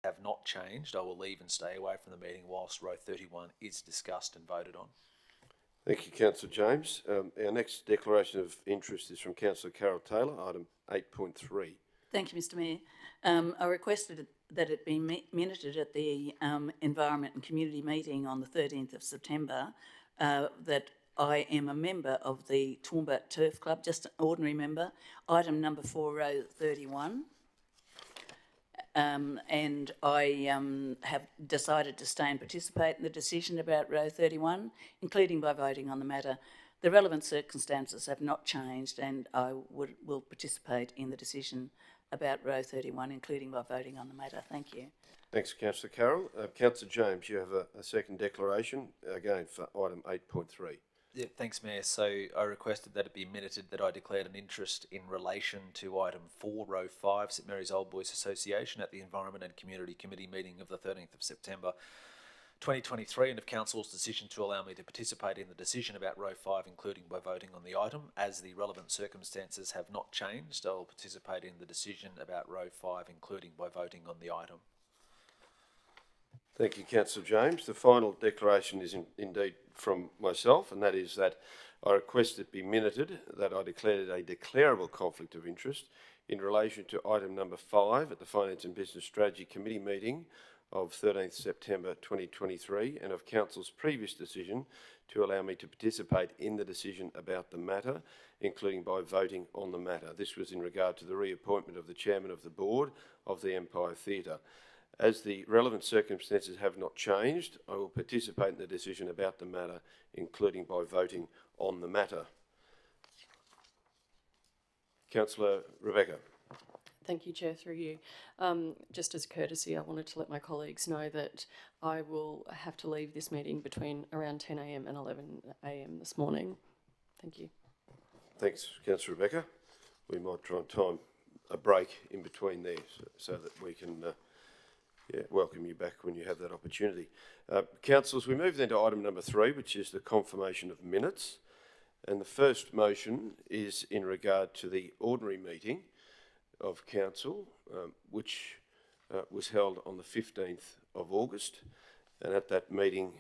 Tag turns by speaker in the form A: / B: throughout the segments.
A: have not changed, I will leave and stay away from the meeting whilst row 31 is discussed and voted on.
B: Thank you, Councillor James. Our next declaration of interest is from Councillor Carol Taylor, item 8.3.
C: Thank you, Mr Mayor. I requested that it be minuted at the Environment and Community meeting on the 13th of September that I am a member of the Toowoomba Turf Club, just an ordinary member, item number 4, row 31. And I have decided to stay and participate in the decision about row 31, including by voting on the matter. The relevant circumstances have not changed, and I will participate in the decision about row 31, including by voting on the matter. Thank you.
B: Thanks, Councillor Carroll. Councillor James, you have a second declaration, again for item 8.3.
A: Yeah, thanks, Mayor. So I requested that it be minuted that I declared an interest in relation to item 4, row 5, St Mary's Old Boys Association at the Environment and Community Committee meeting of the 13th of September 2023, and of Council's decision to allow me to participate in the decision about row 5, including by voting on the item. As the relevant circumstances have not changed, I will participate in the decision about row 5, including by voting on the item.
B: Thank you, Councillor James. The final declaration is indeed from myself, and that is that I request it be minuted that I declared a declarable conflict of interest in relation to item number 5 at the Finance and Business Strategy Committee meeting of 13th September 2023, and of Council's previous decision to allow me to participate in the decision about the matter, including by voting on the matter. This was in regard to the reappointment of the Chairman of the Board of the Empire Theatre. As the relevant circumstances have not changed, I will participate in the decision about the matter, including by voting on the matter. Councillor Rebecca.
D: Thank you, Chair, through you. Just as courtesy, I wanted to let my colleagues know that I will have to leave this meeting between around 10 a.m. and 11 a.m. this morning. Thank you.
B: Thanks, Councillor Rebecca. We might try and time a break in between there so that we can welcome you back when you have that opportunity. Councillors, we move then to item number 3, which is the confirmation of minutes. And the first motion is in regard to the ordinary meeting of Council, which was held on the 15th of August. And at that meeting,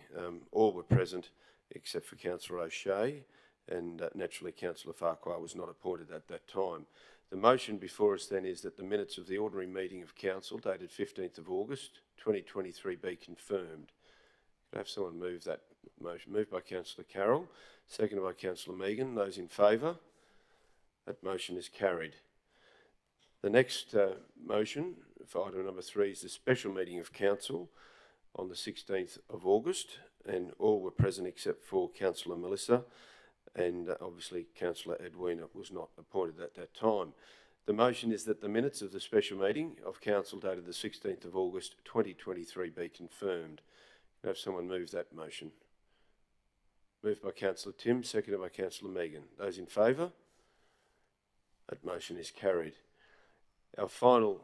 B: all were present except for Councillor O'Shea, and naturally Councillor Farquhar was not appointed at that time. The motion before us then is that the minutes of the ordinary meeting of Council dated 15th of August 2023 be confirmed. Could I have someone move that motion? Moved by Councillor Carroll, seconded by Councillor Megan. Those in favour? That motion is carried. The next motion for item number 3 is the special meeting of Council on the 16th of August, and all were present except for Councillor Melissa, and obviously Councillor Edwina was not appointed at that time. The motion is that the minutes of the special meeting of Council dated the 16th of August 2023 be confirmed. Can I have someone move that motion? Moved by Councillor Tim, seconded by Councillor Megan. Those in favour? That motion is carried. Our final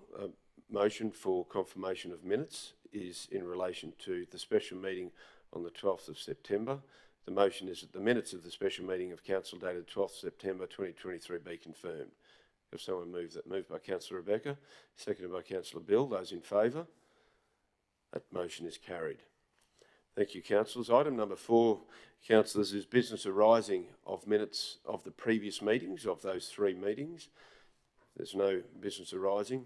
B: motion for confirmation of minutes is in relation to the special meeting on the 12th of September. The motion is that the minutes of the special meeting of Council dated 12th September 2023 be confirmed. If someone move that, moved by Councillor Rebecca, seconded by Councillor Bill. Those in favour? That motion is carried. Thank you, councillors. Item number 4, councillors, is business arising of minutes of the previous meetings, of those 3 meetings. There's no business arising.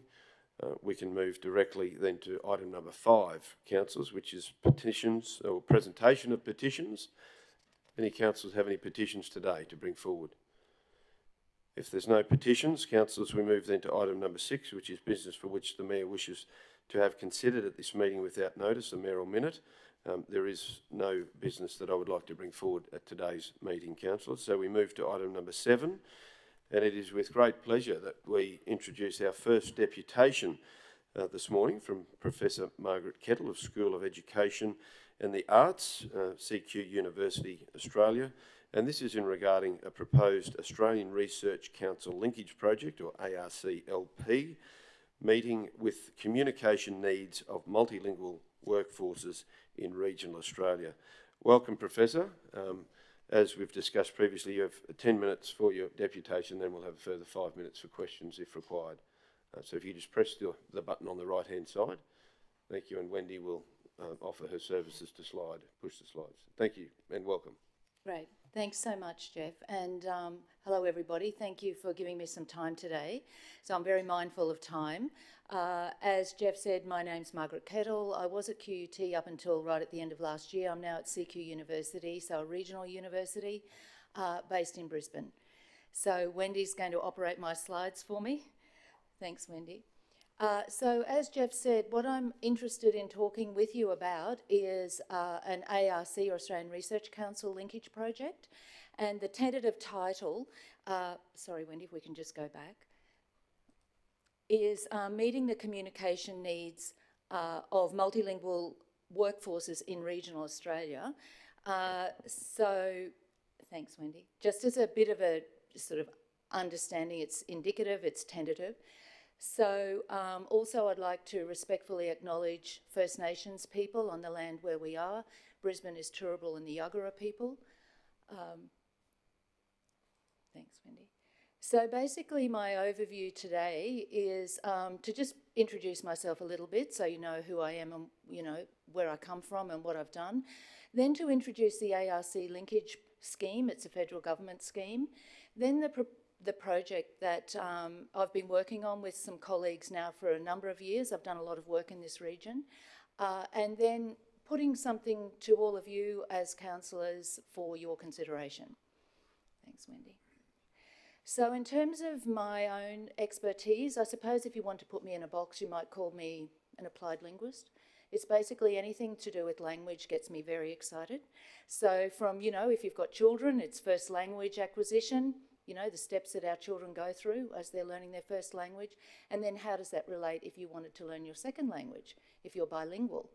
B: We can move directly then to item number 5, councillors, which is petitions or presentation of petitions. Any councillors have any petitions today to bring forward? If there's no petitions, councillors, we move then to item number 6, which is business for which the Mayor wishes to have considered at this meeting without notice, a mayoral minute. There is no business that I would like to bring forward at today's meeting, councillors. So we move to item number 7, and it is with great pleasure that we introduce our first deputation this morning from Professor Margaret Kettle of School of Education and the Arts, CQ University, Australia. And this is in regarding a proposed Australian Research Council Linkage Project, or ARCLP, meeting with communication needs of multilingual workforces in regional Australia. Welcome, Professor. As we've discussed previously, you have 10 minutes for your deputation, then we'll have a further 5 minutes for questions if required. So if you just press the button on the right-hand side, Thank you, and Wendy will offer her services to push the slides. Thank you, and welcome.
E: Great. Thanks so much, Jeff. And hello, everybody. Thank you for giving me some time today. So I'm very mindful of time. As Jeff said, my name's Margaret Kettle. I was at QUT up until right at the end of last year. I'm now at CQ University, so a regional university based in Brisbane. So Wendy's going to operate my slides for me. Thanks, Wendy. So as Jeff said, what I'm interested in talking with you about is an ARC, or Australian Research Council, linkage project. And the tentative title, sorry Wendy, if we can just go back, is meeting the communication needs of multilingual workforces in regional Australia. So, thanks Wendy. Just as a bit of a sort of understanding, it's indicative, it's tentative. So also I'd like to respectfully acknowledge First Nations people on the land where we are. Brisbane is Turrbal and the Yuggera people. Thanks, Wendy. So basically my overview today is to just introduce myself a little bit so you know who I am and you know where I come from and what I've done. Then to introduce the ARC linkage scheme, it's a federal government scheme. Then the project that I've been working on with some colleagues now for a number of years. I've done a lot of work in this region. And then putting something to all of you as councillors for your consideration. Thanks, Wendy. So in terms of my own expertise, I suppose if you want to put me in a box, you might call me an applied linguist. It's basically anything to do with language gets me very excited. So from, you know, if you've got children, it's first language acquisition, you know, the steps that our children go through as they're learning their first language, and then how does that relate if you wanted to learn your second language, if you're bilingual.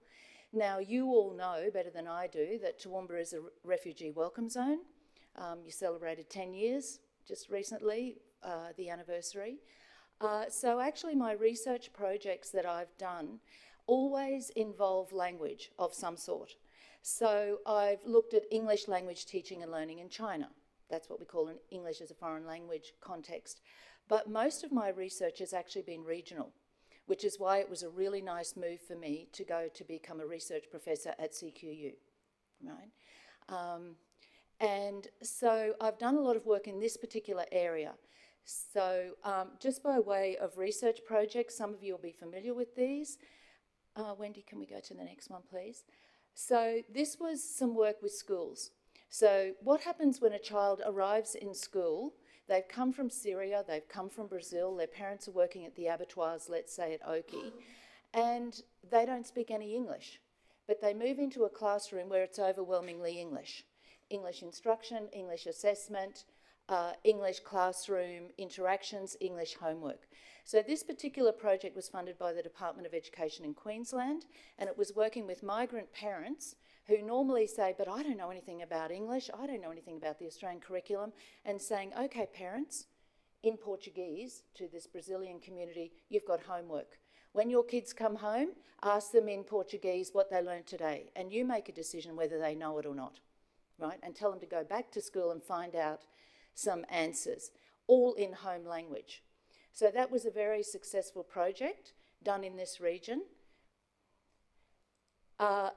E: Now, you all know better than I do that Toowoomba is a refugee welcome zone. You celebrated 10 years just recently, the anniversary. So actually my research projects that I've done always involve language of some sort. So I've looked at English language teaching and learning in China. That's what we call an English as a foreign language context. But most of my research has actually been regional, which is why it was a really nice move for me to go to become a research professor at CQU, right? And so I've done a lot of work in this particular area. So just by way of research projects, some of you will be familiar with these. Wendy, can we go to the next one, please? So this was some work with schools. So what happens when a child arrives in school? They've come from Syria, they've come from Brazil, their parents are working at the abattoirs, let's say at Oki, and they don't speak any English. But they move into a classroom where it's overwhelmingly English. English instruction, English assessment, English classroom interactions, English homework. So this particular project was funded by the Department of Education in Queensland, and it was working with migrant parents who normally say, but I don't know anything about English, I don't know anything about the Australian curriculum, and saying, okay, parents, in Portuguese to this Brazilian community, you've got homework. When your kids come home, ask them in Portuguese what they learned today, and you make a decision whether they know it or not, right? And tell them to go back to school and find out some answers, all in home language. So that was a very successful project done in this region.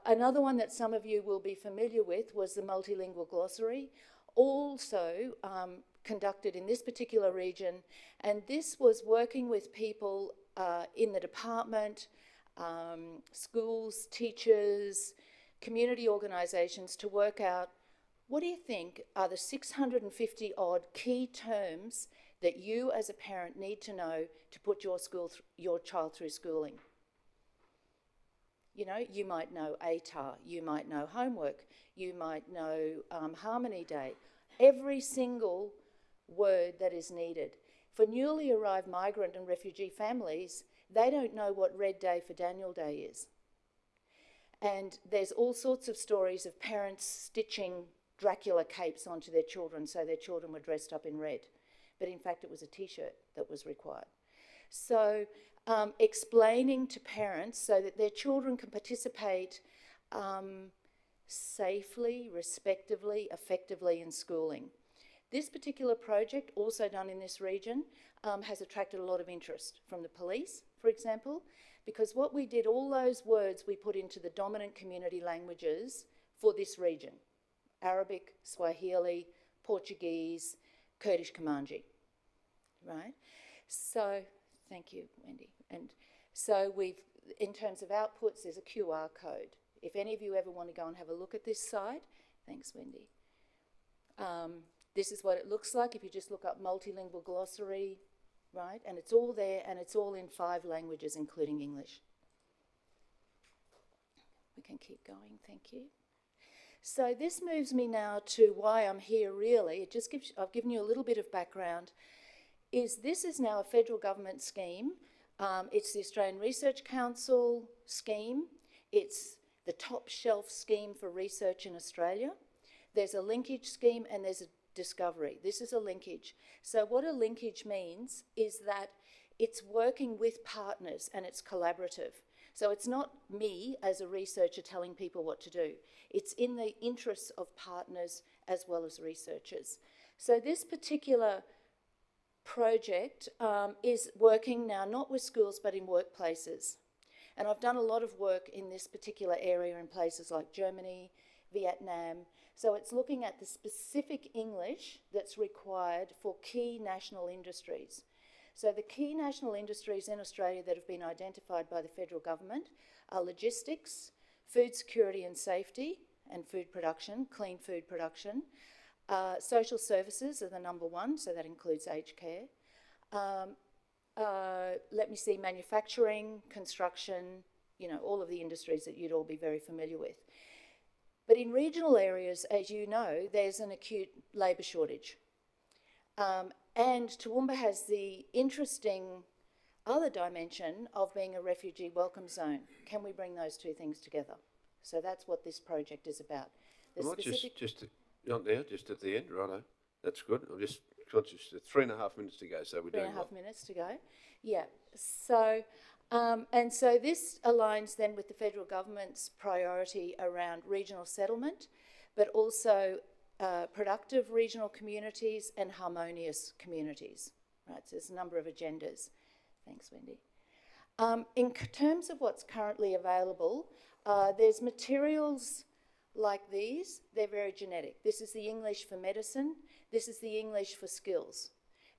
E: Another one that some of you will be familiar with was the multilingual glossary, also conducted in this particular region, and this was working with people in the department, schools, teachers, community organisations to work out what do you think are the 650 odd key terms that you as a parent need to know to put your child through schooling. You know, you might know ATAR, you might know homework, you might know Harmony Day, every single word that is needed. For newly arrived migrant and refugee families, they don't know what Red Day for Daniel Day is. And there's all sorts of stories of parents stitching Dracula capes onto their children so their children were dressed up in red. But in fact, it was a t-shirt that was required. So explaining to parents so that their children can participate safely, respectively, effectively in schooling. This particular project, also done in this region, has attracted a lot of interest from the police, for example. because what we did, all those words we put into the dominant community languages for this region: Arabic, Swahili, Portuguese, Kurdish Kurmanji, right? So, thank you, Wendy. And so we've, in terms of outputs, there's a QR code. If any of you ever want to go and have a look at this site, thanks, Wendy. This is what it looks like if you just look up multilingual glossary, right? And it's all there, and it's all in 5 languages, including English. We can keep going, thank you. So this moves me now to why I'm here, really. It just gives, I've given you a little bit of background. This is now a federal government scheme. It's the Australian Research Council scheme. It's the top shelf scheme for research in Australia. There's a linkage scheme and there's a discovery. This is a linkage. So what a linkage means is that it's working with partners and it's collaborative. So it's not me as a researcher telling people what to do. It's in the interests of partners as well as researchers. So this particular project is working now not with schools but in workplaces. And I've done a lot of work in this particular area in places like Germany, Vietnam. So it's looking at the specific English that's required for key national industries. So the key national industries in Australia that have been identified by the federal government are logistics, food security and safety and food production, clean food production. Social services are the number 1, so that includes aged care. Let me see, manufacturing, construction, you know, all of the industries that you'd all be very familiar with. But in regional areas, as you know, there's an acute labour shortage. And Toowoomba has the interesting other dimension of being a refugee welcome zone. Can we bring those 2 things together? So that's what this project is about.
B: Just not now, just at the end, righto. That's good. I'm just conscious that 3.5 minutes to go, so we're doing
E: 3.5 minutes to go. Yeah. So, and so this aligns then with the federal government's priority around regional settlement, but also productive regional communities and harmonious communities. Right. So there's a number of agendas. Thanks, Wendy. In terms of what's currently available, there's materials like these. They're very genetic. This is the English for medicine. This is the English for skills.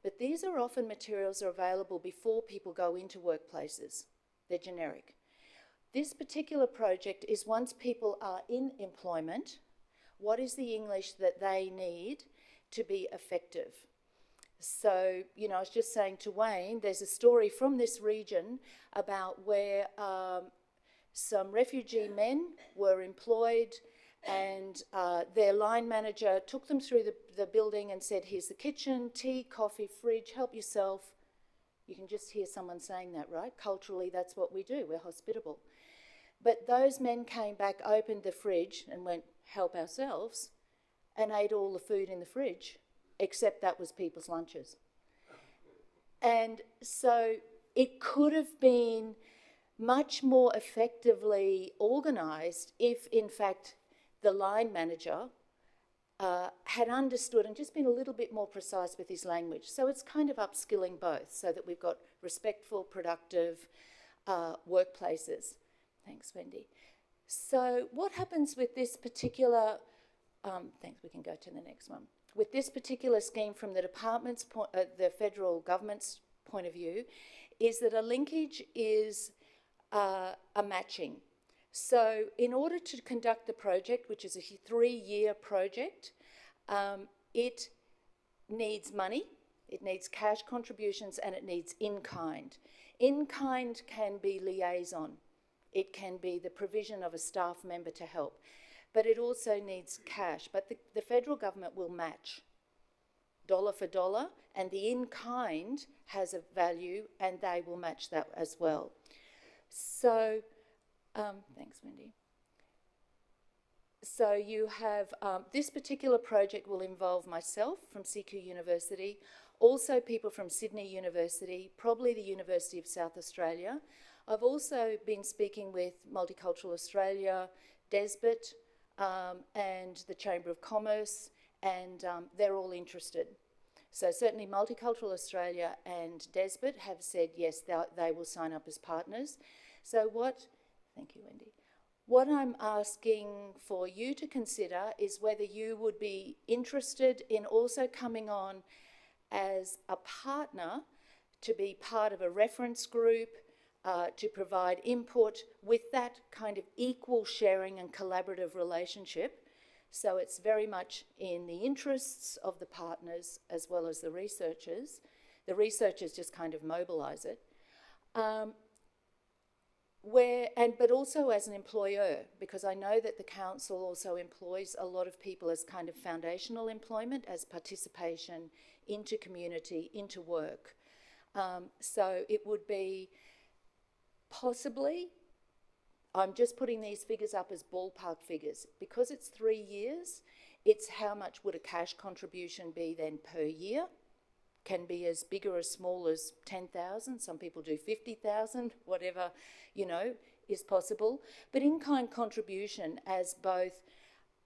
E: But these are often materials that are available before people go into workplaces. They're generic. This particular project is once people are in employment, what is the English that they need to be effective? So, you know, I was just saying to Wayne, there's a story from this region about where some refugee men were employed and their line manager took them through the building and said, here's the kitchen, tea, coffee, fridge, help yourself. You can just hear someone saying that, right? Culturally, that's what we do. We're hospitable. But those men came back, opened the fridge and went, help ourselves, and ate all the food in the fridge, except that was people's lunches. And so it could have been much more effectively organised if, in fact, the line manager had understood and just been a little bit more precise with his language. So it's kind of upskilling both so that we've got respectful, productive workplaces. Thanks, Wendy. So what happens with this particular, thanks, we can go to the next one. With this particular scheme from the department's the federal government's point of view, is that a linkage is a matching. So in order to conduct the project, which is a 3-year project, it needs money, it needs cash contributions, and it needs in-kind. In-kind can be liaison. It can be the provision of a staff member to help. But it also needs cash. But the federal government will match dollar for dollar, and the in-kind has a value, and they will match that as well. So, thanks, Wendy. So you have, this particular project will involve myself from CQ University, also people from Sydney University, probably the University of South Australia. I've also been speaking with Multicultural Australia, DESBIT, and the Chamber of Commerce, and they're all interested. So certainly Multicultural Australia and DESBIT have said yes, they will sign up as partners. So thank you, Wendy. What I'm asking for you to consider is whether you would be interested in also coming on as a partner to be part of a reference group, to provide input with that kind of equal sharing and collaborative relationship. So it's very much in the interests of the partners as well as the researchers. The researchers just kind of mobilise it. But also as an employer, because I know that the council also employs a lot of people as kind of foundational employment, as participation into community, into work. So it would be possibly, I'm just putting these figures up as ballpark figures. Because it's 3 years, it's how much would a cash contribution be then per year? Can be as big or as small as 10,000. Some people do 50,000, whatever, is possible. But in-kind contribution as both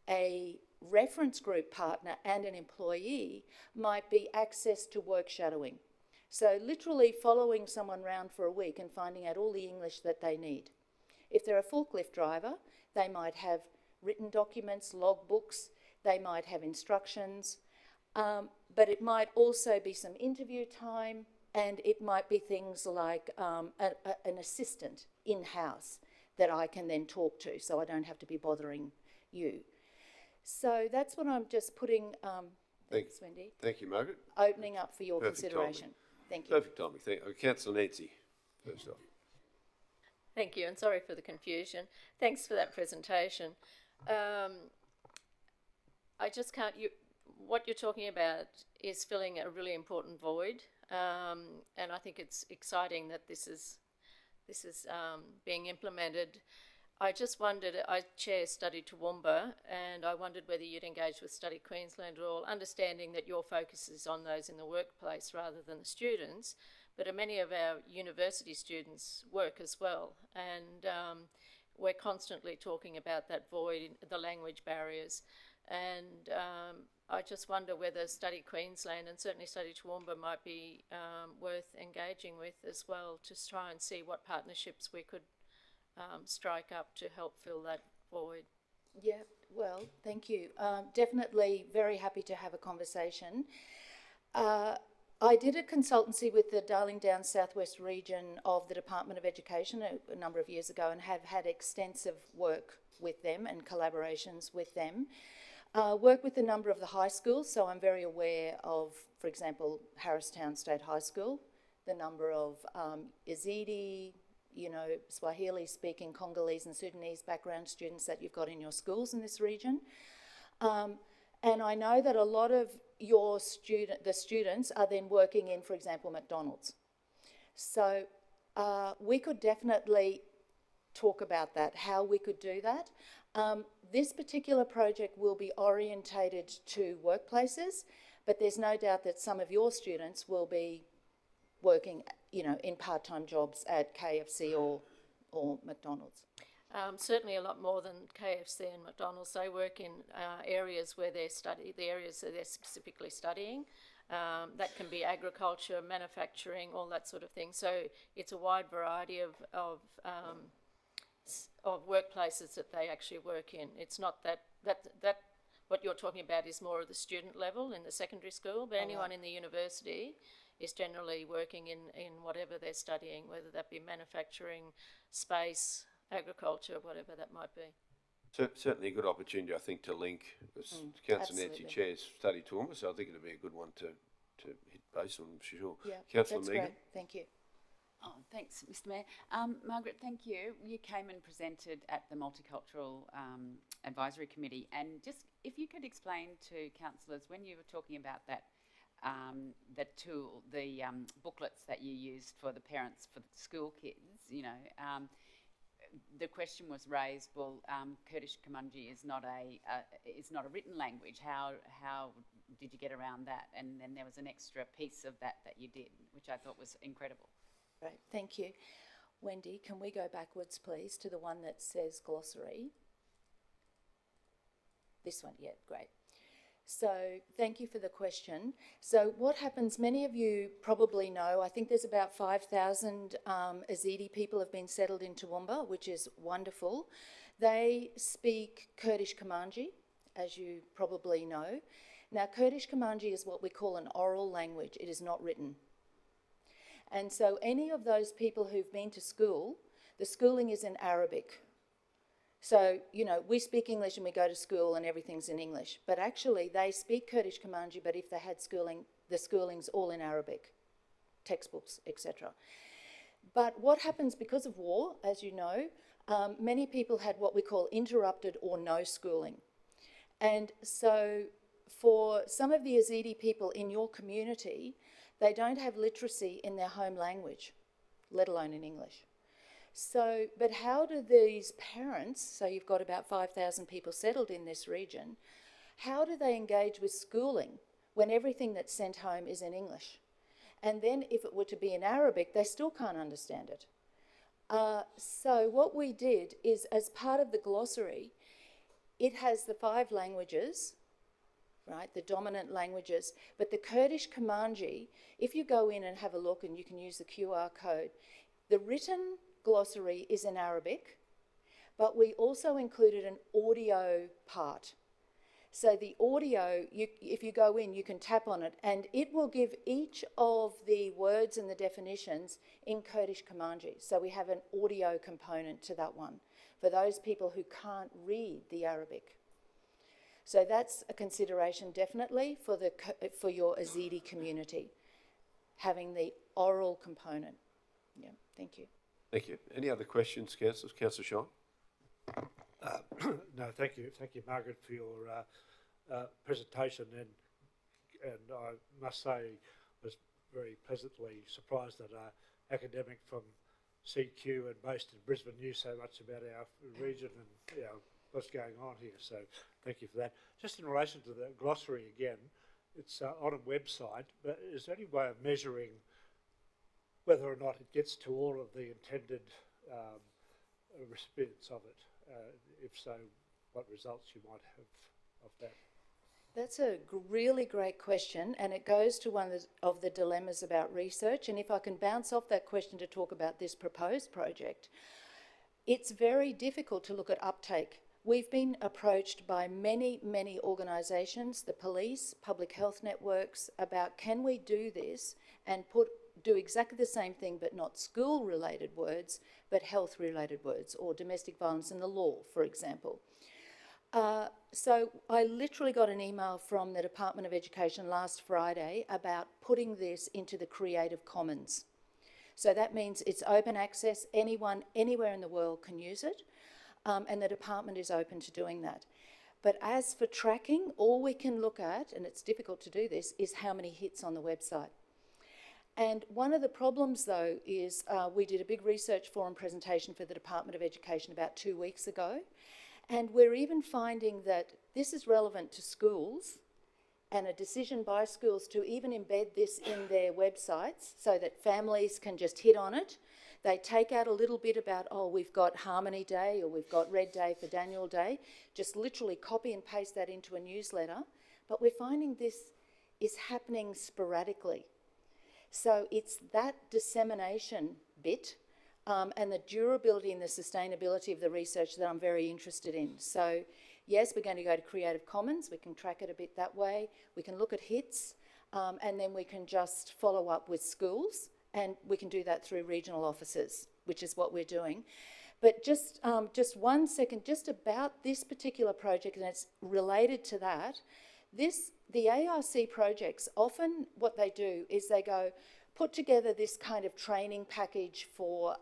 E: a reference group partner and an employee might be access to work shadowing. So literally following someone around for a week and finding out all the English that they need. If they're a forklift driver, they might have written documents, logbooks, they might have instructions, but it might also be some interview time, and it might be things like an assistant in-house that I can then talk to, so I don't have to be bothering you. So that's what I'm just putting, thanks, Wendy.
B: Thank you, Margaret.
E: Opening up for your
B: Perfect
E: consideration.
B: timing.
E: Thank you.
B: Perfect timing. Thank you. Councillor Nancy, first off.
F: Thank you, and sorry for the confusion. Thanks for that presentation. I just can't. What you're talking about is filling a really important void, and I think it's exciting that this is being implemented. I just wondered, I chair Study Toowoomba, and I wondered whether you'd engage with Study Queensland at all, understanding that your focus is on those in the workplace rather than the students, but many of our university students work as well, and we're constantly talking about that void, the language barriers, and I just wonder whether Study Queensland and certainly Study Toowoomba might be worth engaging with as well, to try and see what partnerships we could strike up to help fill that void.
E: Yeah, well, thank you. Definitely very happy to have a conversation. I did a consultancy with the Darling Downs Southwest region of the Department of Education a number of years ago, and have had extensive work with them and collaborations with them. Work with a number of the high schools, so I'm very aware of, for example, Harristown State High School, the number of Yazidi, Swahili-speaking Congolese and Sudanese background students that you've got in your schools in this region. And I know that a lot of the students are then working in, for example, McDonald's. So we could definitely talk about that, how we could do that. This particular project will be orientated to workplaces, but there's no doubt that some of your students will be working, in part-time jobs at KFC or McDonald's.
F: Certainly a lot more than KFC and McDonald's. They work in areas where the areas that they're specifically studying. That can be agriculture, manufacturing, all that sort of thing. So it's a wide variety of workplaces that they actually work in. It's not that what you're talking about is more of the student level in the secondary school, but anyone in the university is generally working in whatever they're studying, whether that be manufacturing, space, agriculture, whatever that might be.
B: Certainly a good opportunity, I think, to link. Councillor Nancy chairs Study Toowoomba, so I think it'll be a good one to hit base on, for sure.
E: Yeah,
B: Councillor
E: that's
B: Megan.
E: great. Thank you.
G: Oh, thanks, Mr Mayor. Margaret, thank you. You came and presented at the Multicultural Advisory Committee, and just if you could explain to councillors, when you were talking about that, the tool, the booklets that you used for the parents, for the school kids, the question was raised, well, Kurdish Kurmanji is not a written language. How did you get around that? And then there was an extra piece of that you did, which I thought was incredible.
E: Great, thank you. Wendy, can we go backwards, please, to the one that says glossary? This one, yeah, great. So thank you for the question. So what happens, many of you probably know, I think there's about 5,000 Yazidi people have been settled in Toowoomba, which is wonderful. They speak Kurdish Kamanji, as you probably know. Now, Kurdish Kamanji is what we call an oral language. It is not written. And so any of those people who've been to school, the schooling is in Arabic. So, you know, we speak English and we go to school and everything's in English. But actually, they speak Kurdish Kamanji, but if they had schooling, the schooling's all in Arabic, textbooks, etc. But what happens because of war, as you know, many people had what we call interrupted or no schooling. And so for some of the Yazidi people in your community, they don't have literacy in their home language, let alone in English. So, but how do these parents, so you've got about 5,000 people settled in this region, how do they engage with schooling when everything that's sent home is in English? And then if it were to be in Arabic, they still can't understand it. So what we did is, as part of the glossary, it has the 5 languages, right, the dominant languages, but the Kurdish Kamanji, if you go in and have a look, and you can use the QR code, the written glossary is in Arabic, but we also included an audio part. So the audio, if you go in, you can tap on it, and it will give each of the words and the definitions in Kurdish Kamanji. So we have an audio component to that one for those people who can't read the Arabic. So that's a consideration definitely for your Yazidi community, having the oral component. Yeah, thank you.
B: Thank you. Any other questions, councillors? Councillor Shine?
H: No, thank you. Thank you, Margaret, for your presentation. And I must say, I was very pleasantly surprised that an academic from CQ and based in Brisbane knew so much about our region and, you know, what's going on here. So thank you for that. Just in relation to the glossary again, it's on a website, but is there any way of measuring whether or not it gets to all of the intended recipients of it? If so, what results you might have of that?
E: That's a really great question, and it goes to one of the dilemmas about research. And if I can bounce off that question to talk about this proposed project, it's very difficult to look at uptake. We've been approached by many, many organisations, the police, public health networks, about can we do this and do exactly the same thing, but not school-related words, but health-related words, or domestic violence in the law, for example. So I literally got an email from the Department of Education last Friday about putting this into the Creative Commons. So that means it's open access, anyone, anywhere in the world can use it, and the department is open to doing that. But as for tracking, all we can look at, and it's difficult to do this, is how many hits on the website. And one of the problems, though, is we did a big research forum presentation for the Department of Education about 2 weeks ago, and we're even finding that this is relevant to schools and a decision by schools to even embed this in their websites so that families can just hit on it. They take out a little bit about, oh, we've got Harmony Day or we've got Red Day for Daniel Day, just literally copy and paste that into a newsletter. But we're finding this is happening sporadically. So it's that dissemination bit and the durability and the sustainability of the research that I'm very interested in. So yes, we're going to go to Creative Commons. We can track it a bit that way. We can look at hits and then we can just follow up with schools, and we can do that through regional offices, which is what we're doing. But just 1 second, just about this particular project, and it's related to that. The ARC projects, often what they do is they go, put together this kind of training package for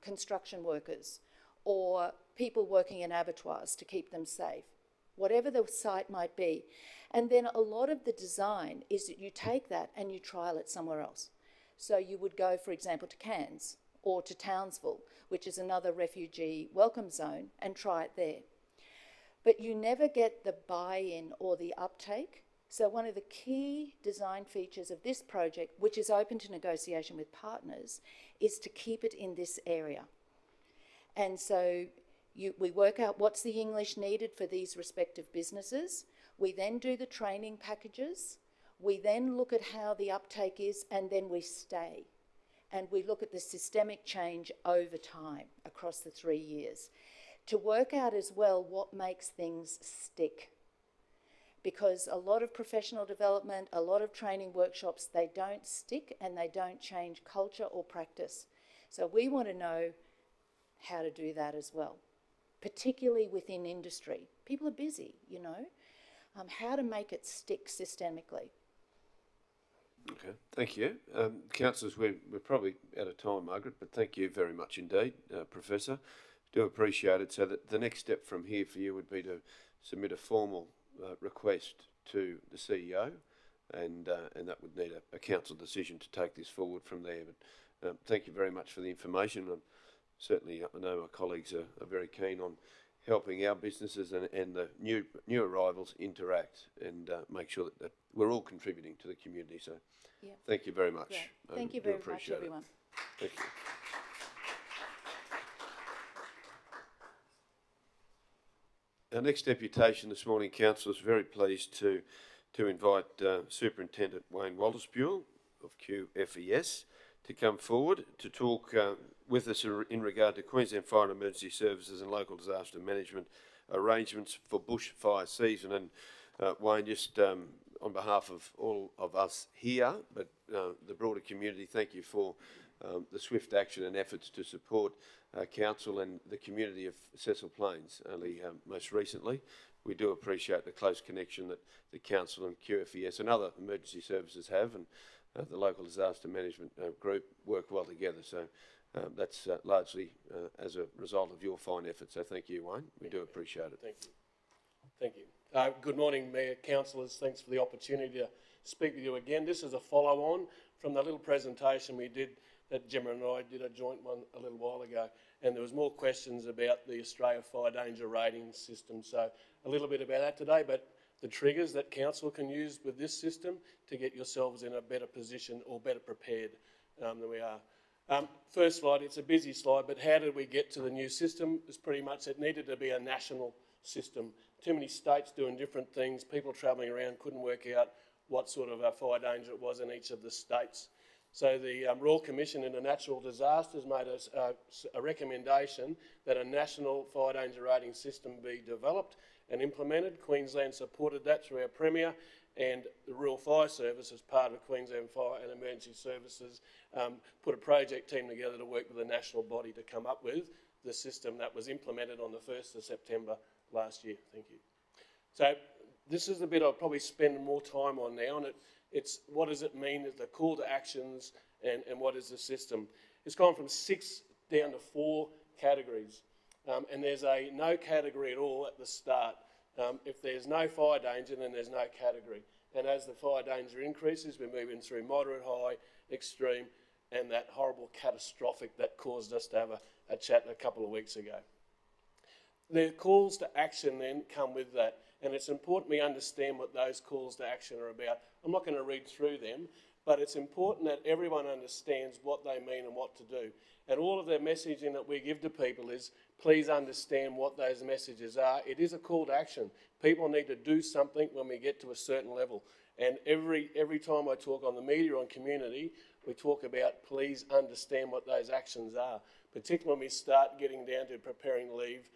E: construction workers or people working in abattoirs to keep them safe, whatever the site might be. And then a lot of the design is that you take that and you trial it somewhere else. So you would go, for example, to Cairns or to Townsville, which is another refugee welcome zone, and try it there. But you never get the buy-in or the uptake. So one of the key design features of this project, which is open to negotiation with partners, is to keep it in this area. And so we work out what's the English needed for these respective businesses. We then do the training packages. We then look at how the uptake is, and then we stay. And we look at the systemic change over time across the 3 years to work out as well what makes things stick. Because a lot of professional development, a lot of training workshops, they don't stick and they don't change culture or practice. So we want to know how to do that as well, particularly within industry. People are busy, you know, how to make it stick systemically.
B: Okay, thank you. Councillors, we're probably out of time, Margaret, but thank you very much indeed, Professor. Do appreciate it. So that the next step from here for you would be to submit a formal request to the CEO, and that would need a council decision to take this forward from there. But thank you very much for the information. Certainly, I know my colleagues are very keen on helping our businesses and the new arrivals interact and make sure that we're all contributing to the community. So thank you very much.
E: Yeah. Thank you very much, everyone.
B: Thank you. Our next deputation this morning, Councillors, very pleased to invite Superintendent Wayne Waltersbuell of QFES to come forward to talk with us in regard to Queensland Fire and Emergency Services and local disaster management arrangements for bushfire season. And Wayne, just on behalf of all of us here, but the broader community, thank you for the swift action and efforts to support Council and the community of Cecil Plains only most recently. We do appreciate the close connection that the Council and QFES and other emergency services have, and the local disaster management group work well together. So that's largely as a result of your fine efforts. So thank you, Wayne. We do appreciate it.
I: Thank you. Thank you. Good morning, Mayor, Councillors. Thanks for the opportunity to speak with you again. This is a follow-on from the little presentation we did that Gemma and I did a joint one a little while ago, and there was more questions about the Australia Fire Danger Rating System. So a little bit about that today, but the triggers that Council can use with this system to get yourselves in a better position or better prepared than we are. First slide, it's a busy slide, but how did we get to the new system? It's pretty much it needed to be a national system. Too many states doing different things, people travelling around couldn't work out what sort of fire danger it was in each of the states. So the Royal Commission into Natural Disasters made a recommendation that a national fire danger rating system be developed and implemented. Queensland supported that through our Premier, and the Rural Fire Service, as part of Queensland Fire and Emergency Services, put a project team together to work with the national body to come up with the system that was implemented on the 1st of September last year. Thank you. So this is the bit I'll probably spend more time on now, and it's what does it mean, the call to actions, and what is the system. It's gone from 6 down to 4 categories, and there's a no category at all at the start. If there's no fire danger, then there's no category. And as the fire danger increases, we're moving through moderate, high, extreme, and that horrible catastrophic that caused us to have a chat a couple of weeks ago. The calls to action then come with that, and it's important we understand what those calls to action are about. I'm not going to read through them, but it's important that everyone understands what they mean and what to do. And all of the messaging that we give to people is, please understand what those messages are. It is a call to action. People need to do something when we get to a certain level. And every time I talk on the media, on community, we talk about please understand what those actions are, particularly when we start getting down to preparing leave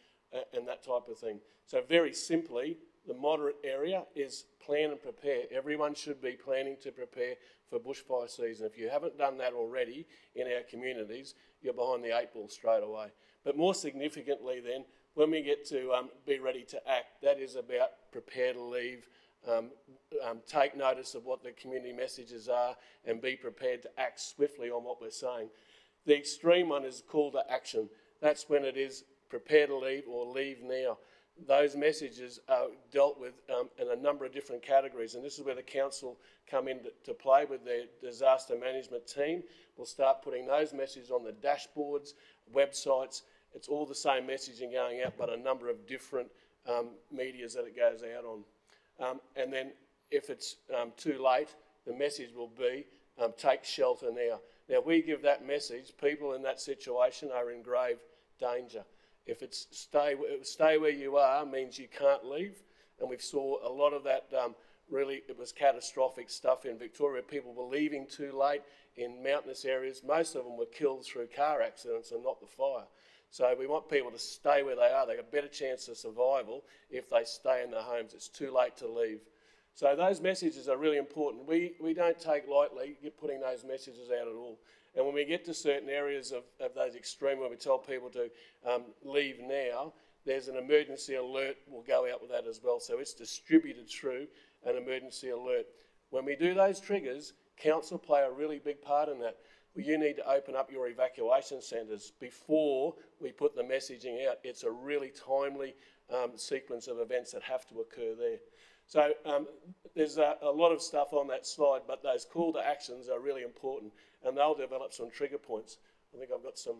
I: and that type of thing. So very simply, the moderate area is plan and prepare. Everyone should be planning to prepare for bushfire season. If you haven't done that already in our communities, you're behind the 8 ball straight away. But more significantly then, when we get to be ready to act, that is about prepare to leave, take notice of what the community messages are, and be prepared to act swiftly on what we're saying. The extreme one is call to action. That's when it is prepare to leave or leave now. Those messages are dealt with in a number of different categories, and this is where the council come in to play with their disaster management team. We'll start putting those messages on the dashboards, websites. It's all the same messaging going out, but a number of different medias that it goes out on. And then if it's too late, the message will be take shelter now. Now, we give that message, people in that situation are in grave danger. If it's stay where you are means you can't leave, and we saw a lot of that. Really, it was catastrophic stuff in Victoria. People were leaving too late in mountainous areas. Most of them were killed through car accidents and not the fire. So we want people to stay where they are. They have a better chance of survival if they stay in their homes. It's too late to leave. So those messages are really important. We don't take lightly putting those messages out at all. And when we get to certain areas of those extreme where we tell people to leave now, there's an emergency alert will go out with that as well. So it's distributed through an emergency alert. When we do those triggers, council play a really big part in that. You need to open up your evacuation centres before we put the messaging out. It's a really timely sequence of events that have to occur there. So there's a lot of stuff on that slide, but those call to actions are really important, and they'll develop some trigger points. I think I've got some...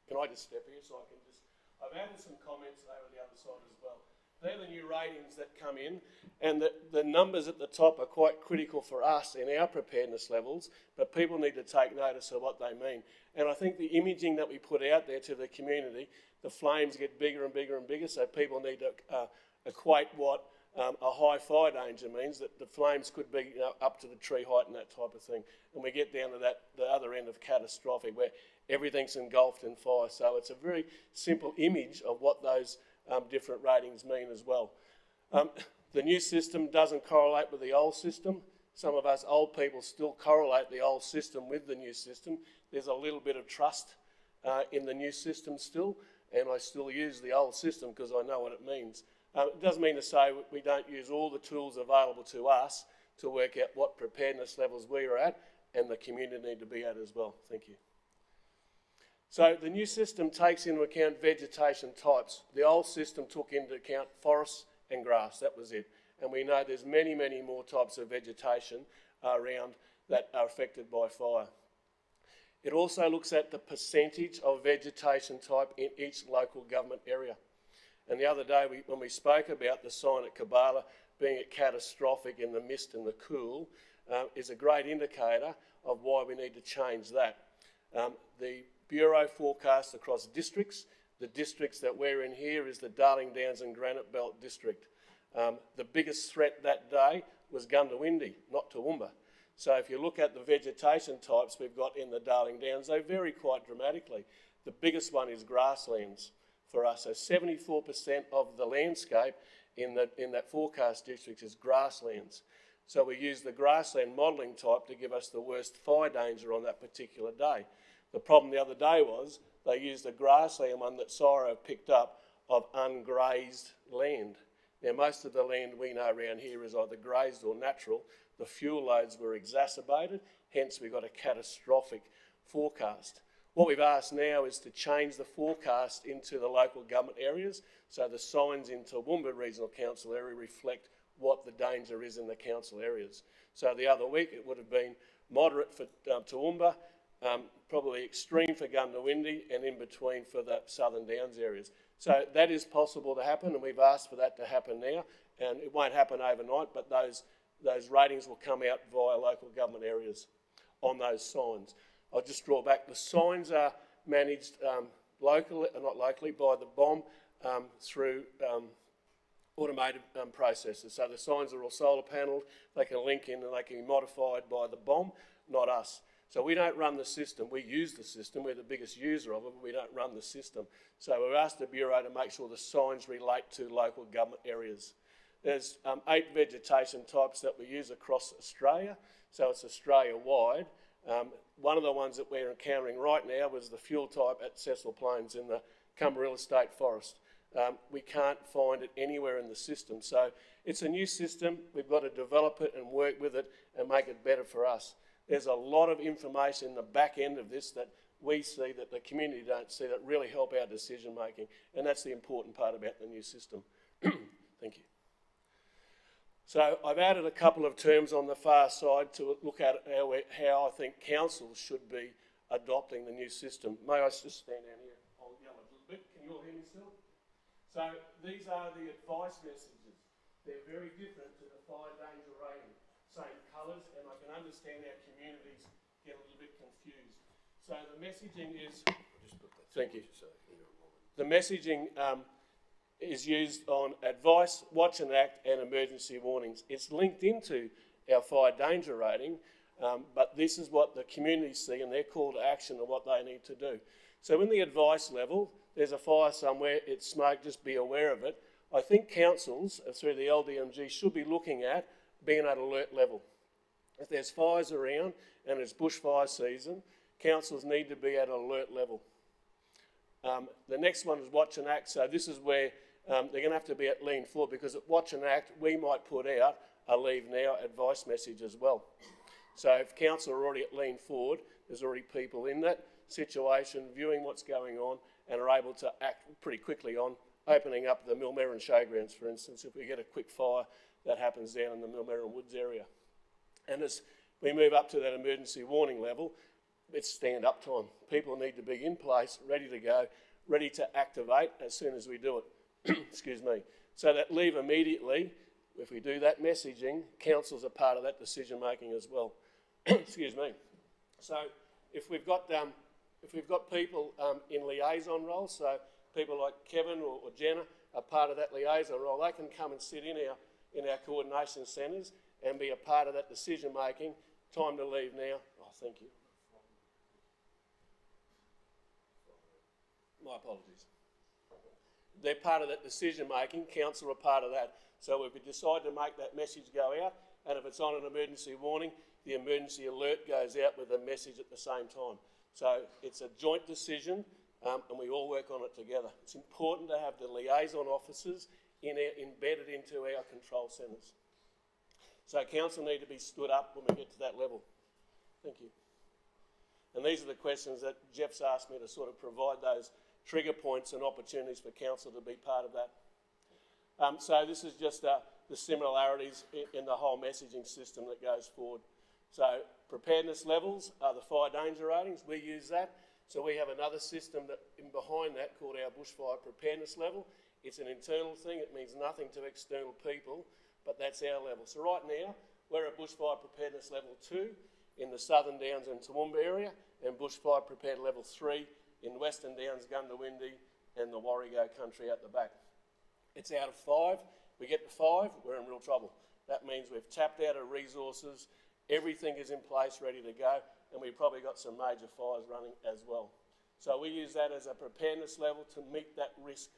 I: Can I just step here so I can just... I've added some comments over the other side as well. They're the new ratings that come in, and the numbers at the top are quite critical for us in our preparedness levels, but people need to take notice of what they mean. And I think the imaging that we put out there to the community, the flames get bigger and bigger and bigger, so people need to equate what a high fire danger means, that the flames could be up to the tree height and that type of thing. And we get down to that, the other end of catastrophic, where everything's engulfed in fire. So it's a very simple image of what those different ratings mean as well. The new system doesn't correlate with the old system. Some of us old people still correlate the old system with the new system. There's a little bit of trust in the new system still, and I still use the old system because I know what it means. It doesn't mean to say we don't use all the tools available to us to work out what preparedness levels we are at and the community need to be at as well. Thank you. So the new system takes into account vegetation types. The old system took into account forests and grass, that was it. And we know there's many, many more types of vegetation around that are affected by fire. It also looks at the percentage of vegetation type in each local government area. And the other day when we spoke about the sign at Kabala being catastrophic in the mist and the cool, is a great indicator of why we need to change that. The Bureau forecast across districts. The districts that we're in here is the Darling Downs and Granite Belt district. The biggest threat that day was Goondiwindi, not Toowoomba. So if you look at the vegetation types we've got in the Darling Downs, they vary quite dramatically. The biggest one is grasslands for us. So 74% of the landscape in that forecast district is grasslands. So we use the grassland modelling type to give us the worst fire danger on that particular day. The problem the other day was they used a grassland one that CSIRO picked up of ungrazed land. Now, most of the land we know around here is either grazed or natural. The fuel loads were exacerbated, hence we got a catastrophic forecast. What we've asked now is to change the forecast into the local government areas, so the signs in Toowoomba Regional Council area reflect what the danger is in the council areas. So the other week it would have been moderate for Toowoomba, probably extreme for Goondiwindi, and in between for the Southern Downs areas. So that is possible to happen, and we've asked for that to happen now, and it won't happen overnight, but those ratings will come out via local government areas on those signs. I'll just draw back. The signs are managed locally, not locally, by the BOM through automated processes. So the signs are all solar panelled, they can link in and they can be modified by the BOM, not us. So we don't run the system, we use the system, we're the biggest user of it, but we don't run the system. So we've asked the Bureau to make sure the signs relate to local government areas. There's 8 vegetation types that we use across Australia, so it's Australia-wide. One of the ones that we're encountering right now was the fuel type at Cecil Plains in the Cumberilla State Forest. We can't find it anywhere in the system, so it's a new system. We've got to develop it and work with it and make it better for us. There's a lot of information in the back end of this that we see that the community don't see that really help our decision making, and that's the important part about the new system. Thank you. So I've added a couple of terms on the far side to look at how I think councils should be adopting the new system. May I just stand down here? I'll yell a little bit. Can you all hear me still? So these are the advice messages. They're very different to the fire danger rating. Same colours, and I can understand our communities get a little bit confused. So the messaging is... Thank you. The messaging is used on advice, watch and act, and emergency warnings. It's linked into our fire danger rating, but this is what the community see and their call to action and what they need to do. So in the advice level, there's a fire somewhere, it's smoke, just be aware of it. I think councils, through the LDMG, should be looking at being at alert level. If there's fires around and it's bushfire season, councils need to be at alert level. The next one is watch and act. So this is where they're going to have to be at lean forward, because at watch and act, we might put out a leave now advice message as well. So if council are already at lean forward, there's already people in that situation viewing what's going on and are able to act pretty quickly on opening up the Millmerran Showgrounds, for instance, if we get a quick fire that happens down in the Millmerran Woods area. And as we move up to that emergency warning level, it's stand-up time. People need to be in place, ready to go, ready to activate as soon as we do it. Excuse me. So that leave immediately, if we do that messaging, councils are part of that decision-making as well. Excuse me. So if we've got people in liaison roles, so people like Kevin or Jenna are part of that liaison role, they can come and sit in our coordination centres and be a part of that decision-making. Time to leave now. Oh, thank you. My apologies. They're part of that decision-making. Council are part of that. So if we decide to make that message go out, and if it's on an emergency warning, the emergency alert goes out with a message at the same time. So it's a joint decision, and we all work on it together. It's important to have the liaison officers embedded into our control centres. So council need to be stood up when we get to that level. Thank you. And these are the questions that Jeff's asked me to sort of provide those trigger points and opportunities for council to be part of that. So this is just the similarities in the whole messaging system that goes forward. So preparedness levels are the fire danger ratings. We use that. So we have another system that behind that called our bushfire preparedness level. It's an internal thing. It means nothing to external people, but that's our level. So right now, we're at bushfire preparedness level 2 in the Southern Downs and Toowoomba area, and bushfire prepared level 3 in Western Downs, Gundawindi, and the Warrego country at the back. It's out of 5. We get to 5, we're in real trouble. That means we've tapped out of resources, everything is in place, ready to go, and we've probably got some major fires running as well. So we use that as a preparedness level to meet that risk.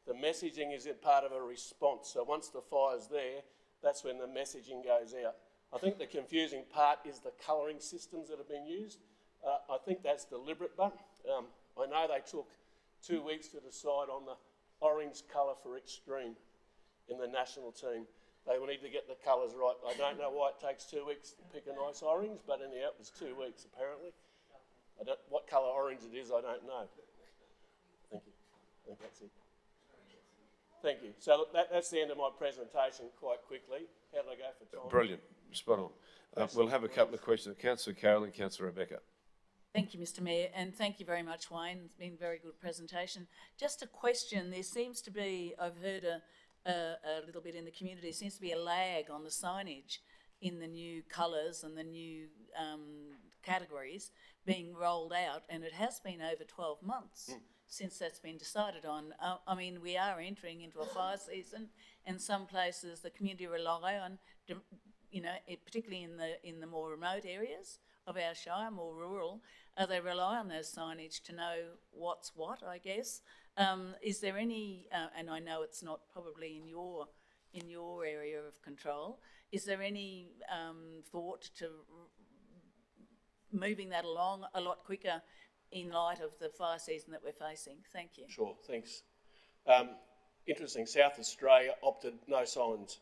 I: The messaging is a part of a response. So once the fire's there, that's when the messaging goes out. I think the confusing part is the colouring systems that have been used. I think that's deliberate, but I know they took 2 weeks to decide on the orange colour for extreme in the national team. They will need to get the colours right. I don't know why it takes 2 weeks to pick a nice orange, but anyhow, it was 2 weeks apparently. What colour orange it is, I don't know. Thank you. I think that's it. Thank you. So that's the end of my presentation quite quickly. How did I go for time?
B: Brilliant. Spot on. We'll have a couple of questions. Councillor Carroll and Councillor Rebecca.
C: Thank you, Mr Mayor, and thank you very much, Wayne. It's been a very good presentation. Just a question. There seems to be, I've heard a little bit in the community, there seems to be a lag on the signage in the new colours and the new categories being rolled out, and it has been over 12 months since that's been decided on. I mean, we are entering into a fire season, and some places the community rely on, you know, particularly in the more remote areas of our shire, more rural, they rely on those signage to know what's what, I guess. Is there any, and I know it's not probably in your area of control, is there any thought to moving that along a lot quicker in light of the fire season that we're facing? Thank you.
I: Sure, thanks. Interesting, South Australia opted no signs.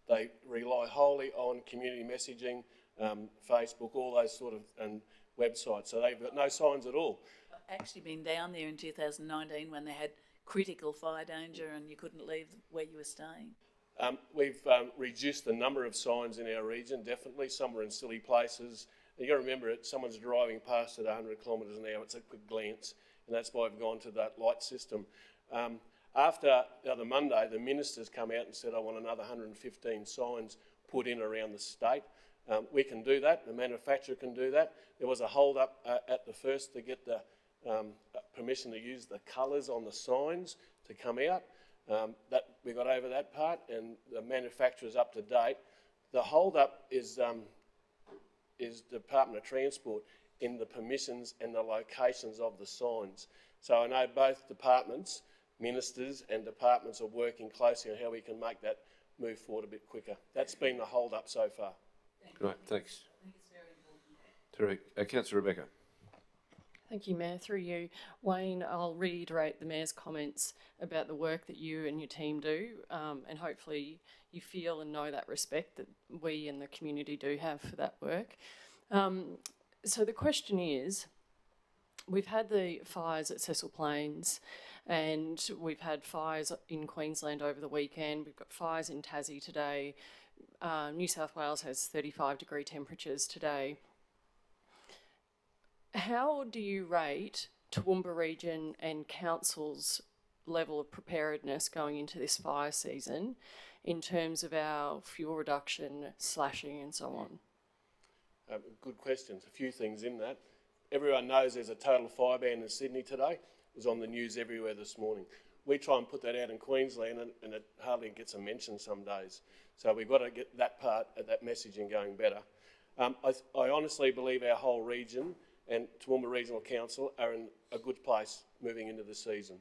I: They rely wholly on community messaging, Facebook, all those sort of websites. So they've got no signs at all.
C: I've actually been down there in 2019 when they had critical fire danger and you couldn't leave where you were staying.
I: We've reduced the number of signs in our region, definitely. Some are in silly places. You've got to remember it, someone's driving past at 100 kilometres an hour, it's a quick glance, and that's why we've gone to that light system. After the other Monday, the ministers come out and said, I want another 115 signs put in around the state. We can do that, the manufacturer can do that. There was a hold up at the first to get the permission to use the colours on the signs to come out. That we got over that part, and the manufacturer's up to date. The hold-up is Department of Transport in the permissions and the locations of the signs. So I know both departments, ministers and departments, are working closely on how we can make that move forward a bit quicker. That's been the hold-up so far.
B: Right, thanks. Terrific. Councillor Rebecca.
D: Thank you, Mayor. Through you, Wayne, I'll reiterate the Mayor's comments about the work that you and your team do, and hopefully you feel and know that respect that we and the community do have for that work. So the question is, we've had the fires at Cecil Plains, and we've had fires in Queensland over the weekend. We've got fires in Tassie today. New South Wales has 35-degree temperatures today. How do you rate Toowoomba Region and Council's level of preparedness going into this fire season in terms of our fuel reduction, slashing and so on?
I: Good questions. A few things in that. Everyone knows there's a total fire ban in Sydney today. It was on the news everywhere this morning. We try and put that out in Queensland, and it hardly gets a mention some days. So we've got to get that part of that messaging going better. I honestly believe our whole region and Toowoomba Regional Council are in a good place moving into the season.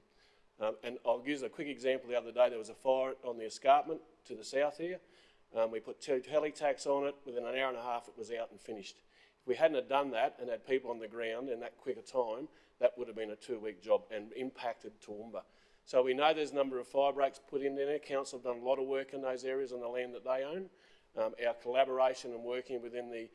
I: And I'll use a quick example. The other day there was a fire on the escarpment to the south here. We put 2 heli-tacs on it. Within an hour and a half it was out and finished. If we hadn't have done that and had people on the ground in that quicker time, that would have been a 2-week job and impacted Toowoomba. So we know there's a number of fire breaks put in there. Council have done a lot of work in those areas on the land that they own. Our collaboration and working within the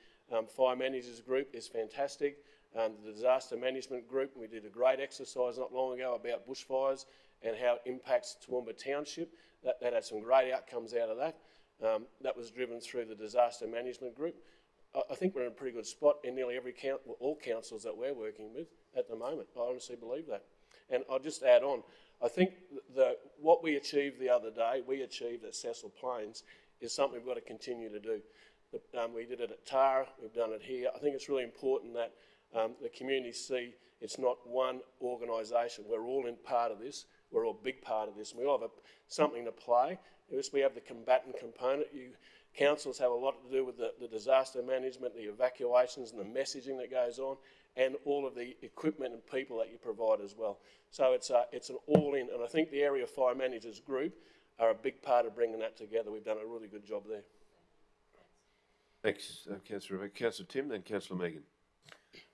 I: fire managers group is fantastic. The disaster management group, we did a great exercise not long ago about bushfires and how it impacts Toowoomba Township. That had some great outcomes out of that. That was driven through the disaster management group. I think we're in a pretty good spot in nearly all councils that we're working with at the moment. I honestly believe that. And I'll just add on, I think what we achieved the other day, we achieved at Cecil Plains, is something we've got to continue to do. We did it at Tara, we've done it here. I think it's really important that the community see it's not one organisation. We're all in part of this. We're all a big part of this. And we all have something to play. We have the combatant component. Councils have a lot to do with the disaster management, the evacuations and the messaging that goes on, and all of the equipment and people that you provide as well. So it's an all-in, and I think the Area Fire Managers Group are a big part of bringing that together. We've done a really good job there.
B: Thanks, Councillor Rebecca. Councillor Tim, then Councillor Megan.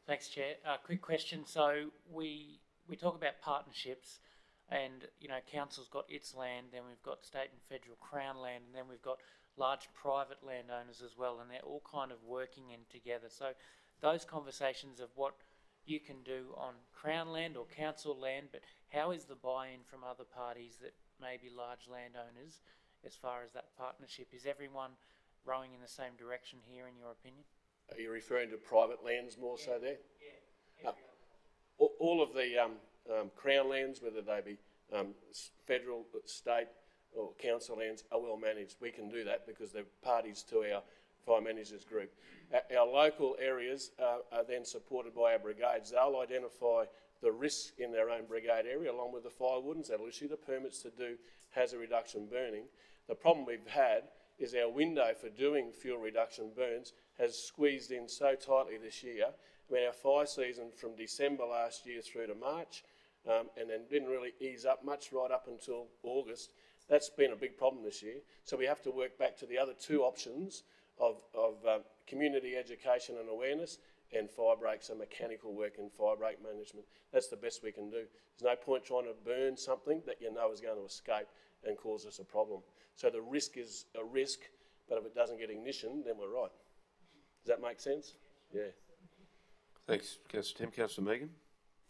J: Thanks, Chair. Quick question. So we talk about partnerships, and council's got its land, then we've got state and federal Crown land, and then we've got large private landowners as well, and they're all kind of working in together. So those conversations of what you can do on Crown land or council land, but how is the buy-in from other parties that may be large landowners as far as that partnership? Is everyone rowing in the same direction here, in your opinion?
I: Are you referring to private lands more so there?
J: Yeah.
I: All of the Crown lands, whether they be federal, state or council lands, are well managed. We can do that because they're parties to our fire managers group. Our local areas are then supported by our brigades. They'll identify the risks in their own brigade area along with the fire wardens. They'll issue the permits to do hazard reduction burning. The problem we've had is our window for doing fuel reduction burns has squeezed in so tightly this year. I mean, our fire season from December last year through to March, and then didn't really ease up much right up until August. That's been a big problem this year. So we have to work back to the other two options of community education and awareness and fire breaks and mechanical work and fire break management. That's the best we can do. There's no point trying to burn something that you know is going to escape and cause us a problem. So the risk is a risk, but if it doesn't get ignition, then we're right. Does that make sense? Yeah.
B: Thanks, Councillor Tim. Councillor Megan.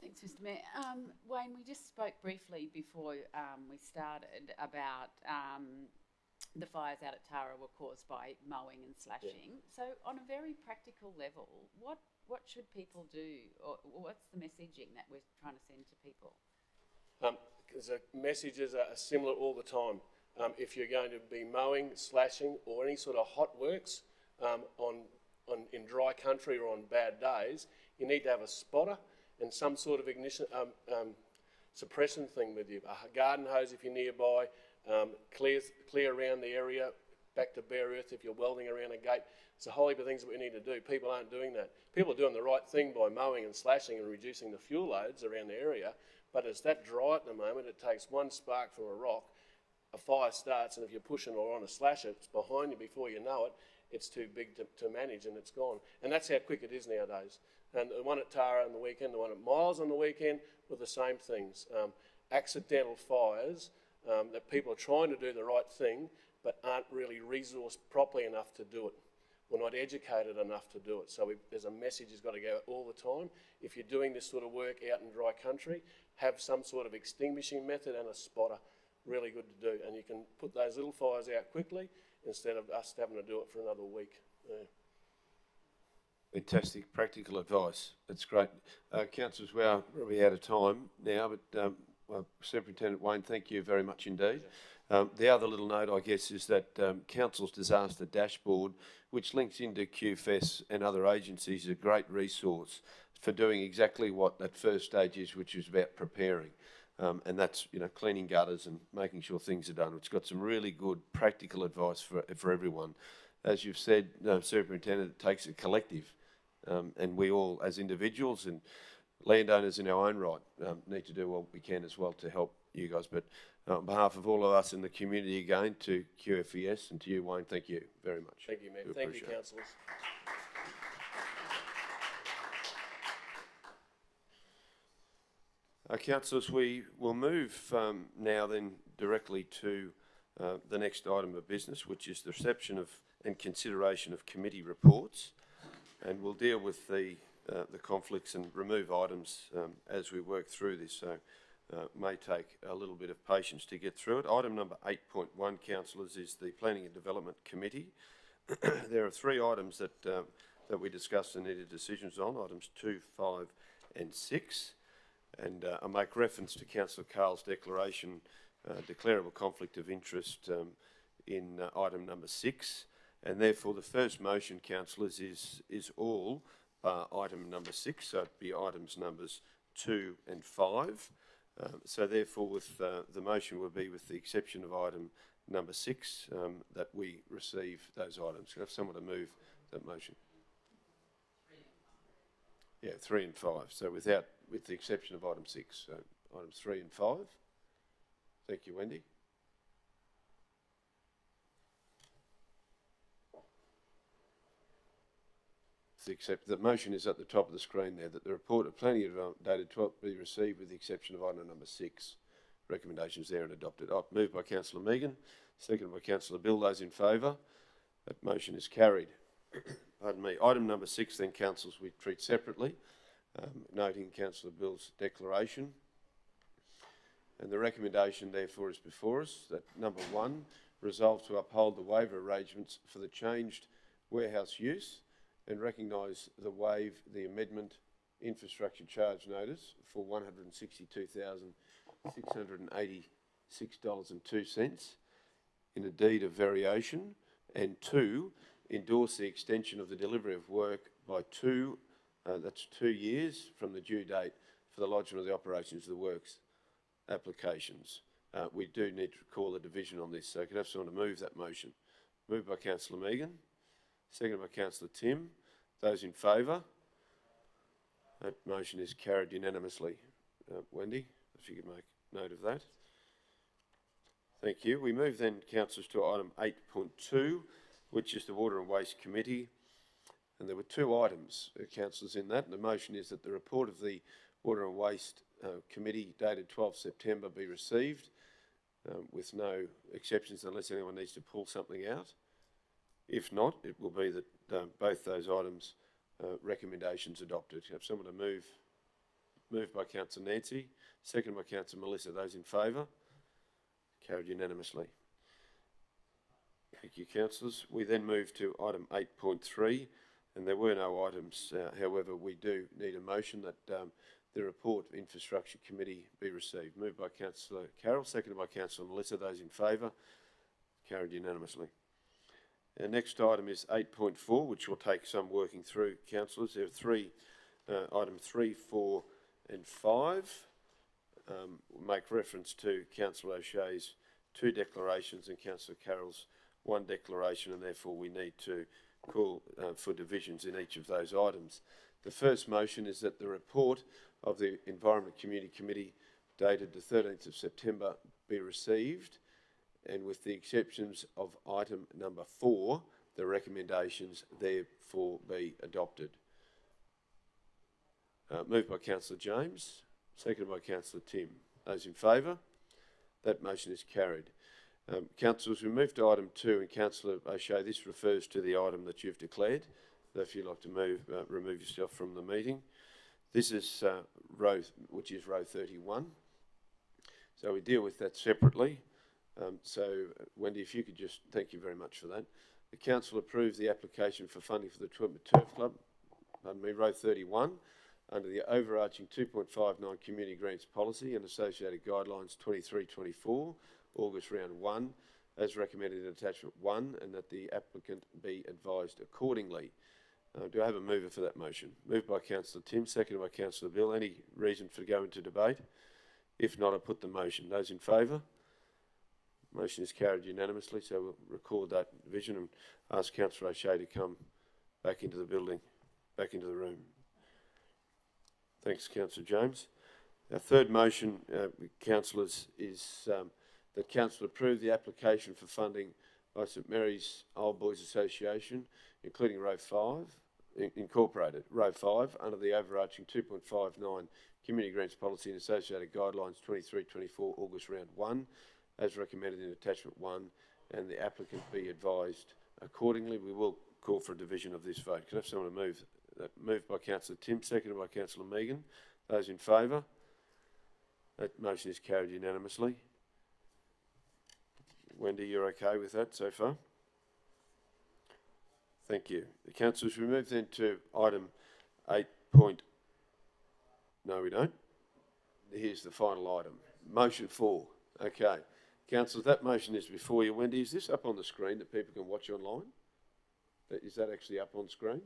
G: Thanks, Mr. Mayor. Wayne, we just spoke briefly before we started about the fires out at Tara were caused by mowing and slashing. Yeah. So on a very practical level, what should people do, or what's the messaging that we're trying to send to people?
I: Because the messages are similar all the time. If you're going to be mowing, slashing, or any sort of hot works in dry country or on bad days, you need to have a spotter and some sort of ignition, suppressant thing with you, a garden hose if you're nearby, clear around the area, back to bare earth if you're welding around a gate. There's a whole heap of things that we need to do. People aren't doing that. People are doing the right thing by mowing and slashing and reducing the fuel loads around the area, but it's that dry at the moment, it takes one spark from a rock, a fire starts, and if you're pushing or on a slasher, it's behind you before you know it, it's too big to manage and it's gone. And that's how quick it is nowadays. And the one at Tara on the weekend, the one at Miles on the weekend were the same things. Accidental fires that people are trying to do the right thing but aren't really resourced properly enough to do it. We're not educated enough to do it. So there's a message that's got to go out all the time. If you're doing this sort of work out in dry country, have some sort of extinguishing method and a spotter. Really good to do. And you can put those little fires out quickly instead of us having to do it for another week. Yeah.
B: Fantastic practical advice. That's great. Councillors, we are probably out of time now, but Superintendent Wayne, thank you very much indeed. The other little note, I guess, is that Council's Disaster Dashboard, which links into QFES and other agencies, is a great resource for doing exactly what that first stage is, which is about preparing. And that's, you know, cleaning gutters and making sure things are done. It's got some really good practical advice for everyone. As you've said, Superintendent, it takes a collective, and we all, as individuals and landowners in our own right, need to do what we can as well to help you guys. But on behalf of all of us in the community again, to QFES and to you, Wayne, thank you very much.
I: Thank you, Mayor. Thank you, councillors.
B: Councillors, we will move now then directly to the next item of business, which is the reception of and consideration of committee reports, and we'll deal with the conflicts and remove items as we work through this. So may take a little bit of patience to get through it. Item number 8.1, councillors, is the Planning and Development Committee. There are three items that we discussed and needed decisions on, items 2, 5 and 6. And I make reference to Councillor Carl's declaration, declarable conflict of interest in item number 6. And therefore the first motion, councillors, is all item number 6, so it'd be items numbers 2 and 5. So therefore with the motion will be with the exception of item number 6 that we receive those items. Can I have someone to move that motion? 3 and 5. Yeah, 3 and 5. So with the exception of item 6, so items 3 and 5. Thank you, Wendy. Except the motion is at the top of the screen there, that the report of planning and development dated 12 be received with the exception of item number 6. Recommendations there and adopted. Moved by Councillor Megan, seconded by Councillor Bill. Those in favour? That motion is carried. Pardon me. Item number 6 then, councillors, we treat separately, noting Councillor Bill's declaration. And the recommendation therefore is before us that number 1, resolve to uphold the waiver arrangements for the changed warehouse use and recognise the amendment infrastructure charge notice for $162,686.02 in a deed of variation, and 2, endorse the extension of the delivery of work by 2 years from the due date for the lodgement of the operations of the works applications. We do need to call a division on this, so can I have someone to move that motion? Moved by Councillor Megan, seconded by Councillor Tim. Those in favour? That motion is carried unanimously. Wendy, if you could make note of that. Thank you. We move then, councillors, to item 8.2, which is the Water and Waste Committee. And there were 2 items, councillors, in that. And the motion is that the report of the Water and Waste Committee dated 12 September be received with no exceptions unless anyone needs to pull something out. If not, it will be that both those items recommendations adopted. Have someone to move? Moved by Councillor Nancy, seconded by Councillor Melissa. Those in favour? Carried unanimously. Thank you, councillors. We then move to item 8.3, and there were no items. However, we do need a motion that the report of Infrastructure Committee be received. Moved by Councillor Carroll, seconded by Councillor Melissa. Those in favour? Carried unanimously. Our next item is 8.4, which will take some working through, councillors. There are 3, item 3, 4 and 5. make reference to Councillor O'Shea's 2 declarations and Councillor Carroll's 1 declaration, and therefore we need to call for divisions in each of those items. The first motion is that the report of the Environment Community Committee dated the 13th of September be received, and with the exceptions of item number 4, the recommendations therefore be adopted. Moved by Councillor James, seconded by Councillor Tim. Those in favour? That motion is carried. Councillors, we move to item 2, and Councillor O'Shea, this refers to the item that you've declared. So if you'd like to remove yourself from the meeting. This is row 31. So we deal with that separately. Wendy, if you could just, thank you very much for that. The Council approves the application for funding for the Twentman Turf Club, row 31, under the overarching 2.59 Community Grants Policy and associated guidelines 23-24, August round 1, as recommended in attachment 1, and that the applicant be advised accordingly. Do I have a mover for that motion? Moved by Councillor Tim, seconded by Councillor Bill. Any reason for going to debate? If not, I put the motion. Those in favour? Motion is carried unanimously, so we'll record that division and ask Councillor O'Shea to come back into the building, back into the room. Thanks, Councillor James. Our third motion, councillors, is that Council approve the application for funding by St Mary's Old Boys Association, including row 5, incorporated, row 5, under the overarching 2.59 Community Grants Policy and associated guidelines 23-24, August round 1, as recommended in attachment 1, and the applicant be advised accordingly. We will call for a division of this vote. Can I have someone to move that? Moved by Councillor Tim, seconded by Councillor Megan. Those in favour? That motion is carried unanimously. Wendy, you're okay with that so far? Thank you. The councillors, we move then to item 8. No, we don't. Here's the final item. Motion 4. Okay. Councillors, that motion is before you. Wendy, is this up on the screen that people can watch online? Is that actually up on screen?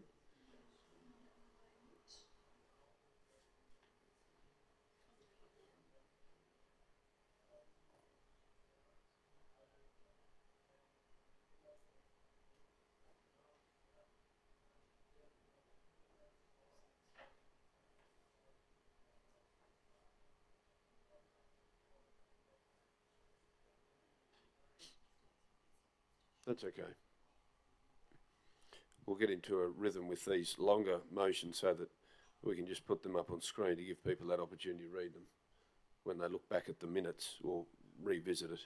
B: That's okay. We'll get into a rhythm with these longer motions so that we can just put them up on screen to give people that opportunity to read them when they look back at the minutes or revisit it.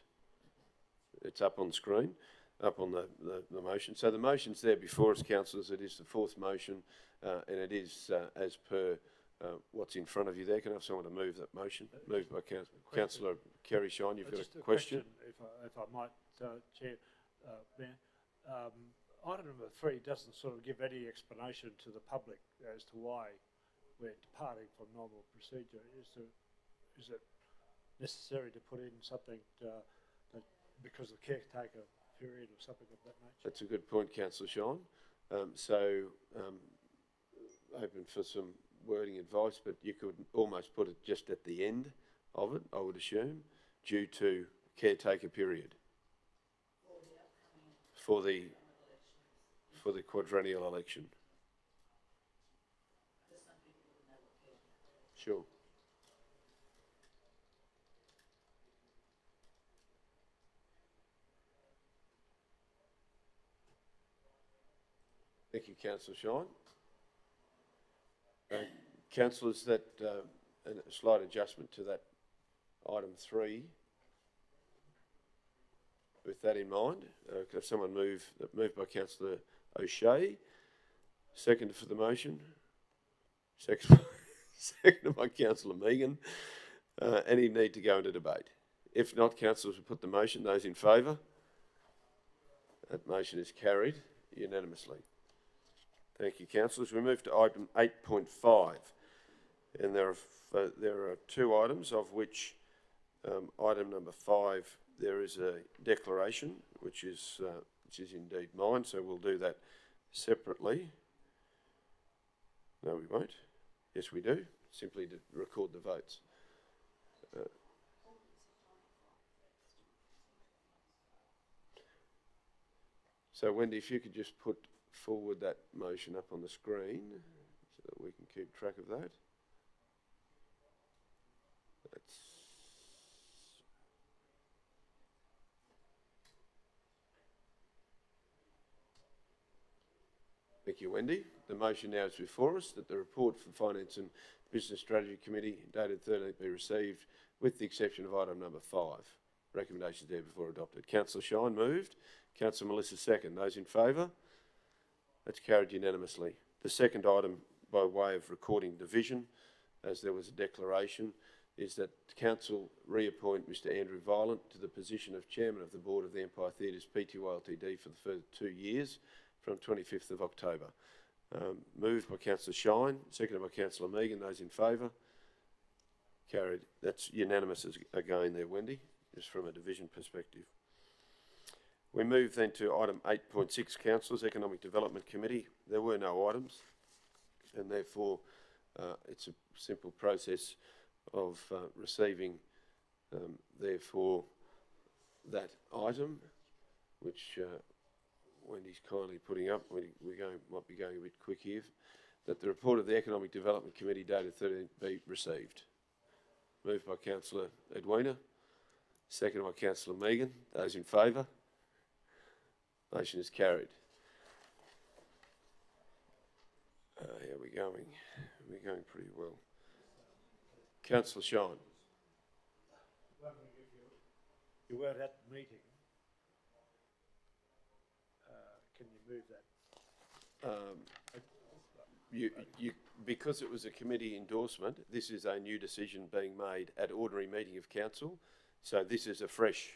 B: It's up on screen, up on the motion. So the motion's there before us, councillors. It is the fourth motion, and it is as per what's in front of you there. Can I have someone to move that motion? Moved by Councillor Kerry Shine. You've got a question?
H: If I might, Chair. Mayor, item number 3 doesn't sort of give any explanation to the public as to why we're departing from normal procedure. Is it necessary to put in something that because of the caretaker period or something of that nature?
B: That's a good point, Councillor Shine. Open for some wording advice, but you could almost put it just at the end of it, I would assume, due to caretaker period. For the quadrennial election. Sure. Thank you, Councillor Shine. Councillors, that a slight adjustment to that item 3. With that in mind, could someone moved by Councillor O'Shea, seconded for the motion, seconded by Councillor Megan. Any need to go into debate? If not, councillors will put the motion. Those in favour? That motion is carried unanimously. Thank you, councillors. We move to item 8.5, and there are 2 items, of which item number 5. There is a declaration, which is indeed mine, so we'll do that separately. No, we won't. Yes, we do. Simply to record the votes. So Wendy, if you could just put forward that motion up on the screen so that we can keep track of that. That's Thank you, Wendy. The motion now is before us that the report for Finance and Business Strategy Committee dated 13th be received with the exception of item number 5. Recommendations there before adopted. Councillor Shine moved. Councillor Melissa second. Those in favour? That's carried unanimously. The second item by way of recording division, as there was a declaration, is that Council reappoint Mr Andrew Violent to the position of Chairman of the Board of the Empire Theatres Pty Ltd for the further 2 years from 25th of October. Moved by Councillor Shine, seconded by Councillor Megan. Those in favour? Carried. That's unanimous again there, Wendy, just from a division perspective. We move then to item 8.6, Councillors, Economic Development Committee. There were no items, and therefore it's a simple process of receiving, therefore, that item, which Wendy's kindly putting up. Might be going a bit quick here. That the report of the Economic Development Committee dated 13th be received. Moved by Councillor Edwina, seconded by Councillor Megan. Those in favour? Motion is carried. How are we going? We're going pretty well. Councillor Shine.
H: You weren't at the meeting. Can you move that?
B: Because it was a committee endorsement, this is a new decision being made at ordinary meeting of council. So this is a fresh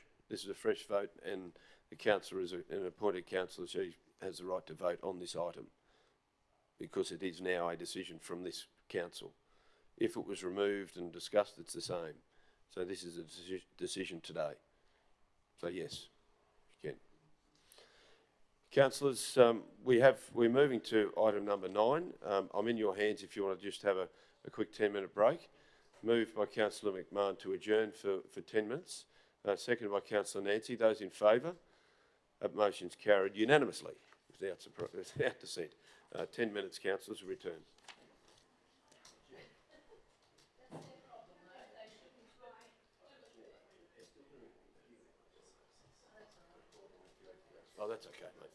B: vote, and the councillor is an appointed councillor. She has the right to vote on this item because it is now a decision from this council. If it was removed and discussed, it's the same. So this is a decision today. So yes, you can. Councillors, we're moving to item number 9. I'm in your hands if you want to just have a quick 10-minute break. Moved by Councillor McMahon to adjourn for 10 minutes. Seconded by Councillor Nancy. Those in favour? Motion's carried unanimously without dissent. 10 minutes, councillors, return. Oh, that's okay, mate.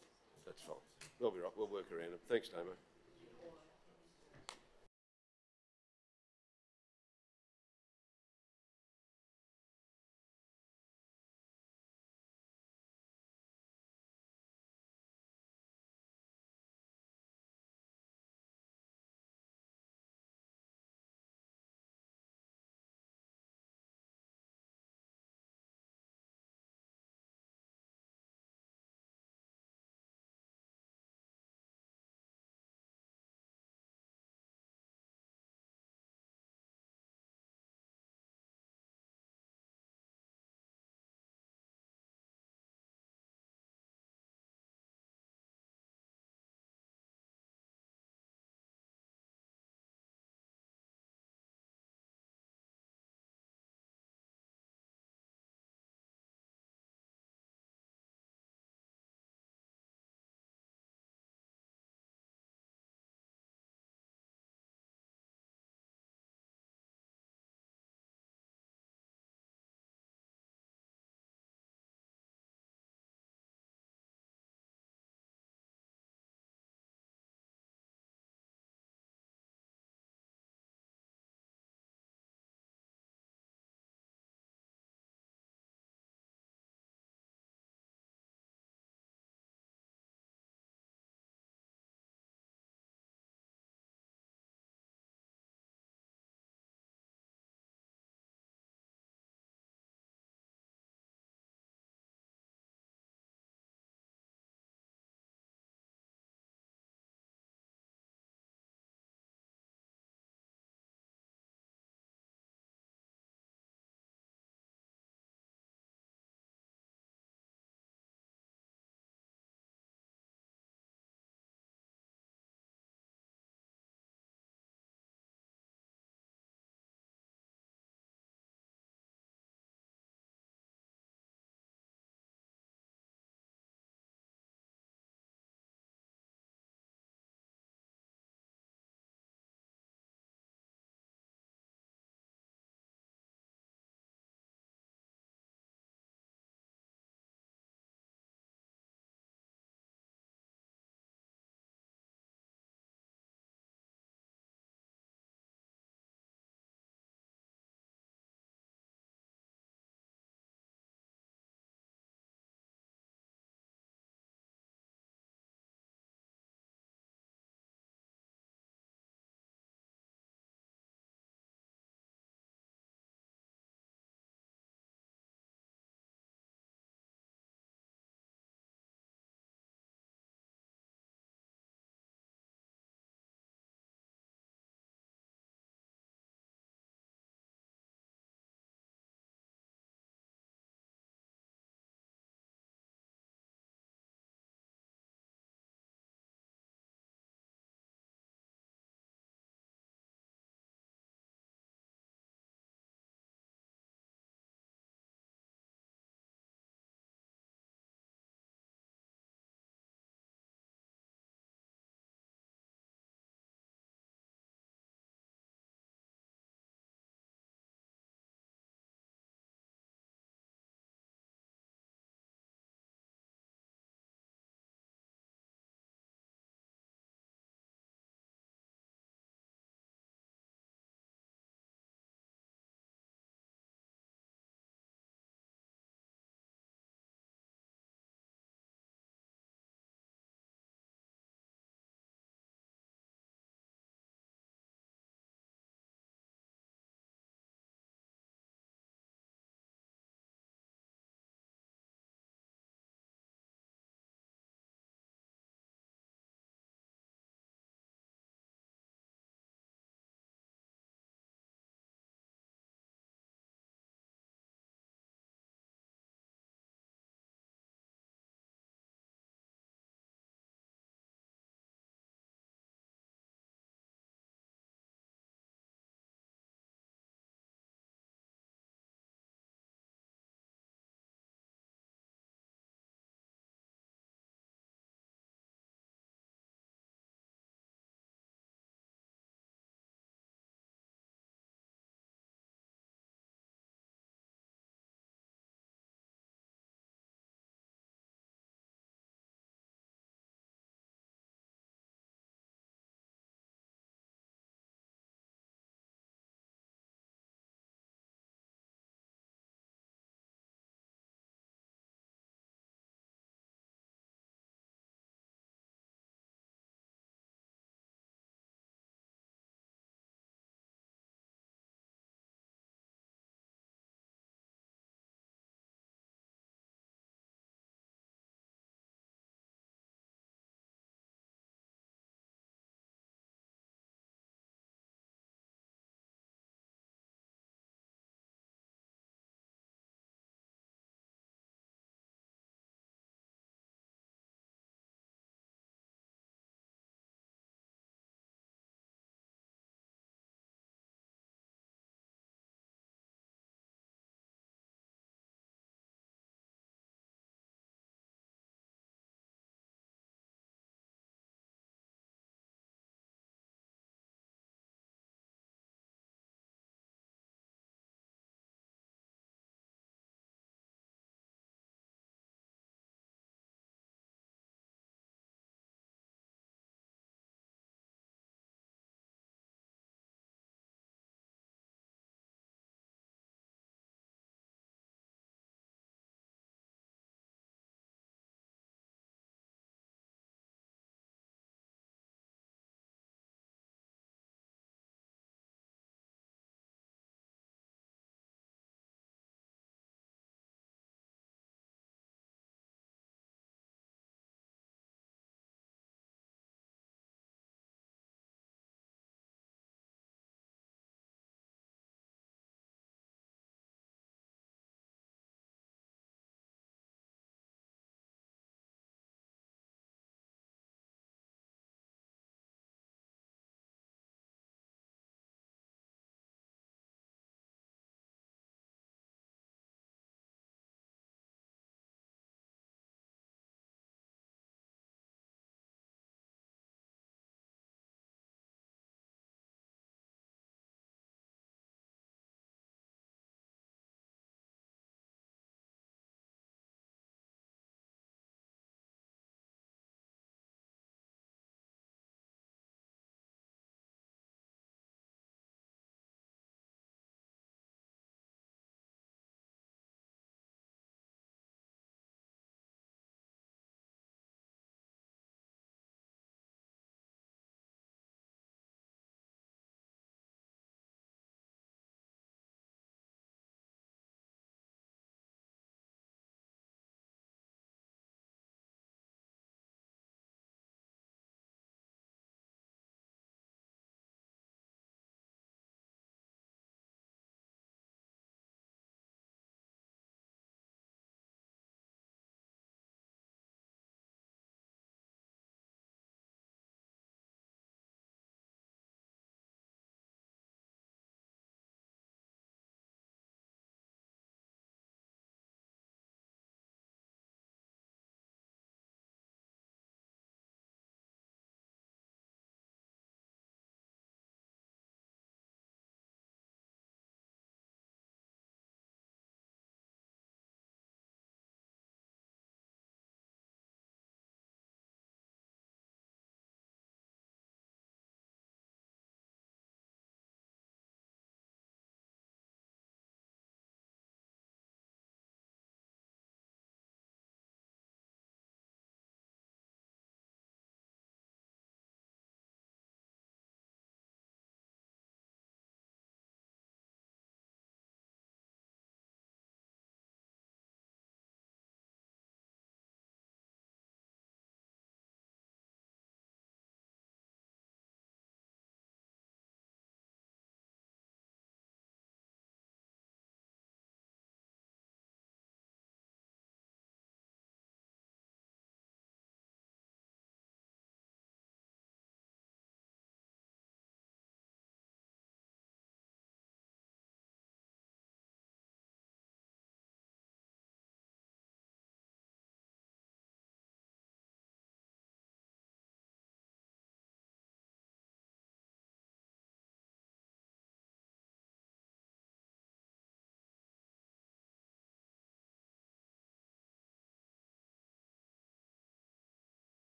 B: That's fine. We'll be right. We'll work around it. Thanks, Damo.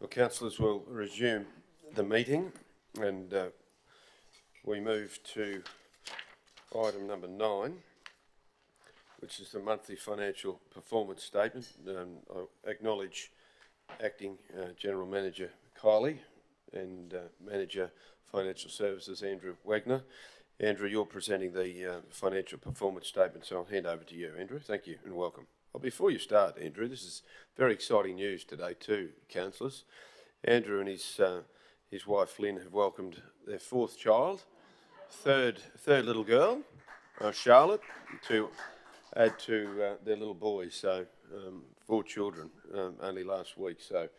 B: Well, councillors, will resume the meeting and we move to item number 9, which is the monthly financial performance statement. I acknowledge Acting General Manager Kylie and Manager Financial Services Andrew Wagner. Andrew, you're presenting the financial performance statement, so I'll hand over to you, Andrew. Thank you and welcome. Well, before you start, Andrew, this is very exciting news today too, councillors. Andrew and his wife Lynn have welcomed their 4th child, third little girl, Charlotte, to add to their little boy. So 4 children only last week. So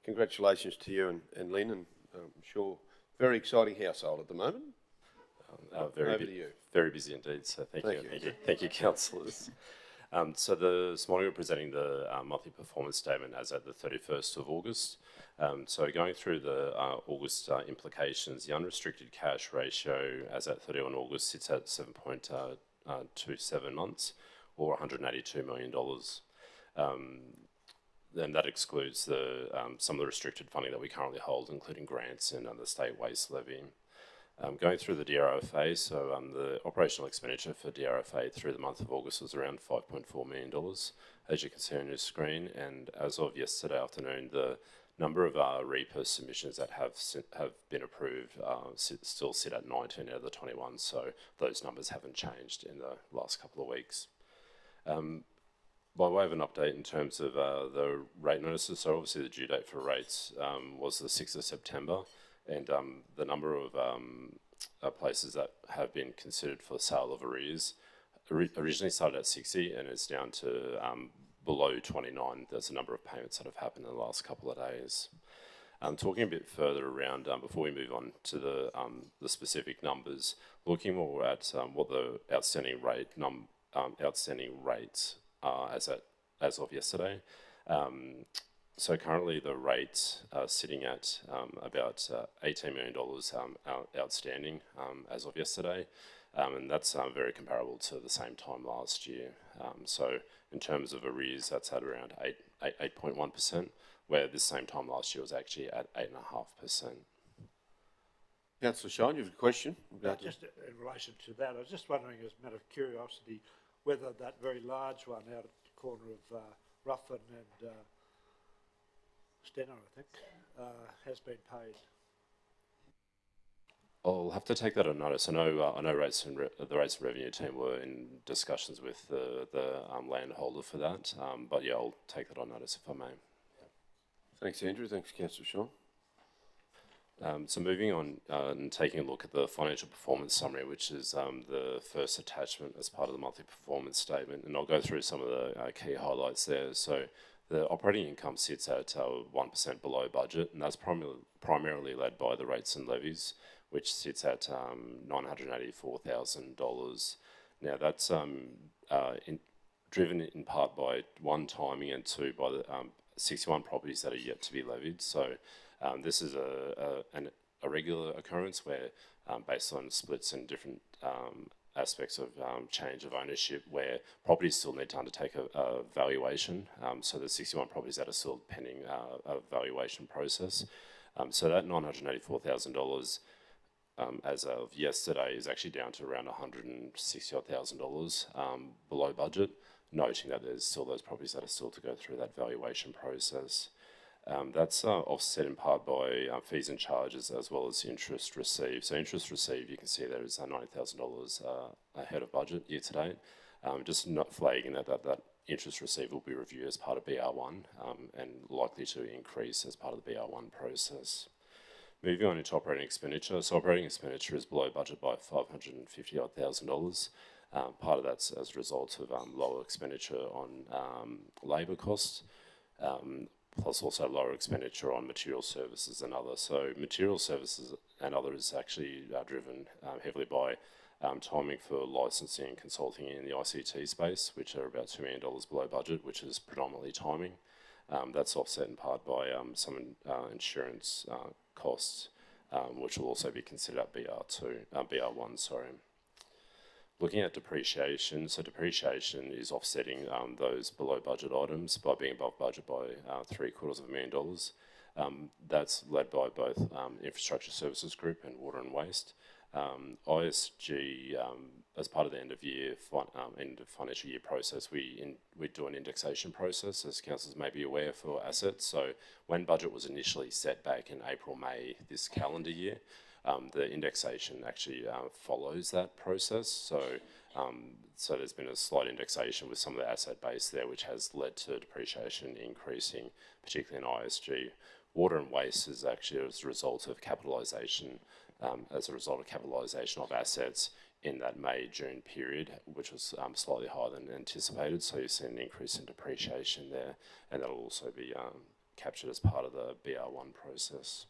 B: congratulations to you and Lynn, and I'm sure very exciting household at the moment.
K: Very busy indeed. So thank you, councillors. So this morning we're presenting the monthly performance statement as at the 31st of August. So going through the August implications, the unrestricted cash ratio as at 31 August sits at 7.27 months, or $182 million. Then that excludes some of the restricted funding that we currently hold, including grants and the state waste levy. Going through the DRFA, so the operational expenditure for DRFA through the month of August was around $5.4 million, as you can see on your screen. And as of yesterday afternoon, the number of REPA submissions that have been approved still sit at 19 out of the 21, so those numbers haven't changed in the last couple of weeks. By way of an update in terms of the rate notices, so obviously the due date for rates was the 6th of September, and the number of places that have been considered for sale of arrears originally started at 60 and is down to below 29. There's a number of payments that have happened in the last couple of days. Talking a bit further around, before we move on to the specific numbers, looking more at what the outstanding rates are as of yesterday. So currently the rates are sitting at about $18 million outstanding as of yesterday, and that's very comparable to the same time last year. So in terms of arrears, that's at around 8.1%, where this same time last year was actually at 8.5%.
B: Councillor Shine, you have a question?
H: Just in relation to that, I was just wondering, as a matter of curiosity, whether that very large one out at the corner of Ruffin and Stenner, I think, has been paid.
K: I'll have to take that on notice. I know the rates and revenue team were in discussions with the landholder for that, but yeah, I'll take that on notice if I may.
B: Thanks, Andrew. Thanks, Councillor Shaw.
K: So moving on and taking a look at the financial performance summary, which is the first attachment as part of the monthly performance statement, and I'll go through some of the key highlights there. So the operating income sits at 1% below budget, and that's primarily led by the rates and levies, which sits at $984,000. Now that's driven in part by 1, timing, and 2, by the 61 properties that are yet to be levied. So this is a regular occurrence where, based on splits and different aspects of change of ownership, where properties still need to undertake a valuation. So there's 61 properties that are still pending a valuation process. So that $984,000 as of yesterday is actually down to around $160,000 below budget, noting that there's still those properties that are still to go through that valuation process. That's offset in part by fees and charges as well as interest received. So interest received, you can see there is $90,000 ahead of budget year to date. Just not flagging that interest received will be reviewed as part of BR1 and likely to increase as part of the BR1 process. Moving on into operating expenditure. So operating expenditure is below budget by $550,000. Part of that's as a result of lower expenditure on labour costs, plus also lower expenditure on material services and others. So material services and others actually are driven heavily by timing for licensing and consulting in the ICT space, which are about $2 million below budget, which is predominantly timing. That's offset in part by some insurance costs, which will also be considered at BR1, sorry. Looking at depreciation, so depreciation is offsetting those below budget items by being above budget by $750,000. That's led by both Infrastructure Services Group and Water and Waste. ISG, as part of the end of financial year process, we do an indexation process, as councillors may be aware, for assets. So when budget was initially set back in April, May this calendar year, the indexation actually follows that process. So so there's been a slight indexation with some of the asset base there, which has led to depreciation increasing, particularly in ISG. Water and Waste is actually as a result of capitalisation, of assets in that May-June period, which was slightly higher than anticipated. So you've seen an increase in depreciation there, and that'll also be captured as part of the BR1 process.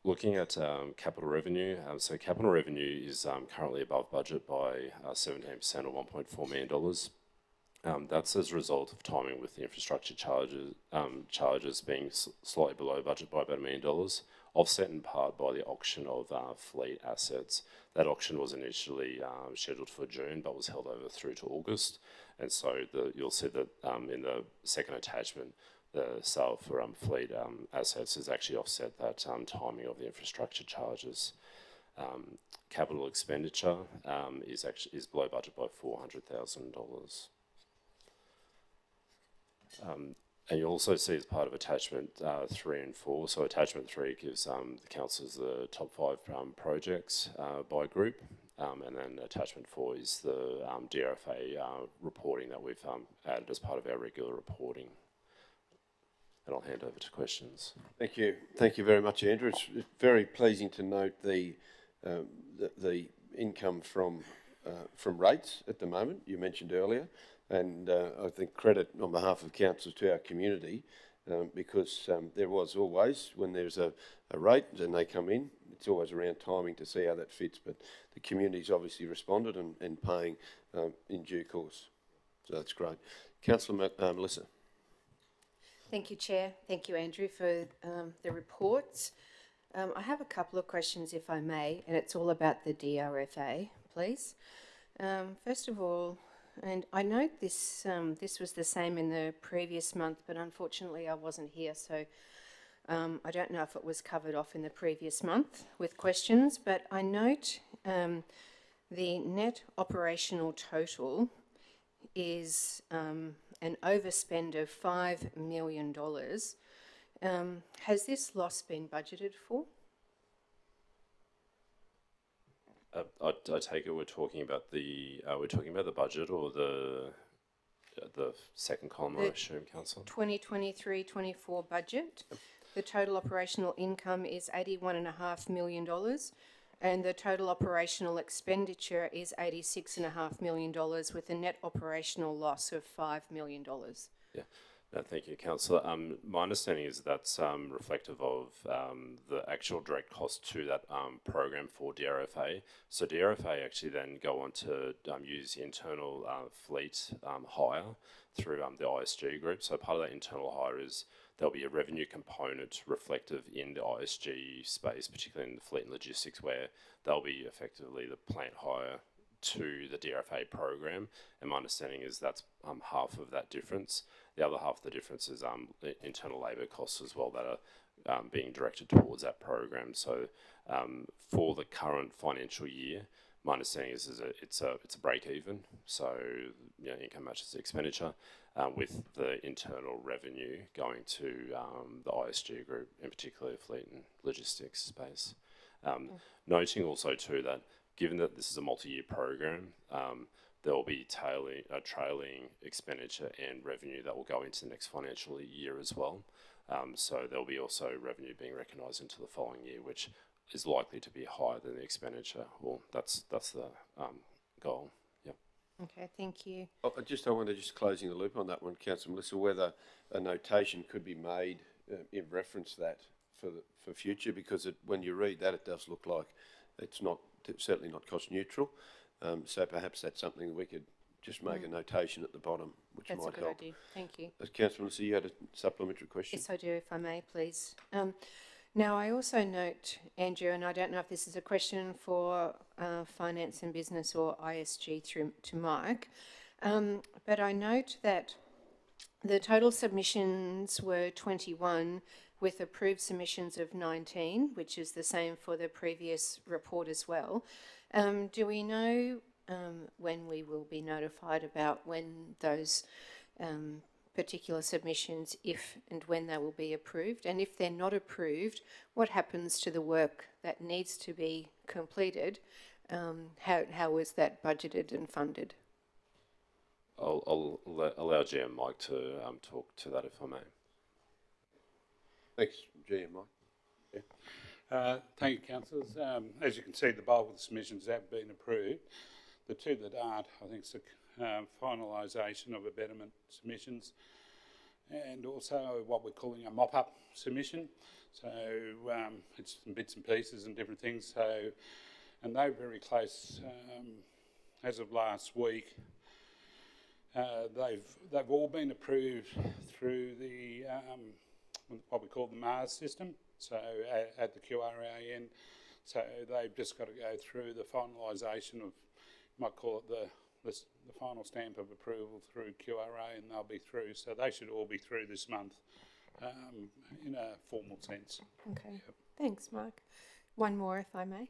K: Looking at capital revenue, so capital revenue is currently above budget by 17% or $1.4 million. That's as a result of timing with the infrastructure charges being slightly below budget by about $1 million, offset in part by the auction of fleet assets. That auction was initially scheduled for June, but was held over through to August. And so you'll see that in the second attachment, the sale for fleet assets has actually offset that timing of the infrastructure charges. Capital expenditure is below budget by $400,000. And you'll also see as part of attachment 3 and 4. So attachment 3 gives the councillors the top 5 projects by group. And then attachment 4 is the DRFA reporting that we've added as part of our regular reporting. And I'll hand over to questions.
B: Thank you. Thank you very much, Andrew. It's very pleasing to note the income from rates at the moment, you mentioned earlier. And I think credit on behalf of council to our community, because there was always, when there's a rate and they come in, it's always around timing to see how that fits. But the community's obviously responded and paying in due course. So that's great. Councillor Melissa.
L: Thank you, Chair. Thank you, Andrew, for the reports. I have a couple of questions, if I may, and it's all about the DRFA, please. First of all, and I note this was the same in the previous month, but unfortunately I wasn't here, so I don't know if it was covered off in the previous month with questions, but I note the net operational total is an overspend of $5 million. Has this loss been budgeted for?
K: I take it we're talking about the budget or the second column, I assume, Councillor?
L: 2023-24 budget. The total operational income is $81.5 million, and the total operational expenditure is $86.5 million, with a net operational loss of $5 million.
K: Yeah. No, thank you, Councillor. My understanding is that's reflective of the actual direct cost to that program for DRFA. So DRFA actually then go on to use the internal fleet hire through the ISG group. So part of that internal hire is there'll be a revenue component reflective in the ISG space, particularly in the fleet and logistics, where they'll be effectively the plant hire to the DRFA program. And my understanding is that's half of that difference. The other half of the difference is internal labour costs as well that are being directed towards that program. So for the current financial year, my understanding is it's a break even. So income matches the expenditure with the internal revenue going to the ISG group, in particular fleet and logistics space. Noting also too that given that this is a multi-year program, there will be trailing expenditure and revenue that will go into the next financial year as well. So there will be also revenue being recognised into the following year, which is likely to be higher than the expenditure. Well, that's the goal. Yeah.
L: Okay, thank you.
B: I want to just closing the loop on that one, Councillor Melissa, whether a notation could be made in reference to that for future, because when you read that, it does look like it's certainly not cost neutral. So perhaps that's something we could just make a notation at the bottom, which might help. That's a good idea.
L: Thank you.
B: Councillor Melissa, you had a supplementary question?
L: Yes, I do, if I may, please. Now, I also note, Andrew, and I don't know if this is a question for Finance and Business or ISG through to Mike, but I note that the total submissions were 21, with approved submissions of 19, which is the same for the previous report as well. Do we know when we will be notified about when those particular submissions, if and when they will be approved? And if they're not approved, what happens to the work that needs to be completed? How is that budgeted and funded?
K: I'll allow GM Mike to talk to that, if I may.
B: Thanks, GM Mike.
M: Thank you, councillors. As you can see, the bulk of the submissions have been approved. The two that aren't, I think, is the finalisation of abetment submissions and also what we're calling a mop-up submission. So it's some bits and pieces and different things. So, and they're very close. As of last week, they've all been approved through the what we call the MARS system. So at the QRAN, so they've just got to go through the finalisation of, you might call it the final stamp of approval through QRA, and they'll be through. So they should all be through this month in a formal sense.
L: Okay, yep. Thanks, Mark. One more, if I may.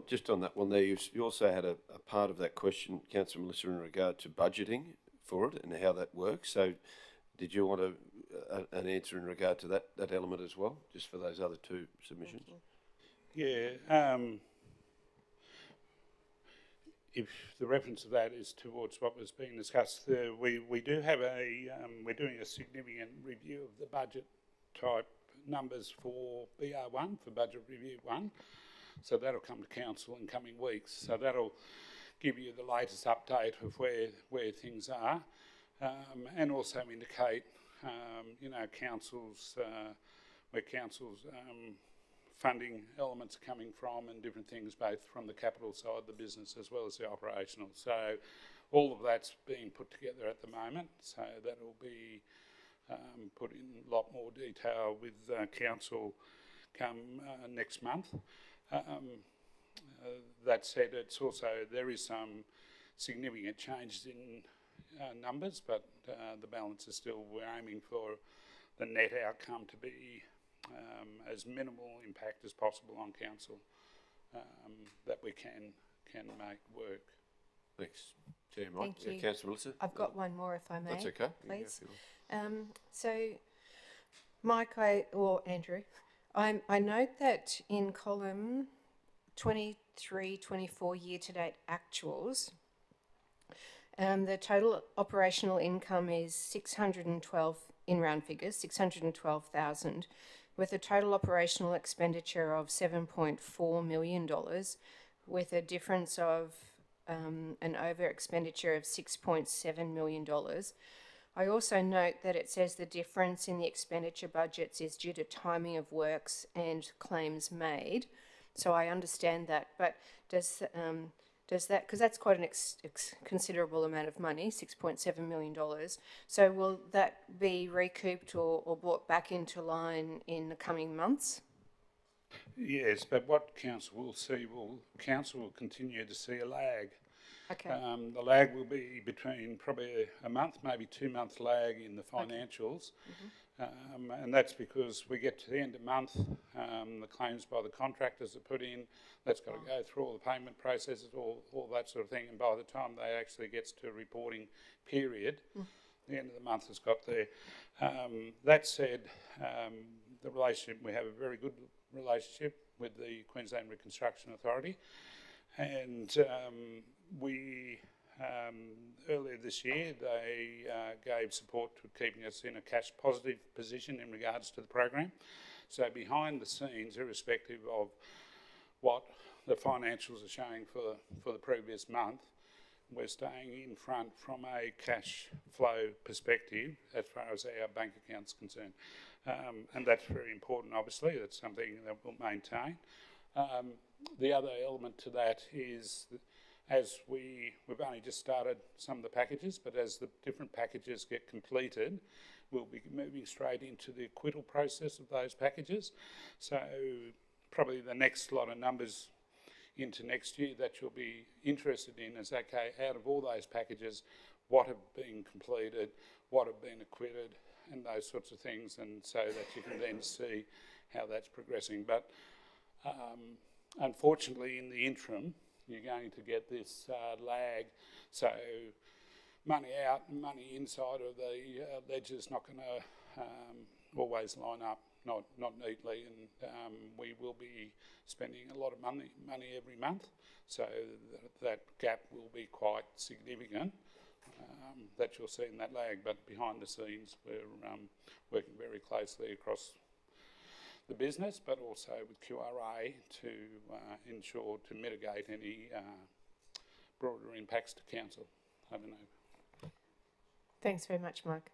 B: Just on that one there, you also had a part of that question, Councillor Melissa, in regard to budgeting for it and how that works. So did you want an answer in regard to that element as well, just for those other two submissions?
M: Yeah. If the reference to that is towards what was being discussed, we do have we're doing a significant review of the budget type numbers for BR1, for Budget Review 1. So that'll come to council in coming weeks. So that'll give you the latest update of where things are, and also indicate, councils, where councils' funding elements are coming from and different things, both from the capital side of the business as well as the operational. So all of that's being put together at the moment. So that'll be put in a lot more detail with council come next month. That said, it's also, there is some significant changes in numbers, but the balance is still, we're aiming for the net outcome to be as minimal impact as possible on council, that we can make work.
B: Thanks, Chair Mike.
L: Thank you.
B: Councillor Melissa?
L: I've got one more, if I may.
B: That's okay.
L: Please. So, Mike, or Andrew, I note that in column 23-24 year-to-date actuals, the total operational income is 612, in round figures, 612,000, with a total operational expenditure of $7.4 million, with a difference of an over expenditure of $6.7 million. I also note that it says the difference in the expenditure budgets is due to timing of works and claims made. So I understand that, but does that, because that's quite an considerable amount of money, $6.7 million. So will that be recouped or brought back into line in the coming months?
M: Yes, but what council will see, council will continue to see a lag.
L: Okay.
M: The lag will be between probably a month, maybe 2 month lag in the financials. Okay. And that's because we get to the end of the month, the claims by the contractors are put in, that's got to go through all the payment processes, all that sort of thing, and by the time they actually gets to a reporting period, the end of the month has got there. That said, the relationship, we have a very good relationship with the Queensland Reconstruction Authority, and we earlier this year they gave support to keeping us in a cash positive position in regards to the program. So behind the scenes, irrespective of what the financials are showing for the previous month, we're staying in front from a cash flow perspective as far as our bank account's concerned. And that's very important, obviously. That's something that we'll maintain. The other element to that is that as we've only just started some of the packages, but as the different packages get completed, we'll be moving straight into the acquittal process of those packages. So probably the next lot of numbers into next year that you'll be interested in is, okay, out of all those packages, what have been completed, what have been acquitted and those sorts of things, and so that you can then see how that's progressing. But unfortunately, in the interim, you're going to get this lag. So money out and money inside of the ledger's not going to always line up, not neatly, and we will be spending a lot of money every month, so that gap will be quite significant. That you'll see in that lag, but behind the scenes we're working very closely across the business, but also with QRA to ensure to mitigate any broader impacts to council. I don't know.
L: Thanks very much, Mike.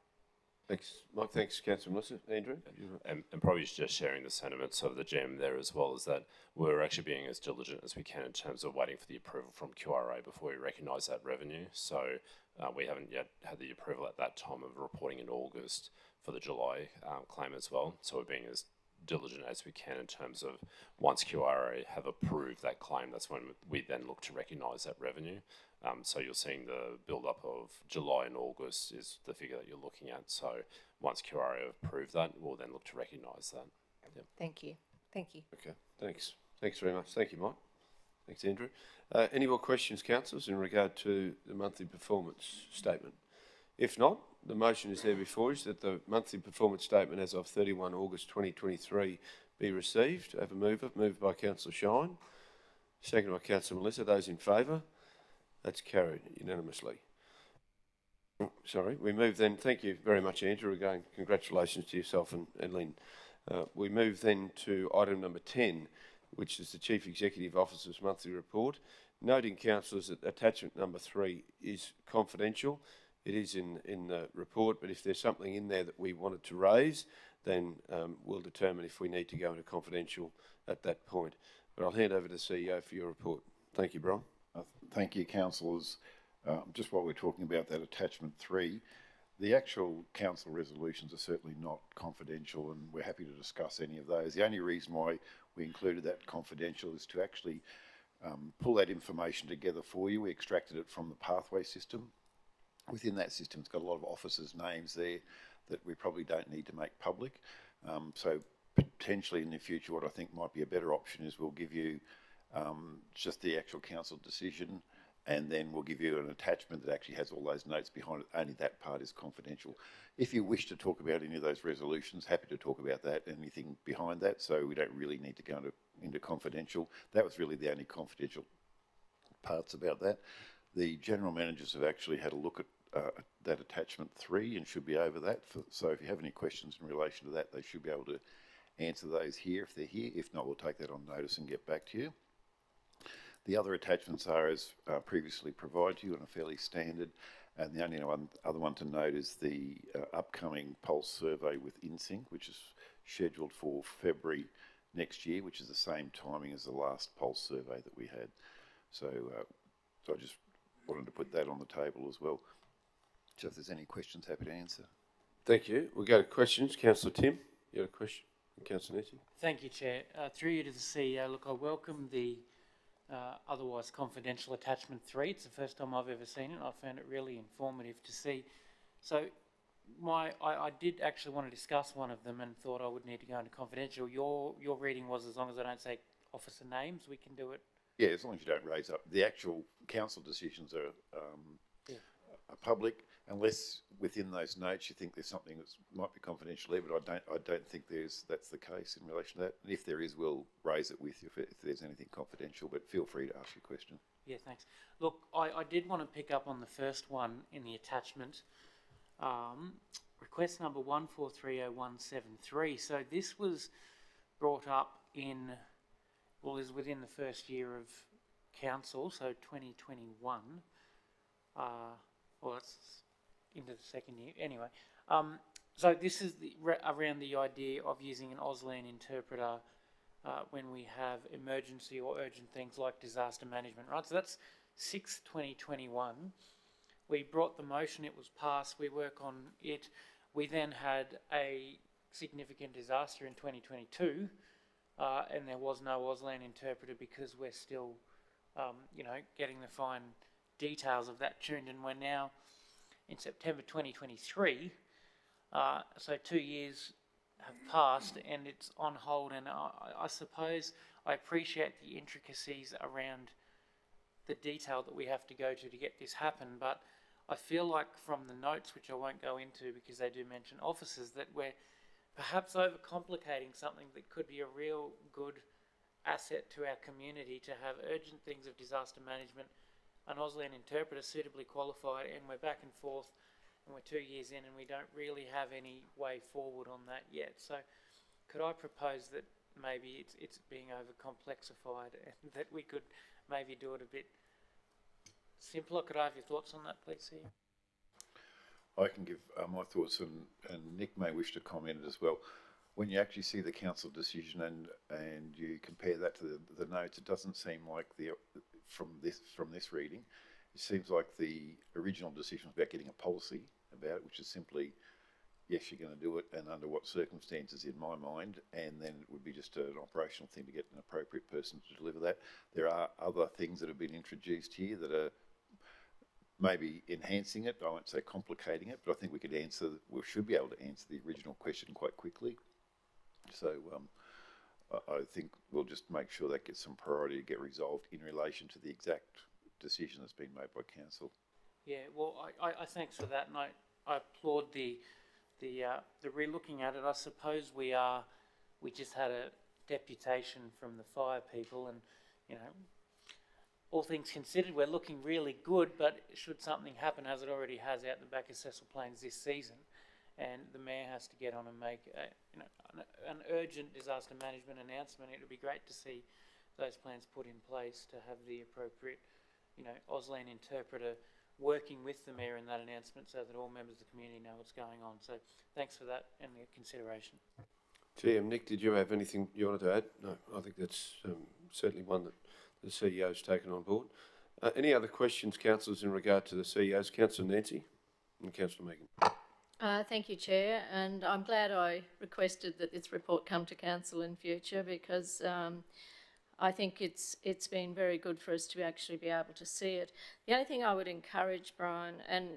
B: Thanks, Mike. Thanks, Councillor Melissa. Andrew?
K: And probably just sharing the sentiments of the GM there as well, is that we're actually being as diligent as we can in terms of waiting for the approval from QRA before we recognise that revenue. So we haven't yet had the approval at that time of reporting in August for the July claim as well. So we're being as diligent as we can in terms of once QRA have approved that claim, that's when we then look to recognise that revenue. So you're seeing the build-up of July and August is the figure that you're looking at. So once QRA have approved that, we'll then look to recognise that. Yep.
L: Thank you. Thank you.
B: Okay, thanks. Thanks very much. Thank you, Mike. Thanks, Andrew. Any more questions, councillors, in regard to the monthly performance statement? If not, the motion is there before us that the monthly performance statement as of 31 August 2023 be received. Have a mover. Moved by Councillor Shine. Seconded by Councillor Melissa. Those in favour? That's carried unanimously. Sorry, we move then. Thank you very much, Andrew. Again, congratulations to yourself and Lynn. We move then to item number 10, which is the Chief Executive Officer's monthly report. Noting, councillors, that attachment number 3 is confidential. It is in the report, but if there's something in there that we wanted to raise, then we'll determine if we need to go into confidential at that point. But I'll hand over to the CEO for your report. Thank you, Brian.
N: Thank you, councillors. Just while we're talking about that attachment 3, the actual council resolutions are certainly not confidential, and we're happy to discuss any of those. The only reason why we included that confidential is to actually pull that information together for you. We extracted it from the pathway system. Within that system, it's got a lot of officers' names there that we probably don't need to make public. So potentially in the future, what I think might be a better option is we'll give you just the actual council decision, and then we'll give you an attachment that actually has all those notes behind it. Only that part is confidential. If you wish to talk about any of those resolutions, happy to talk about that, anything behind that, so we don't really need to go into confidential. That was really the only confidential parts about that. The general managers have actually had a look at that attachment 3 and should be over that. So if you have any questions in relation to that, they should be able to answer those here if they're here. If not, we'll take that on notice and get back to you. The other attachments are as previously provided to you and are fairly standard. And the only other one to note is the upcoming Pulse survey with InSync, which is scheduled for February next year, which is the same timing as the last Pulse survey that we had. So, I just wanted to put that on the table as well. So if there's any questions, happy to answer.
B: Thank you. We'll go to questions. Councillor Tim, you have a question? Councillor Nancy.
J: Thank you, Chair. Through you to the CEO, look, I welcome the otherwise confidential attachment 3. It's the first time I've ever seen it. I found it really informative to see. So I did actually want to discuss one of them and thought I would need to go into confidential. Your reading was as long as I don't say officer names, we can do it.
N: Yeah, as long as you don't raise up. The actual council decisions are public, unless within those notes you think there's something that might be confidential there, but I don't think that's the case in relation to that. And if there is, we'll raise it with you if there's anything confidential, but feel free to ask your question.
J: Yeah, thanks. Look, I did want to pick up on the first one in the attachment. Request number 1430173. So this was brought up is within the first year of council, so 2021. Well, it's into the second year. Anyway, so this is around the idea of using an Auslan interpreter when we have emergency or urgent things like disaster management, right? So that's 6/2021. We brought the motion, it was passed, we work on it. We then had a significant disaster in 2022, and there was no Auslan interpreter because we're still, getting the fine details of that tuned, and we're now in September 2023. So 2 years have passed and it's on hold, and I suppose I appreciate the intricacies around the detail that we have to go to get this happen, but I feel like from the notes, which I won't go into because they do mention officers, that we're perhaps overcomplicating something that could be a real good asset to our community, to have urgent things of disaster management, an Auslan interpreter suitably qualified, and we're back and forth and we're 2 years in and we don't really have any way forward on that yet. So could I propose that maybe it's being over-complexified and that we could maybe do it a bit simpler? Could I have your thoughts on that, please, Ian?
N: I can give my thoughts, and Nick may wish to comment as well. When you actually see the council decision and you compare that to the notes, it doesn't seem like from this reading, it seems like the original decision was about getting a policy about it, which is simply, yes, you're going to do it, and under what circumstances, in my mind, and then it would be just an operational thing to get an appropriate person to deliver that. There are other things that have been introduced here that are maybe enhancing it. I won't say complicating it, but I think we should be able to answer the original question quite quickly. So I think we'll just make sure that gets some priority to get resolved in relation to the exact decision that's been made by council. Yeah, well, I thanks for that, and I applaud the re-looking at it. I suppose we just had a deputation from the fire people, and you know, all things considered, we're looking really good, but should something happen, as it already has out the back of Cecil Plains this season, and the Mayor has to get on and make an urgent disaster management announcement, it would be great to see those plans put in place to have the appropriate, Auslan interpreter working with the Mayor in that announcement so that all members of the community know what's going on. So thanks for that and the consideration.
B: GM Nick, did you have anything you wanted to add? No, I think that's certainly one that the CEO's taken on board. Any other questions, councillors, in regard to the CEO's? Councillor Nancy and Councillor Megan.
F: Thank you, Chair, and I'm glad I requested that this report come to Council in future, because I think it's been very good for us to actually be able to see it. The only thing I would encourage, Brian, and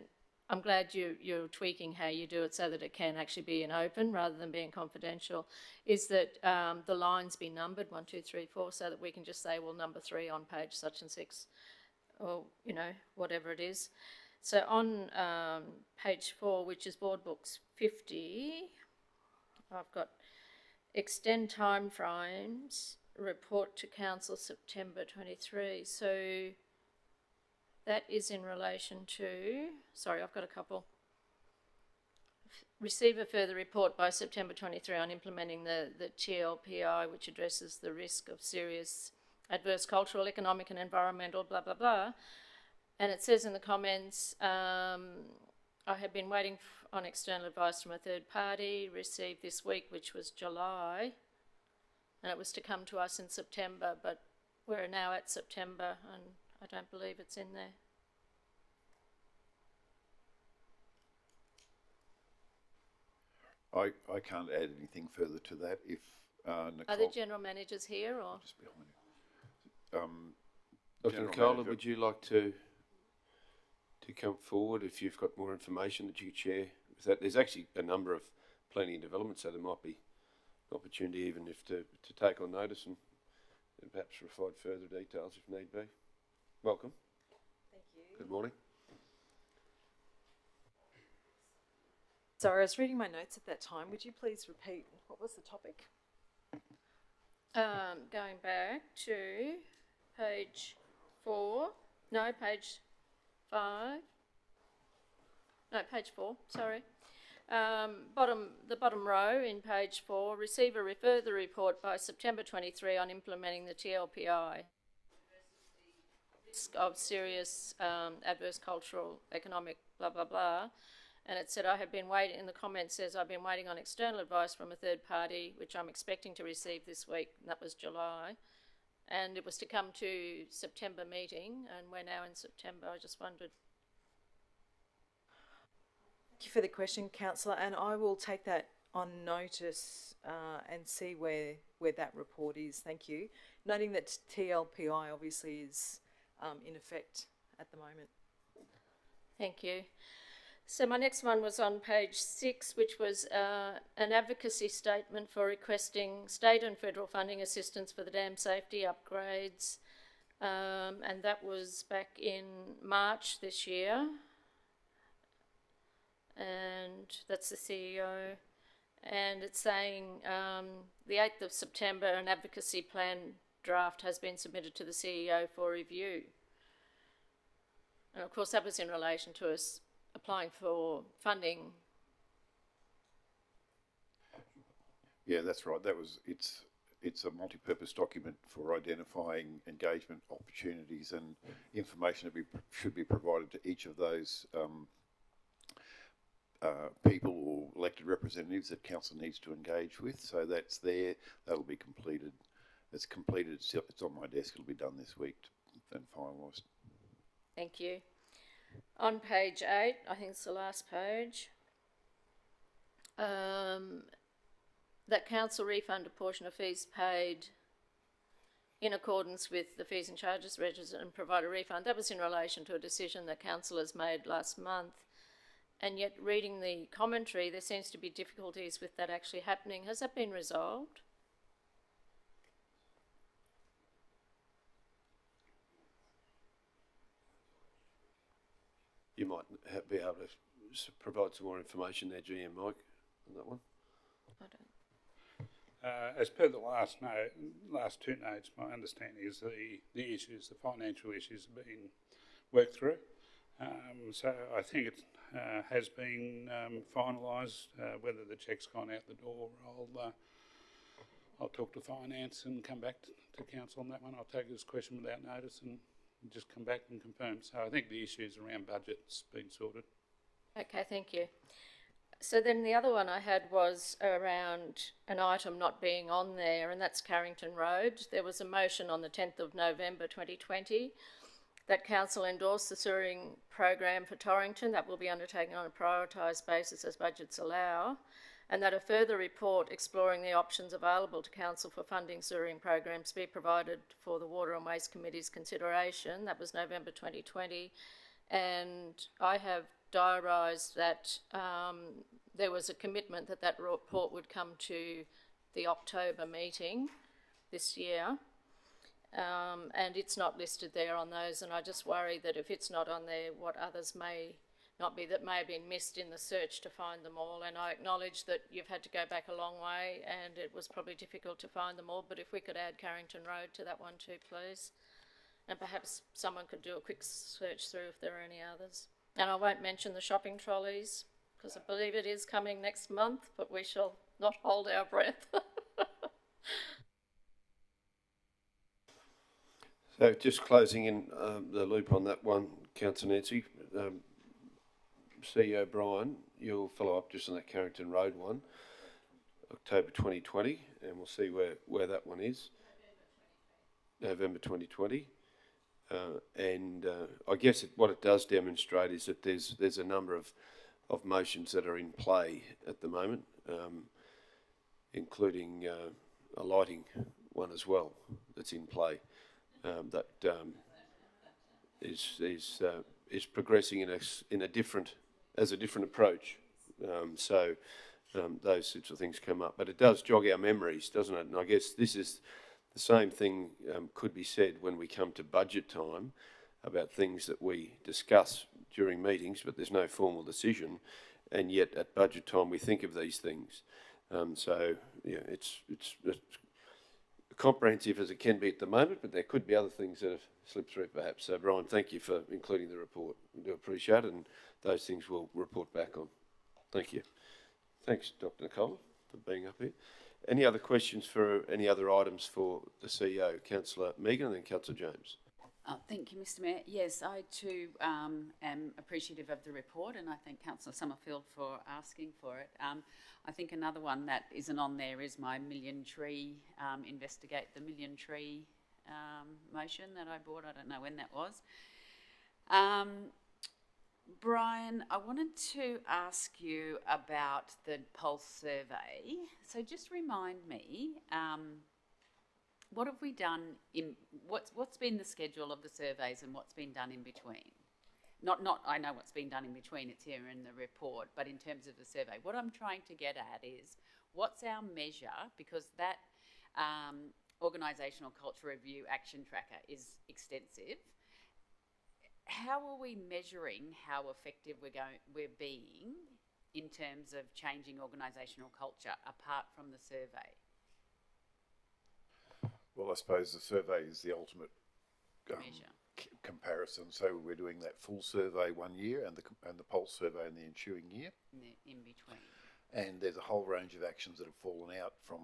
F: I'm glad you're tweaking how you do it so that it can actually be in open rather than being confidential, is that the lines be numbered 1, 2, 3, 4, so that we can just say, well, number 3 on page such and 6, or whatever it is. So on page 4, which is Board Books 50, I've got extend time frames, report to Council September 23. So that is in relation to, sorry, I've got a couple. Receive a further report by September 23 on implementing the TLPI, which addresses the risk of serious adverse cultural, economic and environmental, blah, blah, blah. And it says in the comments, I have been waiting on external advice from a third party, received this week, which was July, and it was to come to us in September, but we're now at September and I don't believe it's in there.
N: I can't add anything further to that. If Nicole,
F: are the general managers here, or
N: just behind you?
B: Dr. Nicola, would you like to come forward if you've got more information that you could share with that? There's actually a number of planning and development, so there might be an opportunity even if to take on notice and perhaps provide further details if need be. Welcome.
O: Thank you.
B: Good morning.
O: Sorry, I was reading my notes at that time. Would you please repeat what was the topic?
F: Going back to page 4, no, page 5, no, page 4, sorry. The bottom row in page 4, receive a further report by September 23 on implementing the TLPI. Risk of serious adverse cultural, economic, blah, blah, blah. And it said, I have been waiting, in the comments says, I've been waiting on external advice from a third party, which I'm expecting to receive this week, and that was July. And it was to come to September meeting, and we're now in September. I just wondered.
O: Thank you for the question, Councillor, and I will take that on notice and see where that report is. Thank you. Noting that TLPI obviously is in effect at the moment.
F: Thank you. So my next one was on page 6, which was an advocacy statement for requesting state and federal funding assistance for the dam safety upgrades, and that was back in March this year, and that's the CEO, and it's saying the 8th of September an advocacy plan draft has been submitted to the CEO for review, and of course that was in relation to us applying for funding.
N: Yeah, that's right. It's a multi-purpose document for identifying engagement opportunities, and information should be provided to each of those people or elected representatives that council needs to engage with. So that's there. That'll be completed. It's completed. It's on my desk. It'll be done this week and finalised.
F: Thank you. On page 8, I think it's the last page, that council refund a portion of fees paid in accordance with the fees and charges register and provide a refund. That was in relation to a decision that councillors made last month, and yet reading the commentary there seems to be difficulties with that actually happening. Has that been resolved?
B: You might be able to provide some more information there, GM Mike, on that one.
F: I don't.
M: As per the last two notes, my understanding is the issues, the financial issues, have been worked through. So I think it has been finalised. Whether the cheque's gone out the door, I'll talk to finance and come back to council on that one. I'll take this question without notice and just come back and confirm. So I think the issues around budget's been sorted.
F: Okay, thank you. So then the other one I had was around an item not being on there, and that's Carrington Road. There was a motion on the 10th of November 2020 that council endorsed the sewering program for Torrington that will be undertaken on a prioritised basis as budgets allow, and that a further report exploring the options available to council for funding sewering programs be provided for the Water and Waste Committee's consideration. That was November 2020, and I have diarised that there was a commitment that that report would come to the October meeting this year, and it's not listed there on those, and I just worry that if it's not on there, what others may not be that may have been missed in the search to find them all. And I acknowledge that you've had to go back a long way and it was probably difficult to find them all, but if we could add Carrington Road to that one too, please. And perhaps someone could do a quick search through if there are any others. And I won't mention the shopping trolleys because I believe it is coming next month, but we shall not hold our breath.
B: So just closing in the loop on that one, Councillor Nancy, CEO Brian, you'll follow up just on that Carrington Road one, October 2020, and we'll see where that one is. November 2020. And I guess what it does demonstrate is that there's a number of motions that are in play at the moment, including a lighting one as well that's in play that is progressing in a different approach. So those sorts of things come up, but it does jog our memories, doesn't it? And I guess this is the same thing could be said when we come to budget time about things that we discuss during meetings, but there's no formal decision, and yet at budget time we think of these things. So yeah, it's comprehensive as it can be at the moment, but there could be other things that have slipped through perhaps. So Brian, thank you for including the report. We do appreciate it, and those things we'll report back on. Thank you. Thanks, Dr. Nicola, for being up here. Any other questions for any other items for the CEO? Councillor Megan and then Councillor James.
G: Thank you, Mr Mayor. Yes, I too am appreciative of the report, and I thank Councillor Summerfield for asking for it. I think another one that isn't on there is my Million Tree, investigate the Million Tree motion that I brought. I don't know when that was. Brian, I wanted to ask you about the Pulse survey. So just remind me, what have we done what's been the schedule of the surveys and what's been done in between? I know what's been done in between, it's here in the report, but in terms of the survey, what I'm trying to get at is what's our measure, because that organisational culture review action tracker is extensive. How are we measuring how effective we're being in terms of changing organisational culture apart from the survey?
N: Well, I suppose the survey is the ultimate
G: measure.
N: Comparison. So we're doing that full survey 1 year and the pulse survey in the ensuing year.
G: In between.
N: And there's a whole range of actions that have fallen out from.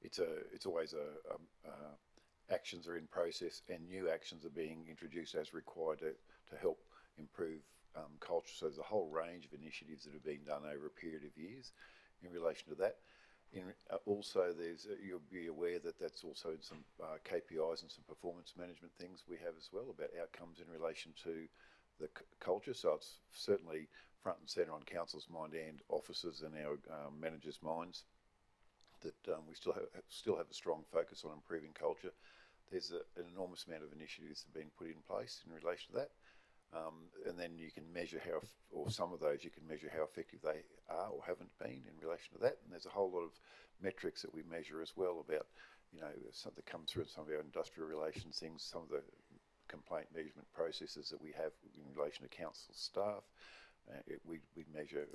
N: It's always actions are in process and new actions are being introduced as required to help improve culture. So there's a whole range of initiatives that have been done over a period of years in relation to that. Also, you'll be aware that that's also in some KPIs and some performance management things we have as well about outcomes in relation to the culture. So it's certainly front and centre on council's mind and officers and our managers' minds that we still have a strong focus on improving culture. There's an enormous amount of initiatives that have been put in place in relation to that. And then you can measure or some of those you can measure how effective they are or haven't been in relation to that. And there's a whole lot of metrics that we measure as well about, something that comes through in some of our industrial relations things, some of the complaint measurement processes that we have in relation to council staff. We measure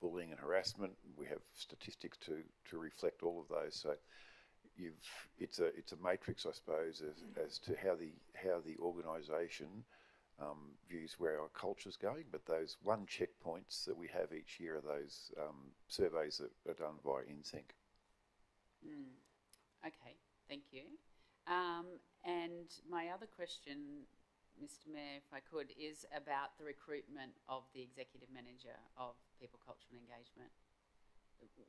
N: bullying and harassment. We have statistics to reflect all of those. So it's a matrix, I suppose, as to how the organisation views where our culture's going, but those one checkpoints that we have each year are those surveys that are done via InSync.
G: Okay, thank you. And my other question, Mr. Mayor, if I could, is about the recruitment of the Executive Manager of People, Culture and Engagement.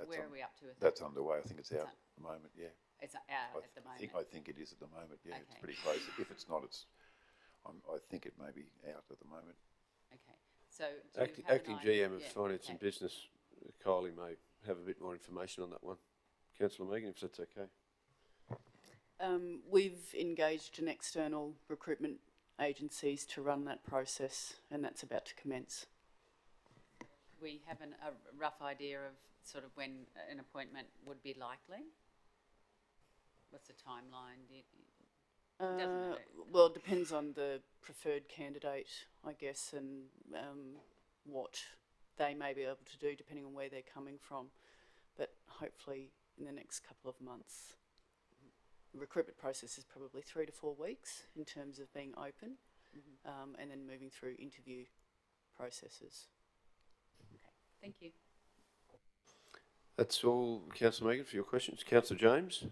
G: Where are we up to with that?
N: That's underway. I think it's out at the moment, yeah.
G: It's out at the moment?
N: I think it is at the moment, yeah.
G: Okay.
N: It's pretty close. If it's not, I think it may be out at the moment.
G: Okay. So
B: Acting GM of Finance and Business, Kylie may have a bit more information on that one. Councillor Megan, if that's okay.
P: We've engaged an external recruitment agencies to run that process, and that's about to commence.
G: We have a rough idea of sort of when an appointment would be likely? What's the timeline?
P: Well, it depends on the preferred candidate, I guess, and what they may be able to do depending on where they're coming from. But hopefully in the next couple of months. The recruitment process is probably 3 to 4 weeks in terms of being open, and then moving through interview processes.
G: Okay, thank you.
B: That's all, Councillor Megan, for your questions. Councillor James?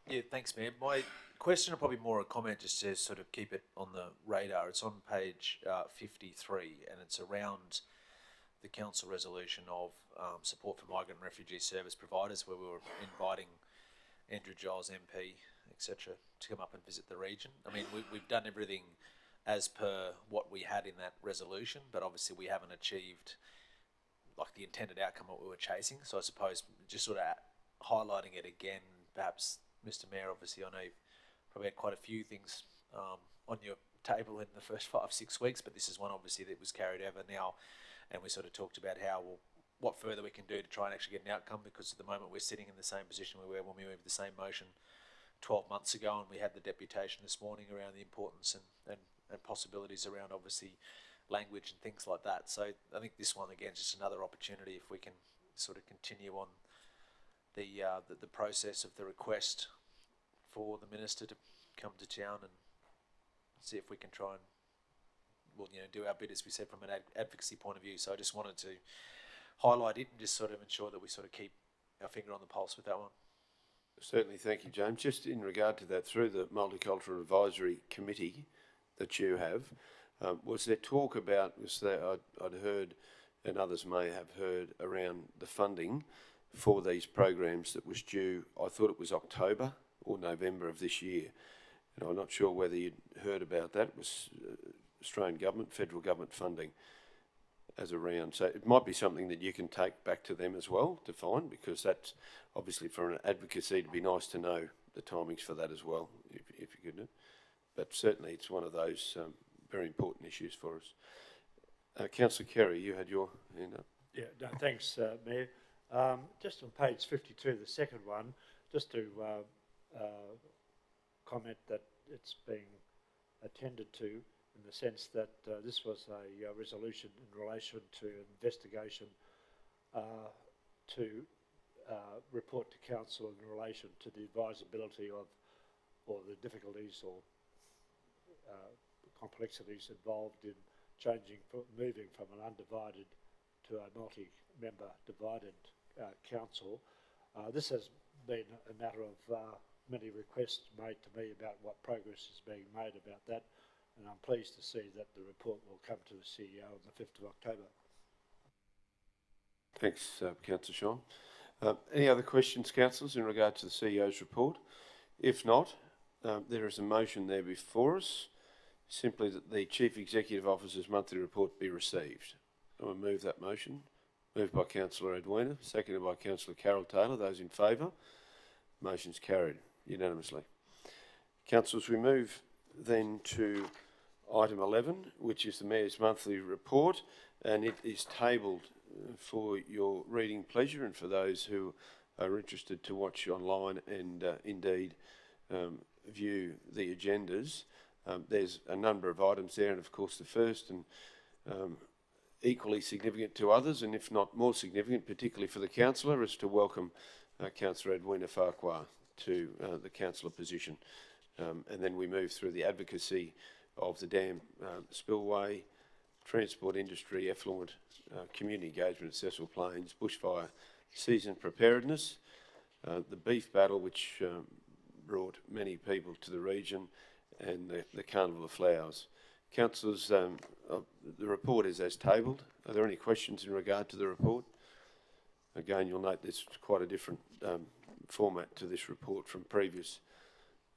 A: Yeah, thanks, Mayor. My question, or probably more a comment, just to sort of keep it on the radar. It's on page 53, and it's around the council resolution of support for migrant and refugee service providers, where we were inviting Andrew Giles MP, etc., to come up and visit the region. I mean, we've done everything as per what we had in that resolution, but obviously we haven't achieved like the intended outcome what we were chasing. So I suppose just sort of highlighting it again, perhaps, Mr. Mayor, obviously I know you've probably had quite a few things on your table in the first 5-6 weeks, but this is one obviously that was carried over now, and we sort of talked about how what further we can do to try and actually get an outcome, because at the moment we're sitting in the same position we were when we moved the same motion 12 months ago, and we had the deputation this morning around the importance and possibilities around obviously language and things like that. So I think this one again is just another opportunity if we can sort of continue on the process of the request for the Minister to come to town and see if we can try and do our bit, as we said, from an advocacy point of view. So I just wanted to highlight it and just sort of ensure that we sort of keep our finger on the pulse with that one.
B: Certainly, thank you, James. Just in regard to that, through the Multicultural Advisory Committee that you have, was there talk about, I'd heard, and others may have heard, around the funding for these programs that was due, I thought it was October or November of this year. And I'm not sure whether you'd heard about that. It was Australian government, federal government funding as a round. So it might be something that you can take back to them as well to find, because that's obviously for an advocacy, it'd be nice to know the timings for that as well, if you could. But certainly it's one of those very important issues for us. Councillor Kerry, you had your hand up.
H: Yeah, no, thanks, Mayor. Just on page 52, the second one, just to comment that it's being attended to in the sense that this was a resolution in relation to investigation to report to council in relation to the advisability of or the difficulties or complexities involved in moving from an undivided to a multi-member divided council. This has been a matter of many requests made to me about what progress is being made about that, and I'm pleased to see that the report will come to the CEO on the 5th of October.
B: Thanks, Councillor Sean. Any other questions, councillors, in regard to the CEO's report? If not, there is a motion there before us, simply that the Chief Executive Officer's monthly report be received. I will move that motion. Moved by Councillor Edwina, seconded by Councillor Carol Taylor. Those in favour? Motion's carried unanimously. Councillors, we move then to item 11, which is the Mayor's monthly report, and it is tabled for your reading pleasure and for those who are interested to watch online and indeed view the agendas. There's a number of items there, and of course the first and equally significant to others, and if not more significant, particularly for the councillor, is to welcome Councillor Edwina Farquhar to the councillor position. And then we move through the advocacy of the dam spillway, transport industry, effluent, community engagement at Cecil Plains, bushfire season preparedness, the beef battle, which brought many people to the region, and the Carnival of Flowers. Councillors, the report is as tabled. Are there any questions in regard to the report? Again, you'll note there's quite a different format to this report from previous.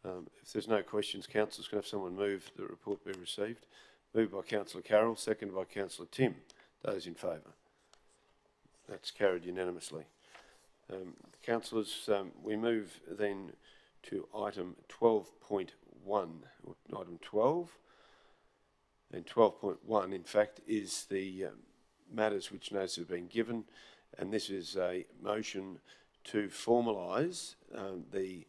B: If there's no questions, councillors, can I have someone move the report be received? Moved by Councillor Carroll, seconded by Councillor Tim. Those in favour? That's carried unanimously. Councillors, we move then to item 12.1, item 12. And 12.1, in fact, is the matters which notice have been given, and this is a motion to formalise the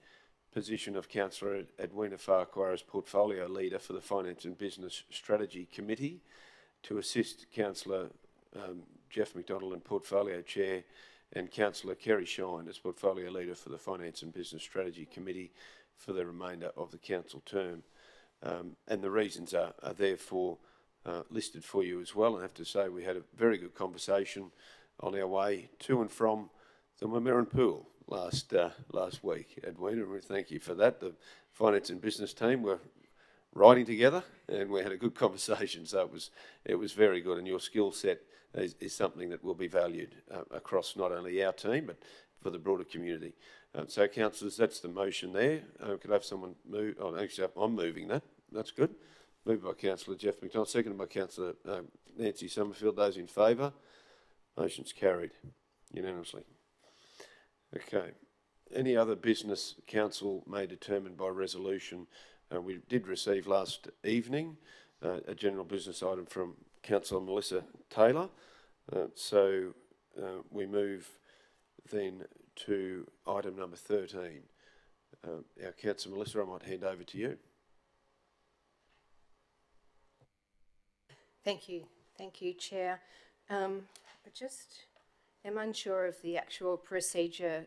B: position of Councillor Edwina Farquhar as Portfolio Leader for the Finance and Business Strategy Committee, to assist Councillor Jeff McDonald and Portfolio Chair, and Councillor Kerry Shine as Portfolio Leader for the Finance and Business Strategy Committee for the remainder of the council term. And the reasons are therefore listed for you as well. I have to say we had a very good conversation on our way to and from the Wimmera Pool last week, Edwina, and we thank you for that. The finance and business team were riding together, and we had a good conversation. So it was very good, and your skill set is something that will be valued across not only our team but for the broader community. So, councillors, that's the motion there. Could I have someone move? Oh, actually, I'm moving that. That's good. Moved by Councillor Jeff McDonald, seconded by Councillor Nancy Summerfield. Those in favour? Motion's carried unanimously. Okay. Any other business council may determine by resolution? We did receive last evening a general business item from Councillor Melissa Taylor. So we move then to item number 13. Our Councillor Melissa, I might hand over to you.
L: Thank you, Chair. I just am unsure of the actual procedure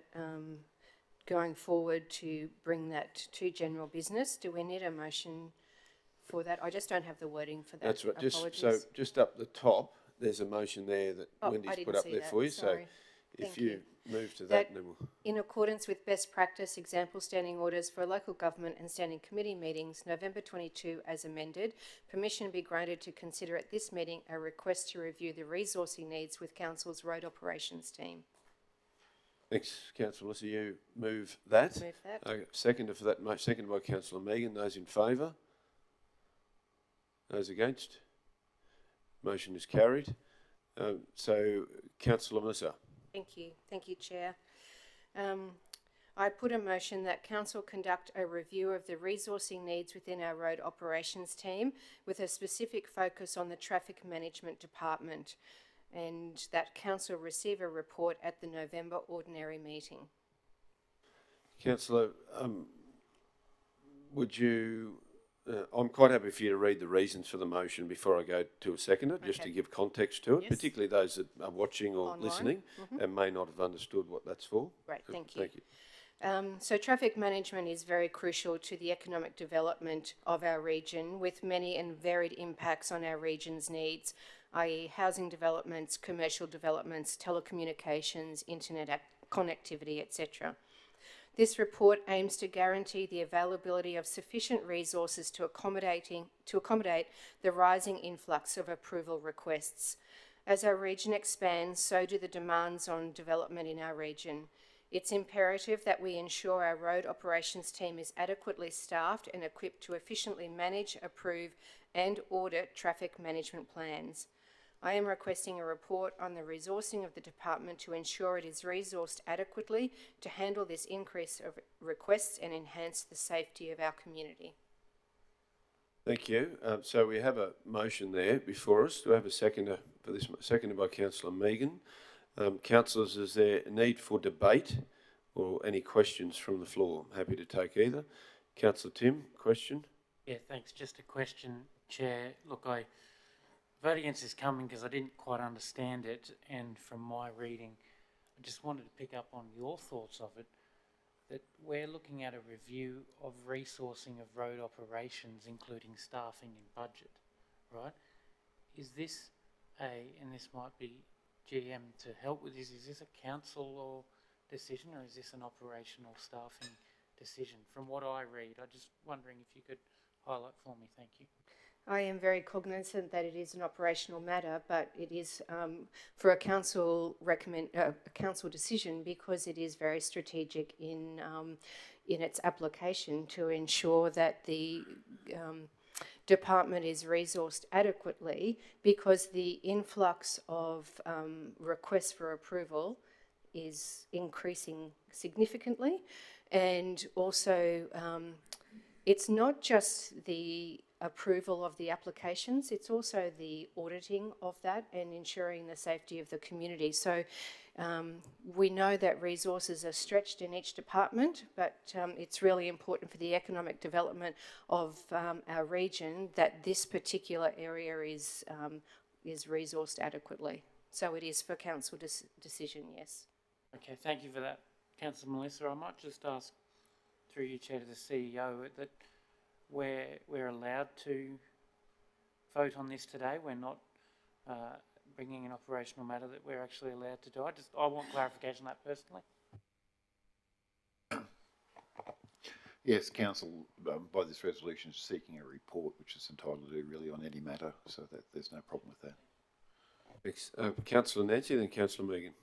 L: going forward to bring that to general business. Do we need a motion for that? I just don't have the wording for that.
B: That's right.
L: Apologies.
B: Just up the top, there's a motion there that Wendy's put up there for you.
L: Sorry.
B: So if you move to that, then we'll...
L: In accordance with best practice, example standing orders for local government and standing committee meetings, November 22 as amended, permission be granted to consider at this meeting a request to review the resourcing needs with Council's road operations team.
B: Thanks, Councillor Melissa. You move that.
L: Move that.
B: Seconded for that. Seconded by Councillor Megan. Those in favour? Those against? Motion is carried. So, Councillor Melissa.
L: Thank you, Chair. I put a motion that Council conduct a review of the resourcing needs within our road operations team with a specific focus on the traffic management department, and that Council receive a report at the November ordinary meeting.
B: Councillor, would you... I'm quite happy for you to read the reasons for the motion before I go to a seconder, just to give context to it,
L: Yes.
B: particularly those that are watching or
L: Online.
B: listening and may not have understood what that's for.
L: Great, thank you.
B: Thank you.
L: So traffic management is very crucial to the economic development of our region, with many and varied impacts on our region's needs, i.e. housing developments, commercial developments, telecommunications, internet connectivity, etc. This report aims to guarantee the availability of sufficient resources to accommodate the rising influx of approval requests. As our region expands, so do the demands on development in our region. It's imperative that we ensure our road operations team is adequately staffed and equipped to efficiently manage, approve and audit traffic management plans. I am requesting a report on the resourcing of the department to ensure it is resourced adequately to handle this increase of requests and enhance the safety of our community.
B: Thank you. So we have a motion there before us. Do I have a seconder for this? Seconded by Councillor Megan. Councillors, is there a need for debate or any questions from the floor? I'm happy to take either. Councillor Tim, question?
J: Yeah, thanks. Just a question, Chair. Look, I vote against this coming because I didn't quite understand it, and from my reading, I just wanted to pick up on your thoughts of it, that we're looking at a review of resourcing of road operations, including staffing and budget, right? Is this and this might be GM to help with this, is this a council or decision, or is this an operational staffing decision? From what I read, I'm just wondering if you could highlight for me. Thank you.
L: I am very cognizant that it is an operational matter, but it is for a council decision, because it is very strategic in its application to ensure that the department is resourced adequately, because the influx of requests for approval is increasing significantly, and also it's not just the approval of the applications, it's also the auditing of that and ensuring the safety of the community. So we know that resources are stretched in each department, but it's really important for the economic development of our region that this particular area is resourced adequately. So it is for council decision, yes.
J: Okay, thank you for that, Councillor Melissa. I might just ask, through you, Chair, to the CEO, that we're allowed to vote on this today. We're not bringing an operational matter that we're actually allowed to do. I want clarification on that personally.
N: Yes, Council, by this resolution, is seeking a report, which is entitled to do really on any matter, so that there's no problem with that.
B: Thanks. Councillor Nancy, then Councillor Megan.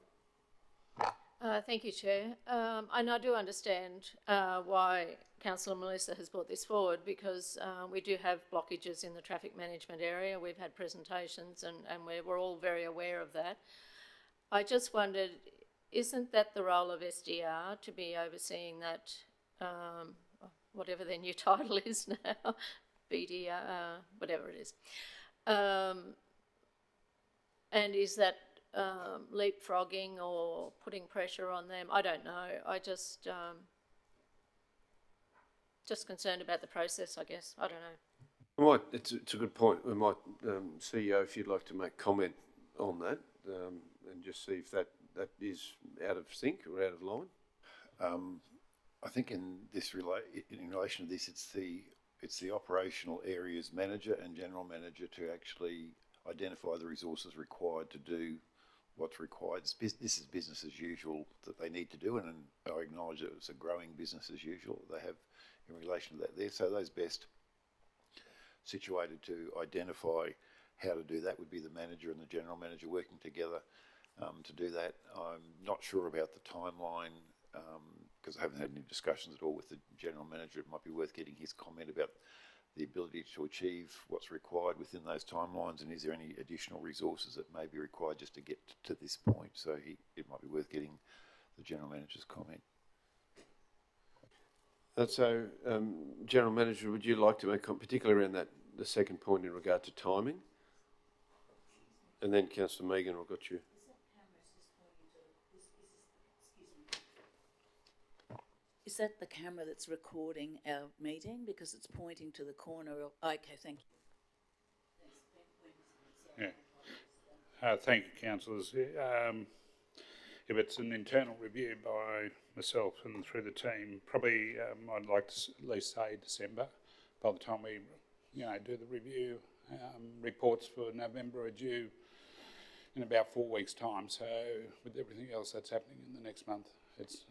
F: Thank you, Chair. And I do understand why Councillor Melissa has brought this forward, because we do have blockages in the traffic management area. We've had presentations and we're all very aware of that. I just wondered, isn't that the role of SDR to be overseeing that, whatever their new title is now, BDR, whatever it is. And is that leapfrogging or putting pressure on them? I don't know. I just concerned about the process, I guess. I don't know.
B: It's a good point. We might, CEO, if you'd like to make comment on that, and just see if that is out of sync or out of line.
N: I think in relation to this, it's the operational areas manager and general manager to actually identify the resources required to do what's required. This is business as usual that they need to do, and I acknowledge that it's a growing business as usual they have in relation to that there. So those best situated to identify how to do that would be the manager and the general manager working together to do that. I'm not sure about the timeline because I haven't had any discussions at all with the general manager. It might be worth getting his comment about the ability to achieve what's required within those timelines, and is there any additional resources that may be required just to get to this point. So it might be worth getting the general manager's comment.
B: So, General Manager, would you like to make comment, particularly around that, the second point in regard to timing? And then Councillor Megan, I've got you.
C: Is that the camera that's recording our meeting? Because it's pointing to the corner of... Okay, thank you.
M: Yeah. Thank you, councillors. If it's an internal review by myself and through the team, probably I'd like to at least say December. By the time we, do the review, reports for November are due in about 4 weeks' time. So with everything else that's happening in the next month, it's.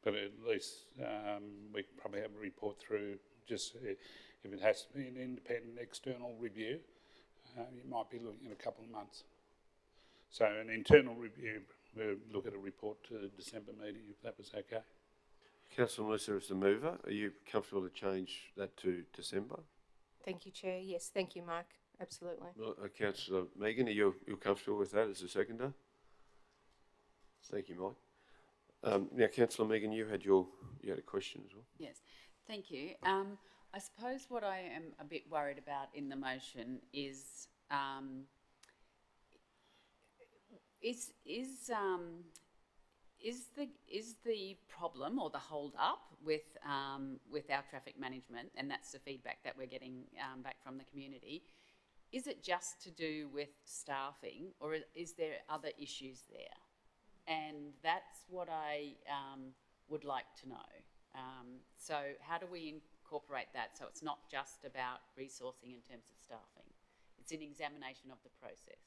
M: But at least we can probably have a report through. Just if it has to be an independent external review, you might be looking at a couple of months. So an internal review. We'll look at a report to the December meeting, if that was okay.
B: Councillor Melissa, as the mover, are you comfortable to change that to December?
L: Thank you, Chair. Yes, thank you, Mark. Absolutely.
B: Well, Councillor Megan, are you comfortable with that as a seconder? Thank you, Mike. Now, Councillor Megan, you had a question as well.
G: Yes, thank you. I suppose what I am a bit worried about in the motion is the problem or the hold up with our traffic management, and that's the feedback that we're getting back from the community. Is it just to do with staffing, or is there other issues there? And that's what I would like to know. So how do we incorporate that so it's not just about resourcing in terms of staffing? It's an examination of the process.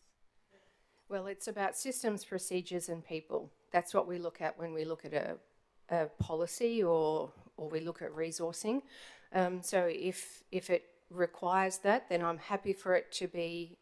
L: Well, it's about systems, procedures and people. That's what we look at when we look at a policy or we look at resourcing. So if it requires that, then I'm happy for it to be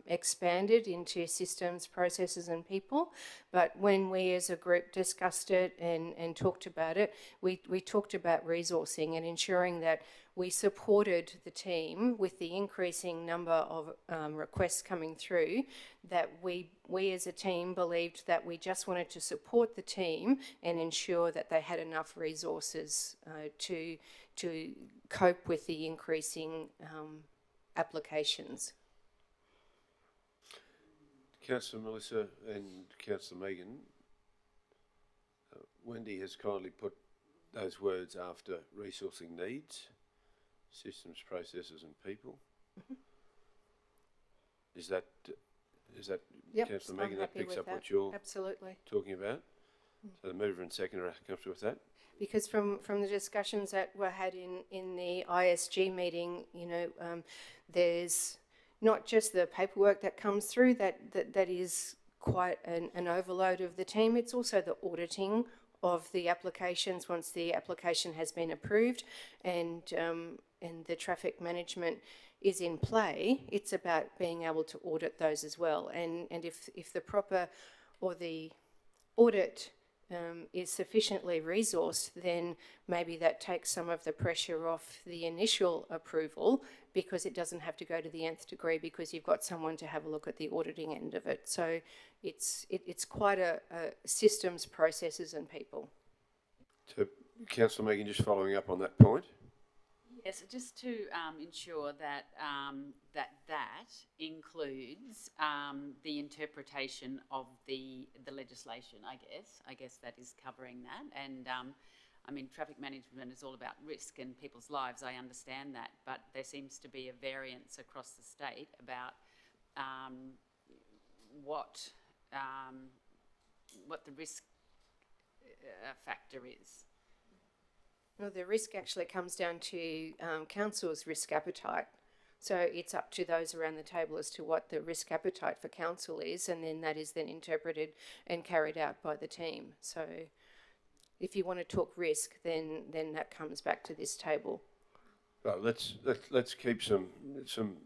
L: expanded into systems, processes and people. But when we as a group discussed it and talked about it, we talked about resourcing and ensuring that we supported the team with the increasing number of requests coming through, that we as a team believed that we just wanted to support the team and ensure that they had enough resources to cope with the increasing applications.
B: Councillor Melissa and Councillor Megan, Wendy has kindly put those words after resourcing needs, systems, processes and people. Mm-hmm. Is that
L: yep,
B: Councillor Megan, that picks up
L: that.
B: What you're
L: absolutely
B: talking about? So the mover and seconder are comfortable with that?
L: Because from the discussions that were had in the ISG meeting, there's not just the paperwork that comes through that is quite an overload of the team. It's also the auditing of the applications once the application has been approved and the traffic management is in play. It's about being able to audit those as well. And if the proper or the audit is sufficiently resourced, then maybe that takes some of the pressure off the initial approval because it doesn't have to go to the nth degree because you've got someone to have a look at the auditing end of it. So it's quite a systems, processes and people.
B: So, Councillor Megan, just following up on that point.
G: Yes, just to ensure that that includes the interpretation of the legislation. I guess that is covering that. And I mean, traffic management is all about risk and people's lives. I understand that, but there seems to be a variance across the state about what the risk factor is.
L: Well, the risk actually comes down to council's risk appetite. So it's up to those around the table as to what the risk appetite for council is, and then that is then interpreted and carried out by the team. So if you want to talk risk, then that comes back to this table.
B: Right, let's keep some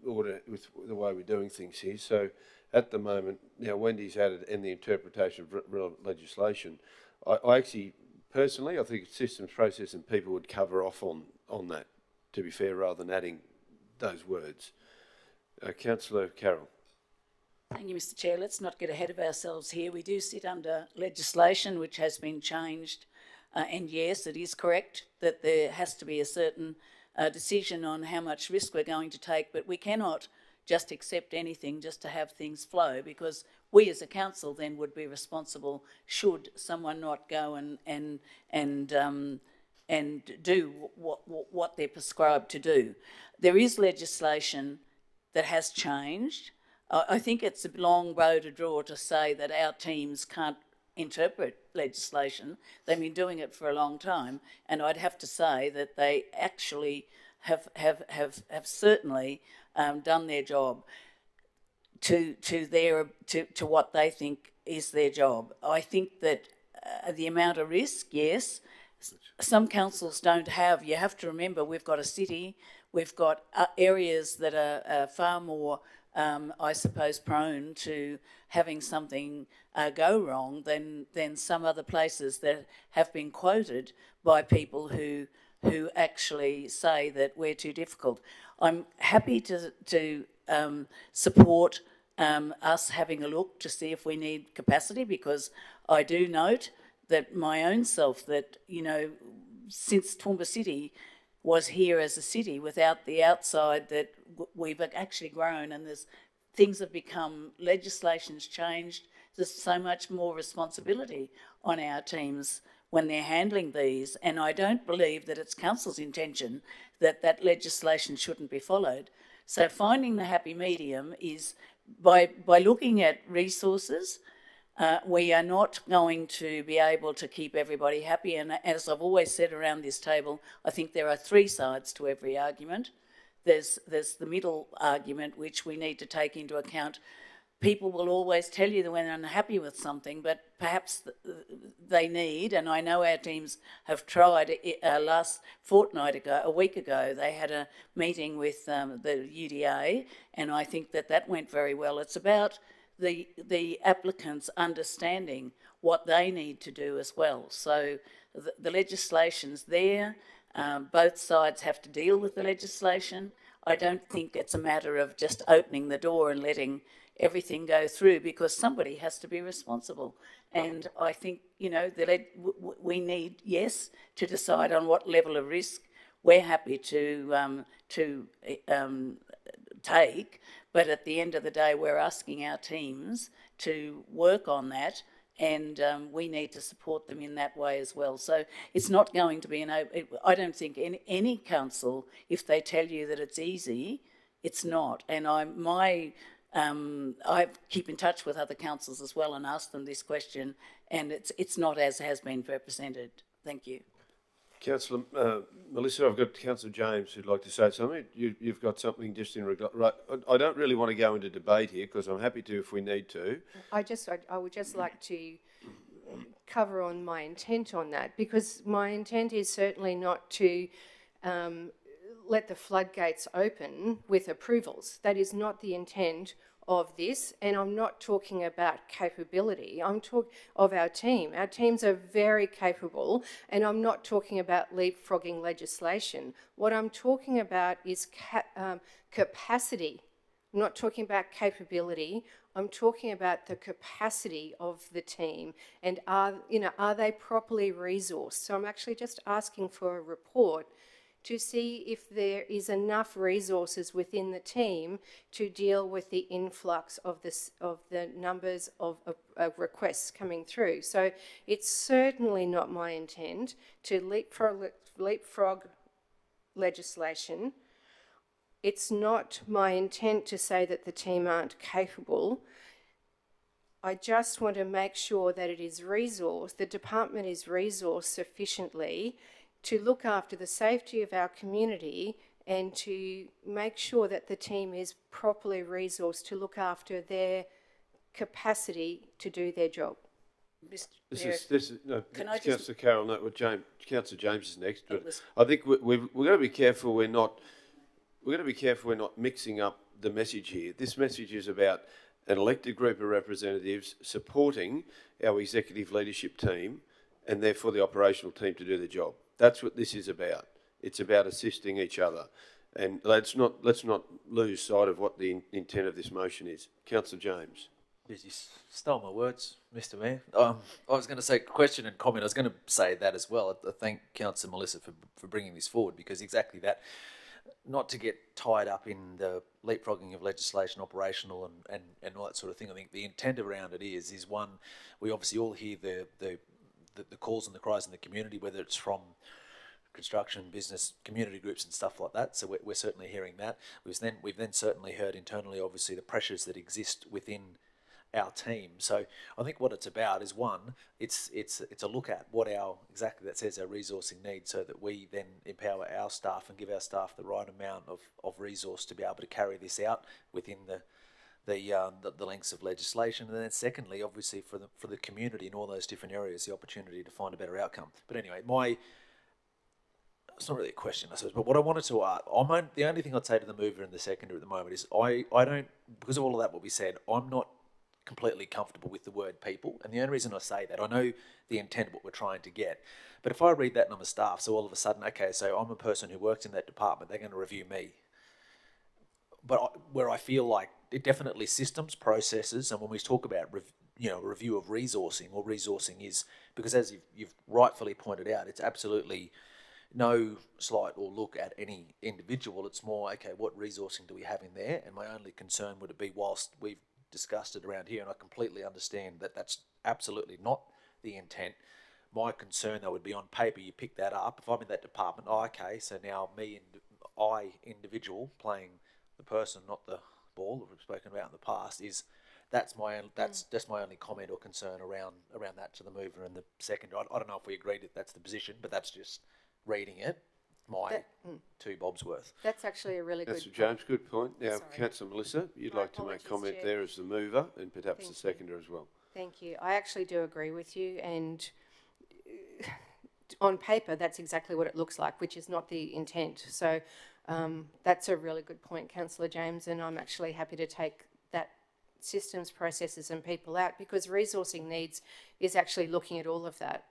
B: order with the way we're doing things here. So at the moment, Wendy's added in the interpretation of relevant legislation. I actually, personally, I think systems, process and people would cover off on that, to be fair, rather than adding those words. Councillor Carroll.
C: Thank you, Mr Chair. Let's not get ahead of ourselves here. We do sit under legislation which has been changed And yes, it is correct that there has to be a certain decision on how much risk we're going to take, but we cannot just accept anything just to have things flow, because we as a council then would be responsible should someone not go and do what they're prescribed to do. There is legislation that has changed. I think it's a long row to draw to say that our teams can't interpret legislation. They've been doing it for a long time, and I'd have to say that they actually have certainly done their job to what they think is their job. I think that the amount of risk, yes, some councils don't have. You have to remember we've got a city, we've got areas that are far more, I suppose, prone to having something go wrong than some other places that have been quoted by people who actually say that we're too difficult. I'm happy to support us having a look to see if we need capacity, because I do note that my own self, that, you know, since Toowoomba City was here as a city without the outside, that we've actually grown, and things have become, legislation's changed. There's so much more responsibility on our teams when they're handling these, and I don't believe that it's council's intention that legislation shouldn't be followed. So finding the happy medium is by looking at resources. We are not going to be able to keep everybody happy, and as I've always said around this table, I think there are three sides to every argument. There's the middle argument, which we need to take into account. People will always tell you that when they're unhappy with something, but perhaps they need, and I know our teams have tried, last fortnight ago, a week ago, they had a meeting with the UDA, and I think that went very well. It's about the applicants understanding what they need to do as well. So the legislation's there. Both sides have to deal with the legislation. I don't think it's a matter of just opening the door and letting everything go through, because somebody has to be responsible. And I think, you know, we need, yes, to decide on what level of risk we're happy to take, but at the end of the day, we're asking our teams to work on that, and we need to support them in that way as well. So it's not going to be I don't think any council, if they tell you that it's easy, it's not. And I keep in touch with other councils as well and ask them this question, and it's not as has been represented. Thank you.
B: Councillor Melissa, I've got Councillor James who'd like to say something. You've got something just in regard. Right, I don't really want to go into debate here, because I'm happy to if we need to.
L: I would just like to cover on my intent on that, because my intent is certainly not to let the floodgates open with approvals. That is not the intent of this, and I'm not talking about capability. I'm talking of our team. Our teams are very capable, and I'm not talking about leapfrogging legislation. What I'm talking about is capacity. I'm not talking about capability. I'm talking about the capacity of the team, and are they properly resourced? So I'm actually just asking for a report to see if there is enough resources within the team to deal with the influx of the numbers of requests coming through. So it's certainly not my intent to leapfrog legislation. It's not my intent to say that the team aren't capable. I just want to make sure that it is resourced, the department is resourced sufficiently to look after the safety of our community, and to make sure that the team is properly resourced to look after their capacity to do their job.
B: Councillor Carroll, no, Councillor James is next. But I think we've got to be careful. We're not mixing up the message here. This message is about an elected group of representatives supporting our executive leadership team, and therefore the operational team to do their job. That's what this is about. It's about assisting each other. And let's not lose sight of what the intent of this motion is. Councillor James.
A: Geez, you stole my words, Mr. Mayor. I was going to say question and comment. I was going to say that as well. I thank Councillor Melissa for bringing this forward, because exactly that, not to get tied up in the leapfrogging of legislation, operational and all that sort of thing. I think the intent around it is one, we obviously all hear the calls and the cries in the community, whether it's from construction, business, community groups and stuff like that. So we're certainly hearing that. We've then certainly heard internally, obviously, the pressures that exist within our team. So I think what it's about is one, it's a look at what our resourcing needs, so that we then empower our staff and give our staff the right amount of resource to be able to carry this out within the lengths of legislation. And then secondly, obviously for the community in all those different areas, the opportunity to find a better outcome. But anyway, it's not really a question, I suppose, but what I wanted to ask, the only thing I'd say to the mover and the seconder at the moment is I don't, because of all of that what we said, I'm not completely comfortable with the word people. And the only reason I say that, I know the intent of what we're trying to get, but if I read that and I'm a staff, so all of a sudden, okay, so I'm a person who works in that department, they're going to review me. But where I feel like it definitely systems, processes, and when we talk about review of resourcing, or resourcing is, because as you've rightfully pointed out, it's absolutely no slight or look at any individual. It's more, okay, what resourcing do we have in there? And my only concern would be, whilst we've discussed it around here, and I completely understand that that's absolutely not the intent, my concern though would be, on paper you pick that up, if I'm in that department, okay, so now I individual playing the person, not the ball that we've spoken about in the past, that's my only comment or concern around that to the mover and the seconder. I don't know if we agreed that that's the position, but that's just reading it, two bobs worth.
L: That's actually a really good
B: point. James, good point. Now, Councillor Melissa, you'd like to make comment
L: Chair.
B: there as the mover and perhaps the seconder as well.
L: Thank you. I actually do agree with you, and on paper that's exactly what it looks like, which is not the intent. So that's a really good point, Councillor James, and I'm actually happy to take that systems, processes and people out, because resourcing needs is actually looking at all of that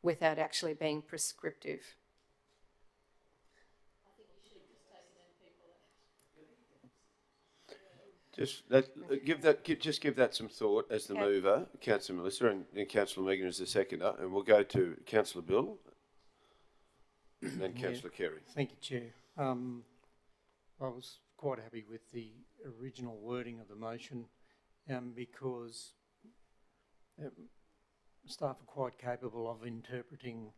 L: without actually being prescriptive.
B: Just give that some thought as the mover, Councillor Melissa, and Councillor Megan as the seconder, and we'll go to Councillor Bill and then Councillor Carey.
Q: Thank you, Chair. I was quite happy with the original wording of the motion, because staff are quite capable of interpreting